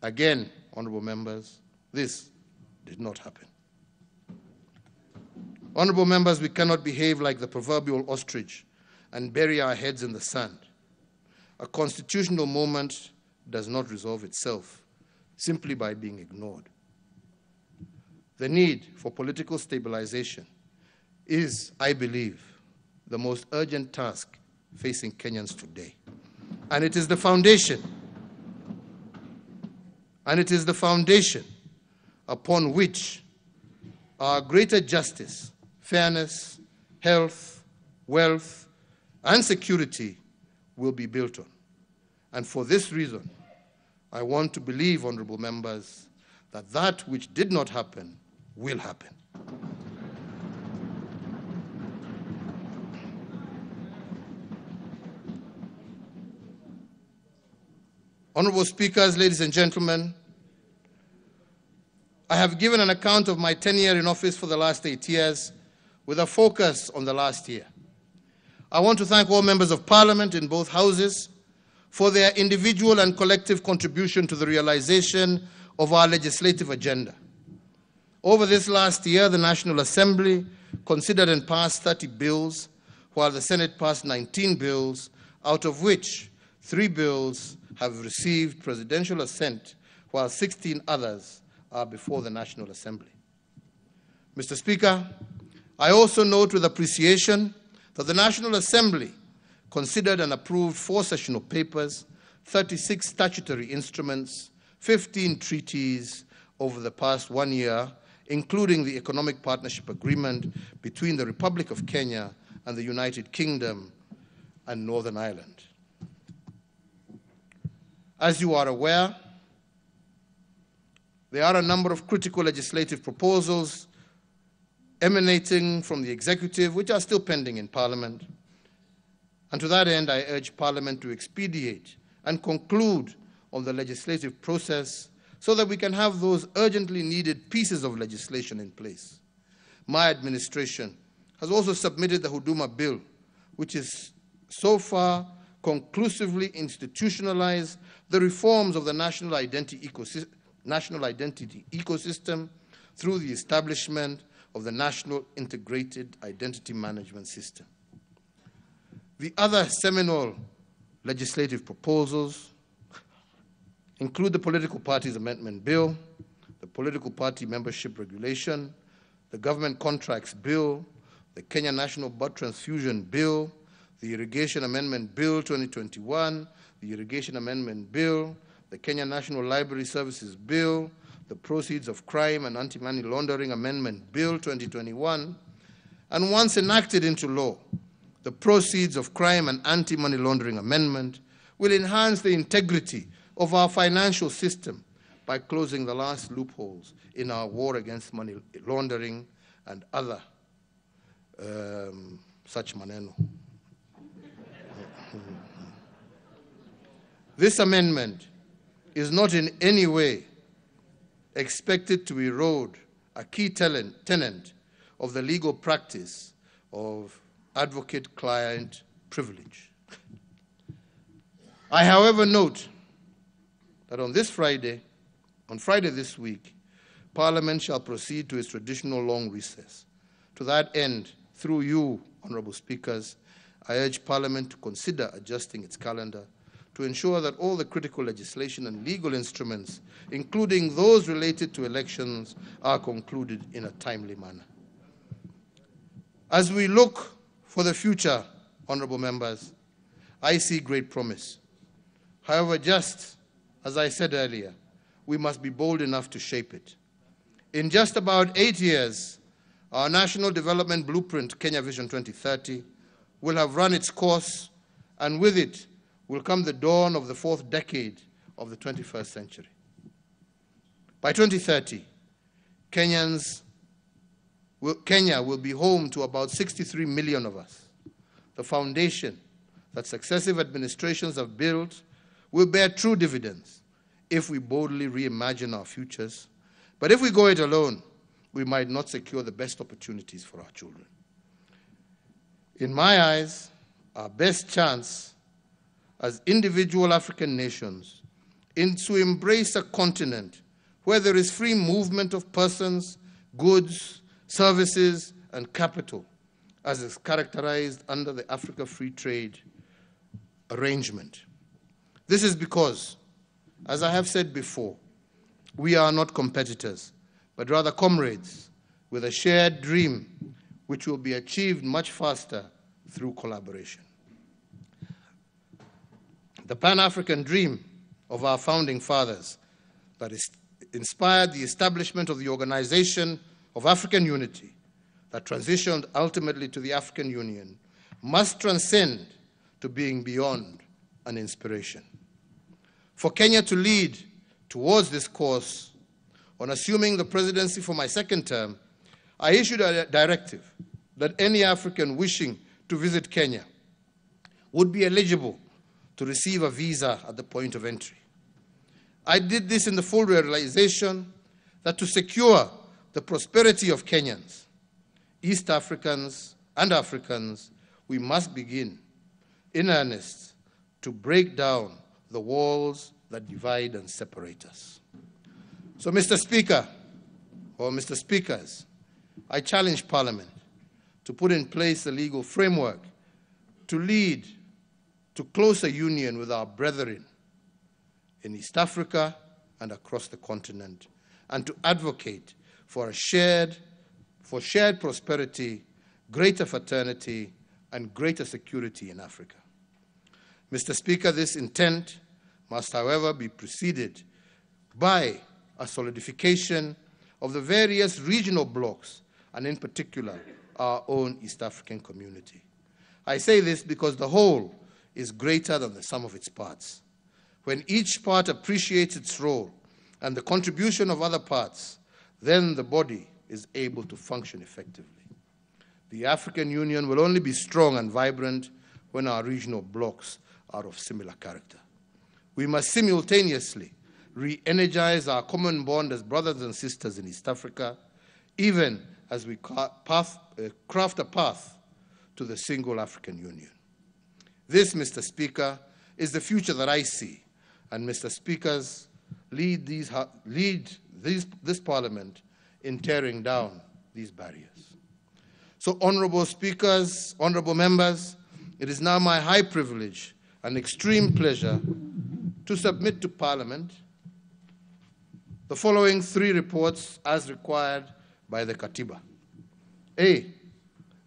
Again, honorable members, this did not happen. Honorable members, we cannot behave like the proverbial ostrich and bury our heads in the sand. A constitutional moment does not resolve itself simply by being ignored. The need for political stabilization is, I believe, the most urgent task facing Kenyans today. And it is the foundation, upon which our greater justice, fairness, health, wealth, and security will be built on. And for this reason, I want to believe, honorable members, that that which did not happen will happen. Honorable speakers, ladies and gentlemen, I have given an account of my tenure in office for the last 8 years with a focus on the last year. I want to thank all members of Parliament in both houses for their individual and collective contribution to the realization of our legislative agenda. Over this last year, the National Assembly considered and passed 30 bills, while the Senate passed 19 bills, out of which 3 bills have received presidential assent, while 16 others are before the National Assembly. Mr. Speaker, I also note with appreciation that the National Assembly considered and approved 4 sessional papers, 36 statutory instruments, 15 treaties over the past 1 year, including the Economic Partnership Agreement between the Republic of Kenya and the United Kingdom and Northern Ireland. As you are aware, there are a number of critical legislative proposals emanating from the executive which are still pending in Parliament. And to that end, I urge Parliament to expedite and conclude on the legislative process so that we can have those urgently needed pieces of legislation in place. My administration has also submitted the Huduma Bill, which is so far conclusively institutionalized the reforms of the national identity ecosystem through the establishment of the National Integrated Identity Management System. The other seminal legislative proposals include the Political Parties Amendment Bill, the Political Party Membership Regulation, the Government Contracts Bill, the Kenya National Blood Transfusion Bill, the Irrigation Amendment Bill 2021, the Irrigation Amendment Bill, the Kenya National Library Services Bill, the Proceeds of Crime and Anti-Money Laundering Amendment Bill 2021, and once enacted into law, the Proceeds of Crime and Anti-Money Laundering Amendment will enhance the integrity of our financial system by closing the last loopholes in our war against money laundering and other such maneno. This amendment is not in any way expected to erode a key tenet of the legal practice of advocate-client privilege. I, however, note that on Friday this week, Parliament shall proceed to its traditional long recess. To that end, through you, Honorable Speakers, I urge Parliament to consider adjusting its calendar to ensure that all the critical legislation and legal instruments, including those related to elections, are concluded in a timely manner. As we look for the future, honorable members, I see great promise. However, just as I said earlier, we must be bold enough to shape it. In just about 8 years, our National Development Blueprint, Kenya Vision 2030, will have run its course, and with it will come the dawn of the fourth decade of the 21st century. By 2030, Kenya will be home to about 63 million of us. The foundation that successive administrations have built will bear true dividends if we boldly reimagine our futures. But if we go it alone, we might not secure the best opportunities for our children. In my eyes, our best chance as individual African nations is to embrace a continent where there is free movement of persons, goods, services, and capital, as is characterized under the Africa Free Trade Arrangement. This is because, as I have said before, we are not competitors, but rather comrades with a shared dream which will be achieved much faster through collaboration. The Pan-African dream of our founding fathers that inspired the establishment of the Organization of African Unity that transitioned ultimately to the African Union must transcend to being beyond an inspiration. For Kenya to lead towards this course, on assuming the presidency for my second term, I issued a directive that any African wishing to visit Kenya would be eligible to receive a visa at the point of entry. I did this in the full realization that to secure the prosperity of Kenyans, East Africans, and Africans, we must begin in earnest to break down the walls that divide and separate us. So, Mr. Speaker, or Mr. Speakers, I challenge Parliament to put in place a legal framework to lead to closer union with our brethren in East Africa and across the continent, and to advocate for shared prosperity, greater fraternity, and greater security in Africa. Mr. Speaker, this intent must, however, be preceded by a solidification of the various regional blocs, and in particular, our own East African community. I say this because the whole is greater than the sum of its parts. When each part appreciates its role and the contribution of other parts, then the body is able to function effectively. The African Union will only be strong and vibrant when our regional blocs are of similar character. We must simultaneously re-energize our common bond as brothers and sisters in East Africa, even as we craft a path to the single African Union. This, Mr. Speaker, is the future that I see, and Mr. Speakers lead this Parliament in tearing down these barriers. So, honorable speakers, honorable members, it is now my high privilege and extreme pleasure to submit to Parliament the following 3 reports as required by the Katiba. A,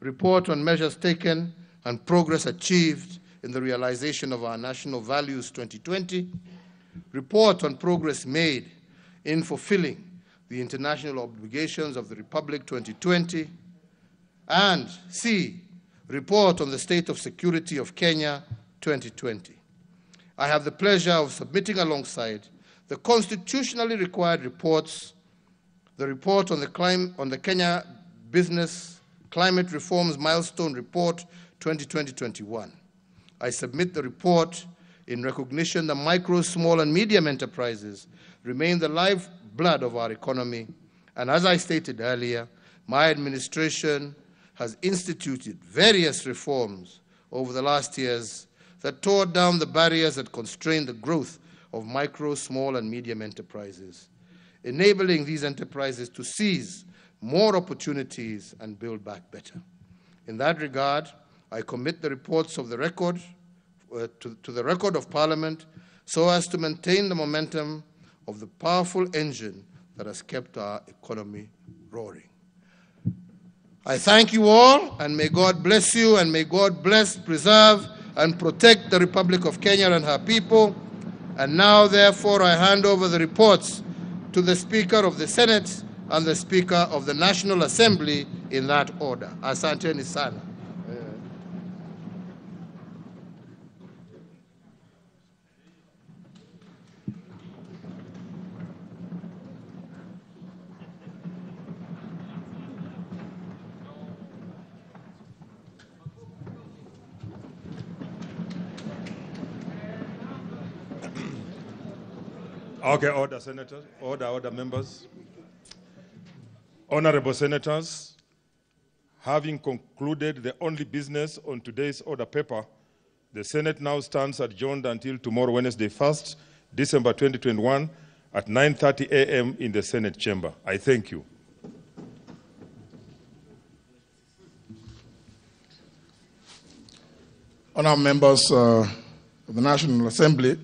report on measures taken and progress achieved in the realization of our national values 2020, report on progress made in fulfilling the international obligations of the Republic 2020, and C, report on the state of security of Kenya 2020. I have the pleasure of submitting alongside the constitutionally required reports, the report on the Kenya Business Climate Reforms Milestone Report 2020-21. I submit the report in recognition that micro, small, and medium enterprises remain the lifeblood of our economy, and as I stated earlier, my administration has instituted various reforms over the last years that tore down the barriers that constrain the growth of micro, small, and medium enterprises, enabling these enterprises to seize more opportunities and build back better. In that regard, I commit the reports of the record to the record of Parliament so as to maintain the momentum of the powerful engine that has kept our economy roaring. I thank you all, and may God bless you, and may God bless, preserve, and protect the Republic of Kenya and her people. And now, therefore, I hand over the reports to the Speaker of the Senate and the Speaker of the National Assembly in that order. Asanteni sana. Okay, order, senators, order, members. Honorable senators, having concluded the only business on today's order paper, the Senate now stands adjourned until tomorrow, Wednesday, 1st December 2021 at 9:30 a.m. in the Senate chamber. I thank you. Honourable members of the National Assembly,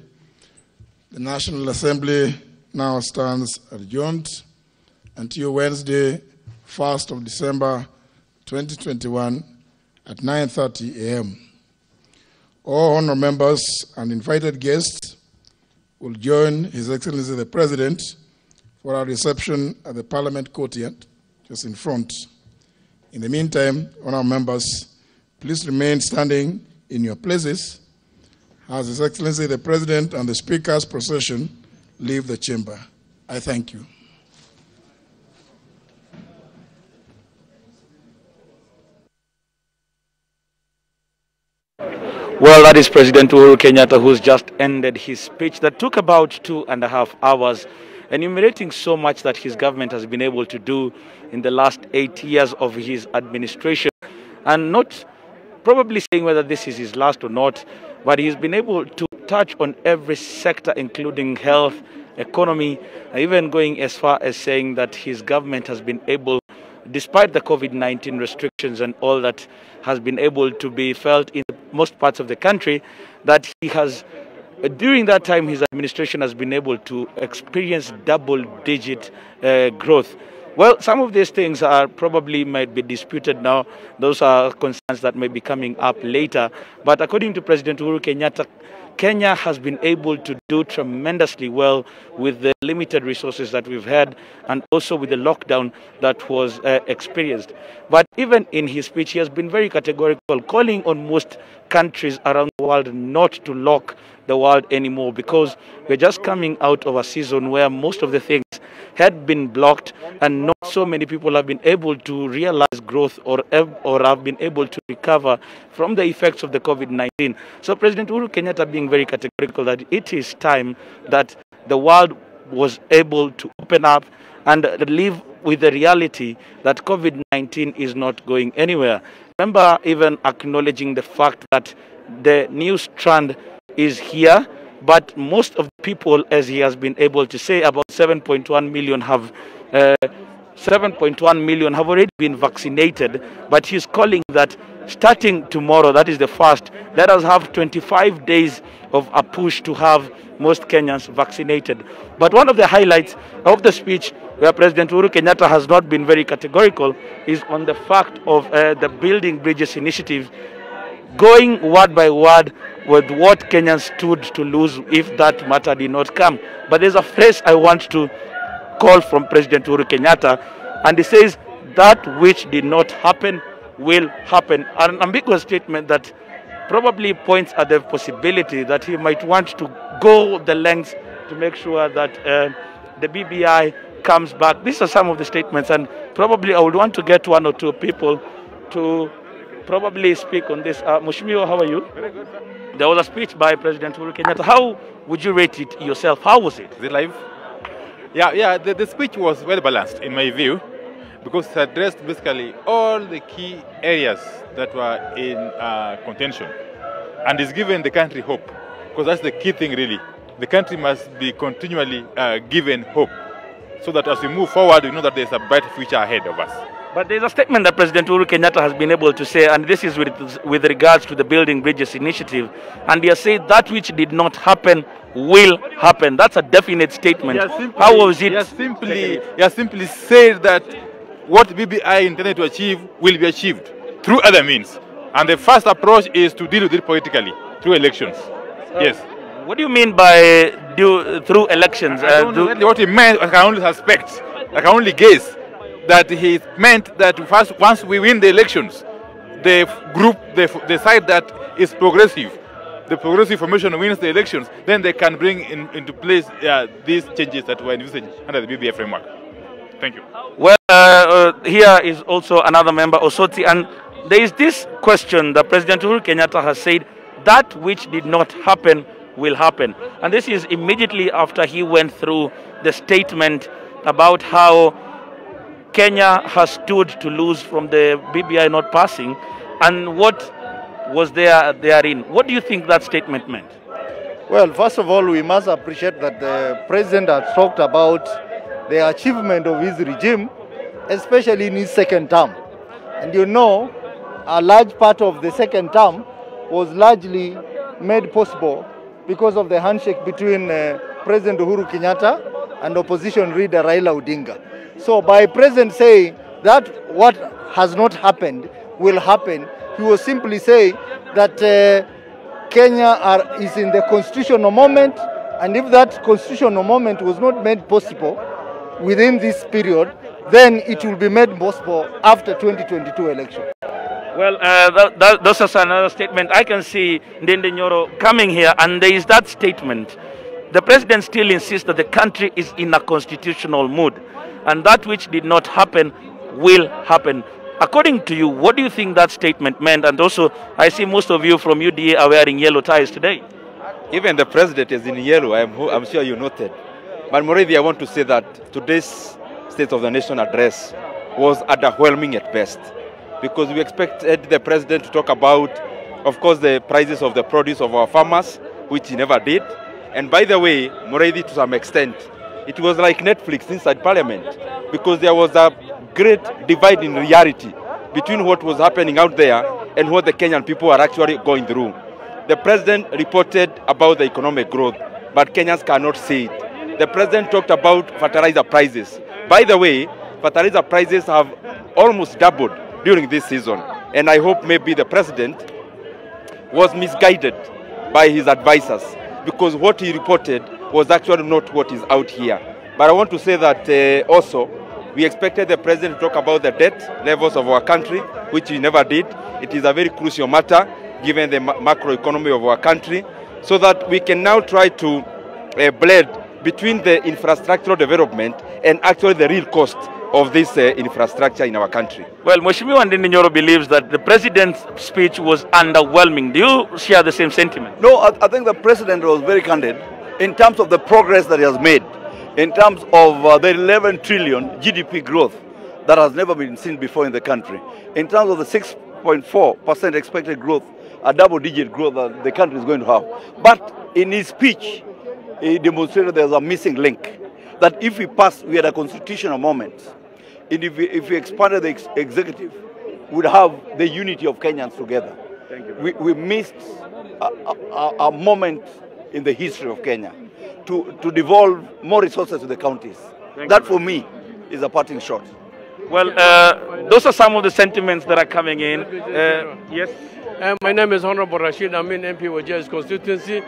the National Assembly now stands adjourned until Wednesday, 1st of December 2021 at 9:30 a.m. All honourable members and invited guests will join His Excellency the President for our reception at the Parliament courtyard, just in front. In the meantime, honourable members, please remain standing in your places as His Excellency the President and the Speaker's procession leave the chamber. I thank you. Well, that is President Uhuru Kenyatta, who's just ended his speech that took about 2.5 hours, enumerating so much that his government has been able to do in the last 8 years of his administration, and not probably saying whether this is his last or not, but he's been able to touch on every sector, including health, economy, even going as far as saying that his government has been able, despite the COVID-19 restrictions and all that has been able to be felt in most parts of the country, that he has, during that time, his administration has been able to experience double-digit growth. Well, some of these things are probably might be disputed now. Those are concerns that may be coming up later. But according to President Uhuru Kenyatta, Kenya has been able to do tremendously well with the limited resources that we've had and also with the lockdown that was experienced. But even in his speech, he has been very categorical, calling on most countries around the world not to lock the world anymore, because we're just coming out of a season where most of the things had been blocked and not so many people have been able to realize growth or have been able to recover from the effects of the COVID-19. So President Uhuru Kenyatta being very categorical that it is time that the world was able to open up and live with the reality that COVID-19 is not going anywhere. Remember even acknowledging the fact that the new strand is here, but most of the people, as he has been able to say, about 7.1 million have 7.1 million have already been vaccinated, but he's calling that starting tomorrow, that is the first, let us have 25 days of a push to have most Kenyans vaccinated. But one of the highlights of the speech, where President Uhuru Kenyatta has not been very categorical, is on the fact of the Building Bridges initiative, going word by word with what Kenyans stood to lose if that matter did not come. But there's a phrase I want to call from President Uhuru Kenyatta, and he says, that which did not happen will happen. An ambiguous statement that probably points at the possibility that he might want to go the lengths to make sure that the BBI comes back. These are some of the statements, and probably I would want to get one or two people to probably speak on this. Mheshimiwa, how are you? Very good, sir. There was a speech by President Uhuru Kenyatta. How would you rate it yourself? How was it? Is it live? Yeah, the speech was well balanced in my view, because it addressed basically all the key areas that were in contention, and is given the country hope, because that's the key thing really. The country must be continually given hope, so that as we move forward, we know that there's a bright future ahead of us. But there's a statement that President Uhuru Kenyatta has been able to say, and this is with regards to the Building Bridges initiative, and he has said that which did not happen will happen. That's a definite statement. How was it? He has simply said that what BBI intended to achieve will be achieved through other means. And the first approach is to deal with it politically, through elections. Yes. What do you mean by through elections? I don't know exactly what he meant. I can only suspect, I can only guess that he meant that first, once we win the elections, the group, the side that is progressive, the progressive formation wins the elections, then they can bring into place these changes that were envisaged under the BBI framework. Thank you. Well, here is also another member, Osoti, and there is this question that President Uhuru Kenyatta has said, that which did not happen will happen. And this is immediately after he went through the statement about how Kenya has stood to lose from the BBI not passing, and what was therein. What do you think that statement meant? Well, first of all, we must appreciate that the president has talked about the achievement of his regime, especially in his second term. And you know, a large part of the second term was largely made possible because of the handshake between President Uhuru Kenyatta and opposition leader Raila Odinga. So by President saying that what has not happened will happen, he was simply saying that Kenya is in the constitutional moment, and if that constitutional moment was not made possible within this period, then it will be made possible after 2022 election. Well, that's another statement. I can see Ndindi Nyoro coming here, and there is that statement. The president still insists that the country is in a constitutional mood, and that which did not happen will happen. According to you, what do you think that statement meant? And also, I see most of you from UDA are wearing yellow ties today. Even the president is in yellow, I'm sure you noted. But Muriithi, I want to say that today's State of the Nation address was underwhelming at best, because we expected the president to talk about, of course, the prices of the produce of our farmers, which he never did. And by the way, Muriithi, to some extent, it was like Netflix inside Parliament, because there was a great divide in reality between what was happening out there and what the Kenyan people are actually going through. The president reported about the economic growth, but Kenyans cannot see it. The president talked about fertilizer prices. By the way, fertilizer prices have almost doubled during this season, and I hope maybe the president was misguided by his advisors, because what he reported was actually not what is out here. But I want to say that also, we expected the president to talk about the debt levels of our country, which he never did. It is a very crucial matter, given the macroeconomy of our country, so that we can now try to blend between the infrastructural development and actually the real cost of this infrastructure in our country. Well, Mheshimiwa Ndindi Nyoro believes that the president's speech was underwhelming. Do you share the same sentiment? No, I think the president was very candid in terms of the progress that he has made. in terms of the 11 trillion GDP growth that has never been seen before in the country, in terms of the 6.4% expected growth, a double-digit growth that the country is going to have. But in his speech, he demonstrated there's a missing link, that if we passed, we had a constitutional moment. And if we expanded the executive, we'd have the unity of Kenyans together. Thank you. We missed a moment in the history of Kenya to devolve more resources to the counties. That, for me, is a parting shot. Well, those are some of the sentiments that are coming in. Yes. My name is Honorable Rashid Amin, MP Wajia's constituency.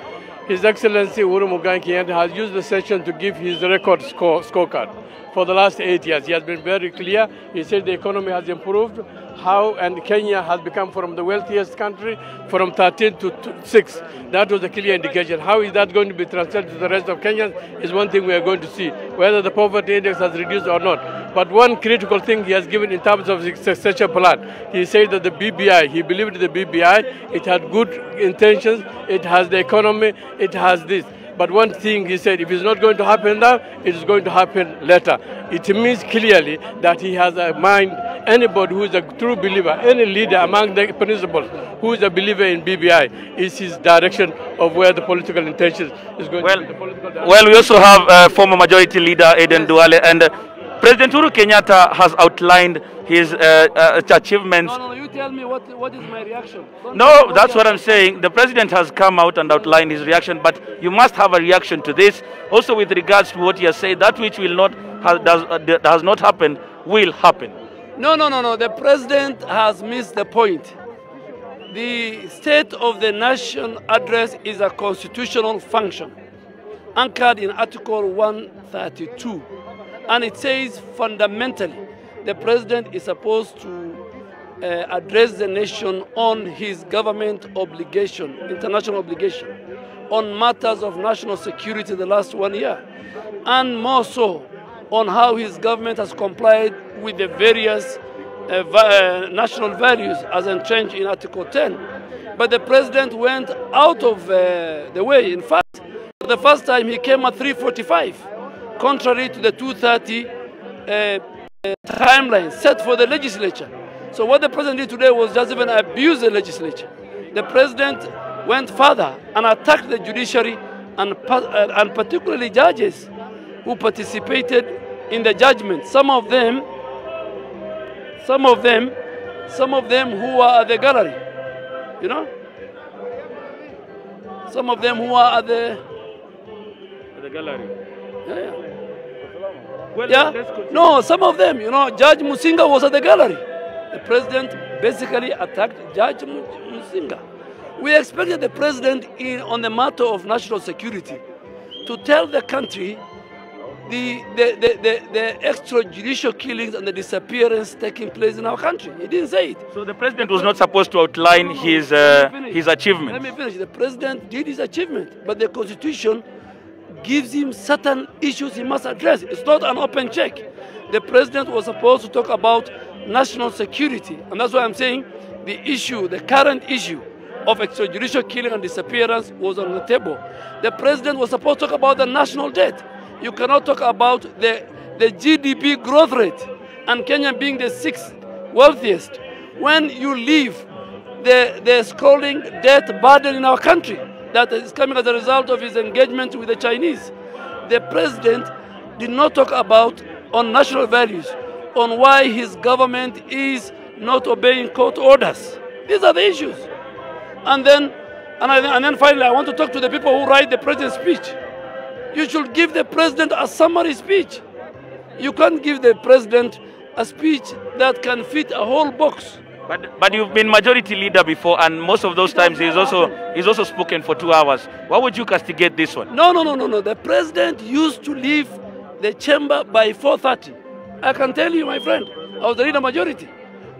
His Excellency Uhuru Muigai Kenyatta has used the session to give his record scorecard. For the last 8 years, he has been very clear. He said the economy has improved, and Kenya has become from the wealthiest country from 13 to 6. That was a clear indication. How is that going to be transferred to the rest of Kenyans is one thing we are going to see, whether the poverty index has reduced or not. But one critical thing he has given in terms of his succession plan, he said that the BBI, he believed the BBI, it had good intentions, it has the economy, it has this. But one thing he said, if it's not going to happen now, it is going to happen later. It means clearly that he has a mind, anybody who is a true believer, any leader among the principals who is a believer in BBI, is his direction of where the political intention is going to be. The political direction. Well, we also have former Majority Leader Aden Duale, and President Uhuru Kenyatta has outlined his achievements. No, you tell me what is my reaction. No, that's what I'm saying. The president has come out and outlined his reaction, but you must have a reaction to this. Also, with regards to what he has said, that which will not has not happened will happen. No. The president has missed the point. The State of the Nation address is a constitutional function anchored in Article 132. And it says fundamentally the president is supposed to address the nation on his government obligation, international obligation, on matters of national security the last 1 year, and more so on how his government has complied with the various national values as entrenched in Article 10. But the president went out of the way. In fact, for the first time he came at 3:45. Contrary to the 2:30 timeline set for the legislature. So what the president did today was just even abuse the legislature. The president went further and attacked the judiciary and particularly judges who participated in the judgment. Some of them who are at the gallery, you know? Some of them who are at the gallery. Yeah. Well, yeah. No, some of them, you know, Judge Musinga was at the gallery. The president basically attacked Judge Musinga. We expected the president on the matter of national security to tell the country the extrajudicial killings and the disappearance taking place in our country. He didn't say it. So the president was not supposed to outline his achievements. Let me finish. The president did his achievement, but the constitution gives him certain issues he must address. It's not an open check. The president was supposed to talk about national security, and that's why I'm saying the current issue of extrajudicial killing and disappearance was on the table. The president was supposed to talk about the national debt. You cannot talk about the GDP growth rate and Kenya being the 6th wealthiest when you leave the scrolling debt burden in our country that is coming as a result of his engagement with the Chinese. The president did not talk about on national values, on why his government is not obeying court orders. These are the issues. And then finally, I want to talk to the people who write the president's speech. You should give the president a summary speech. You can't give the president a speech that can fit a whole box. But you've been majority leader before, and most of those times he's also spoken for 2 hours. Why would you castigate this one? No. The president used to leave the chamber by 4:30. I can tell you, my friend, I was the leader majority.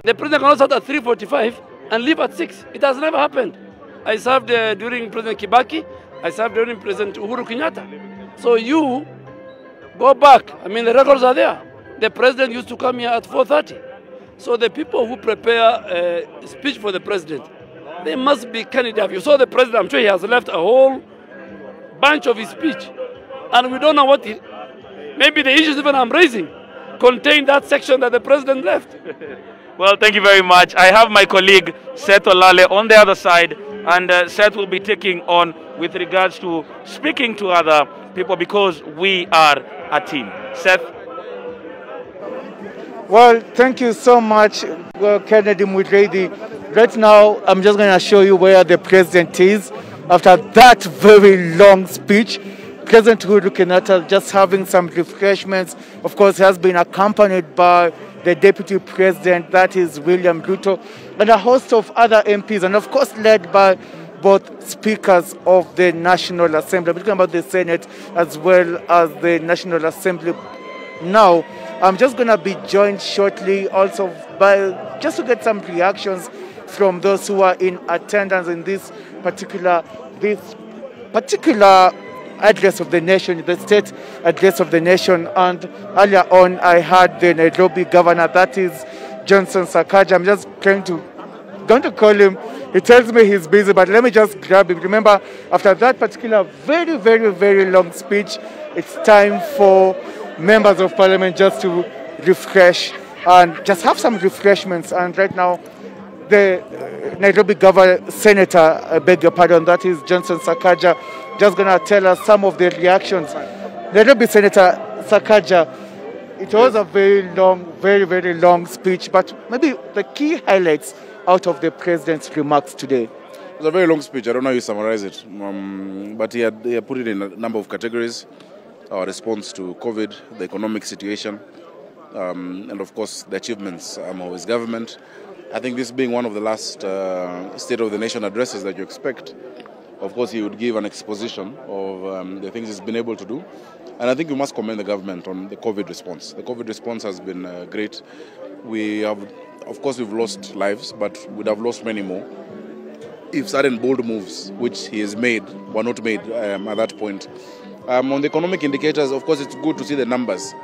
The president cannot start at 3:45 and leave at 6. It has never happened. I served during President Kibaki. I served during President Uhuru Kenyatta. So you go back. I mean, the records are there. The president used to come here at 4:30. So the people who prepare a speech for the president, they must be candid. You saw the president, I'm sure he has left a whole bunch of his speech. And we don't know what Maybe the issues even I'm raising contain that section that the president left. Well, thank you very much. I have my colleague Seth Olale on the other side, and Seth will be taking on with regards to speaking to other people because we are a team. Seth? Well, thank you so much, Kennedy Mutredi. Right now, I'm just going to show you where the president is after that very long speech. President Uhuru Kenyatta just having some refreshments. Of course, has been accompanied by the deputy president, that is William Ruto, and a host of other MPs, and of course led by both speakers of the National Assembly. We're talking about the Senate as well as the National Assembly. Now, I'm just going to be joined shortly also by, just to get some reactions from those who are in attendance in this particular address of the nation, the state address of the nation. And earlier on, I had the Nairobi governor, that is Johnson Sakaja. I'm just going to call him. He tells me he's busy, but let me just grab him. Remember, after that particular very, very, very long speech, it's time for members of parliament just to refresh and just have some refreshments. And right now, the Nairobi governor, senator, I beg your pardon, that is Johnson Sakaja, just going to tell us some of the reactions. Nairobi Senator Sakaja, it was a very long, very, very long speech, but maybe the key highlights out of the president's remarks today. It was a very long speech. I don't know how you summarize it, but he had put it in a number of categories. Our response to COVID, the economic situation, and of course the achievements of his government. I think this being one of the last State of the Nation addresses that you expect, of course he would give an exposition of the things he's been able to do. And I think we must commend the government on the COVID response. The COVID response has been great. We have, of course, we've lost lives, but we'd have lost many more if certain bold moves, which he has made, were not made at that point. On the economic indicators, of course, it's good to see the numbers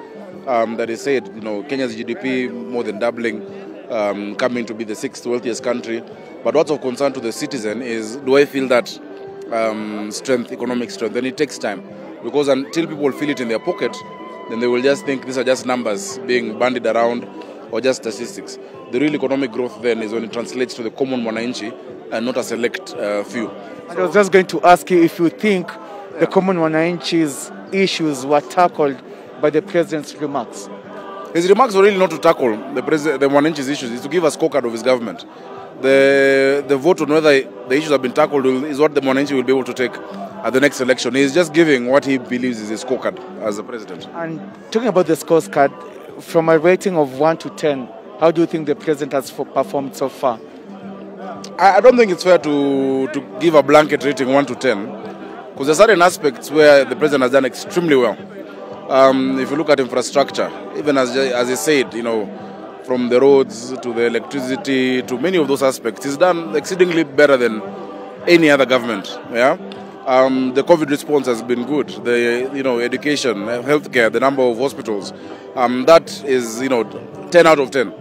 that he said. You know, Kenya's GDP more than doubling, coming to be the 6th wealthiest country. But what's of concern to the citizen is, do I feel that strength, economic strength? And it takes time, because until people feel it in their pocket, then they will just think these are just numbers being bandied around or just statistics. The real economic growth then is when it translates to the common mwananchi and not a select few. And I was just going to ask you if you think the common mwananchi's issues were tackled by the president's remarks. His remarks were really not to tackle the mwananchi's issues, it's to give a scorecard of his government. The vote on whether the issues have been tackled is what the mwananchi will be able to take at the next election. He is just giving what he believes is his scorecard as the president. And talking about the scorecard, from a rating of 1 to 10, how do you think the president has performed so far? I don't think it's fair to give a blanket rating 1 to 10, because there are certain aspects where the president has done extremely well. If you look at infrastructure, even as he said, you know, from the roads to the electricity to many of those aspects, he's done exceedingly better than any other government. Yeah, the COVID response has been good. The education, healthcare, the number of hospitals, that is 10 out of 10.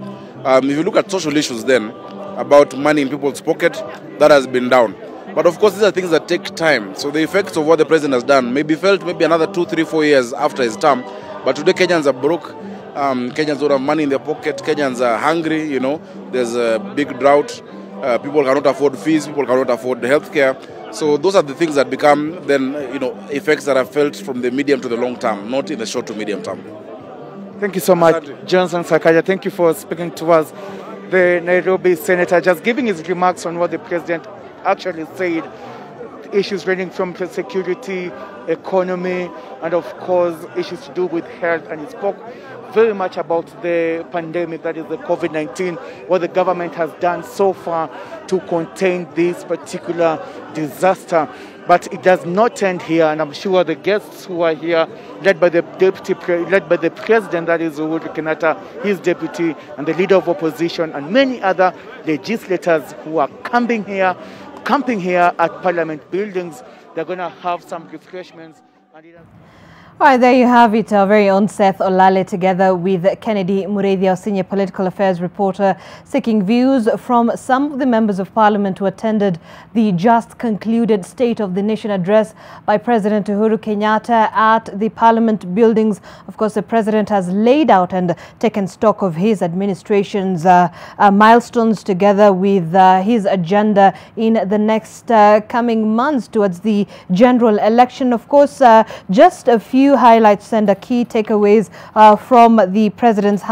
If you look at social issues, then about money in people's pocket, that has been down. But of course, these are things that take time. So the effects of what the president has done may be felt maybe another 2, 3, 4 years after his term. But today Kenyans are broke. Kenyans don't have money in their pocket. Kenyans are hungry. There's a big drought. People cannot afford fees. People cannot afford healthcare. So those are the things that become then effects that are felt from the medium to the long term, not in the short to medium term. Thank you so much, Johnson Sakaja. Thank you for speaking to us. The Nairobi senator just giving his remarks on what the president actually said, issues ranging from security, economy, and of course issues to do with health. And he spoke very much about the pandemic, that is the COVID-19, what the government has done so far to contain this particular disaster. But it does not end here, and I'm sure the guests who are here, led by the president, that is Uhuru Kenyatta, his deputy, and the leader of opposition, and many other legislators who are camping here at Parliament buildings, they're going to have some refreshments. All right, there you have it, our very own Seth Olale together with Kennedy Mureithi, our senior political affairs reporter, seeking views from some of the members of parliament who attended the just concluded State of the Nation address by President Uhuru Kenyatta at the parliament buildings. Of course, the president has laid out and taken stock of his administration's milestones together with his agenda in the next coming months towards the general election. Of course, just a few highlights and key takeaways from the president's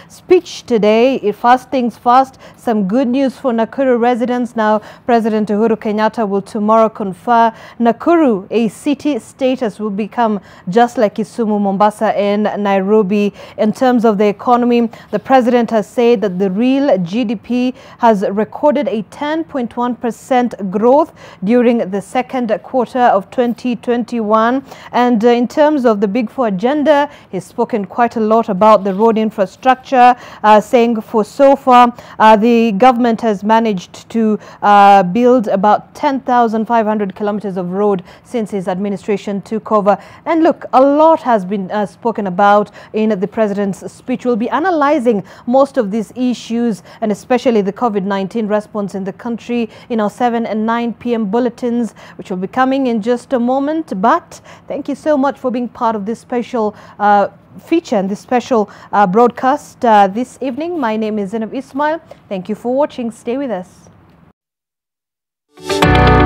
speech today. First things first, some good news for Nakuru residents. Now, President Uhuru Kenyatta will tomorrow confer Nakuru a city status, will become just like Kisumu, Mombasa and Nairobi. In terms of the economy, the president has said that the real GDP has recorded a 10.1% growth during the second quarter of 2021. And in terms of the Big Four agenda, he's spoken quite a lot about the road infrastructure, saying for so far the government has managed to build about 10,500 kilometers of road since his administration took over. And look, a lot has been spoken about in the president's speech. We'll be analyzing most of these issues and especially the COVID-19 response in the country in our 7 and 9 p.m. bulletins, which will be coming in just a moment. But thank you so much for being part of this special feature and this special broadcast this evening. My name is Zainab Ismail. Thank you for watching. Stay with us.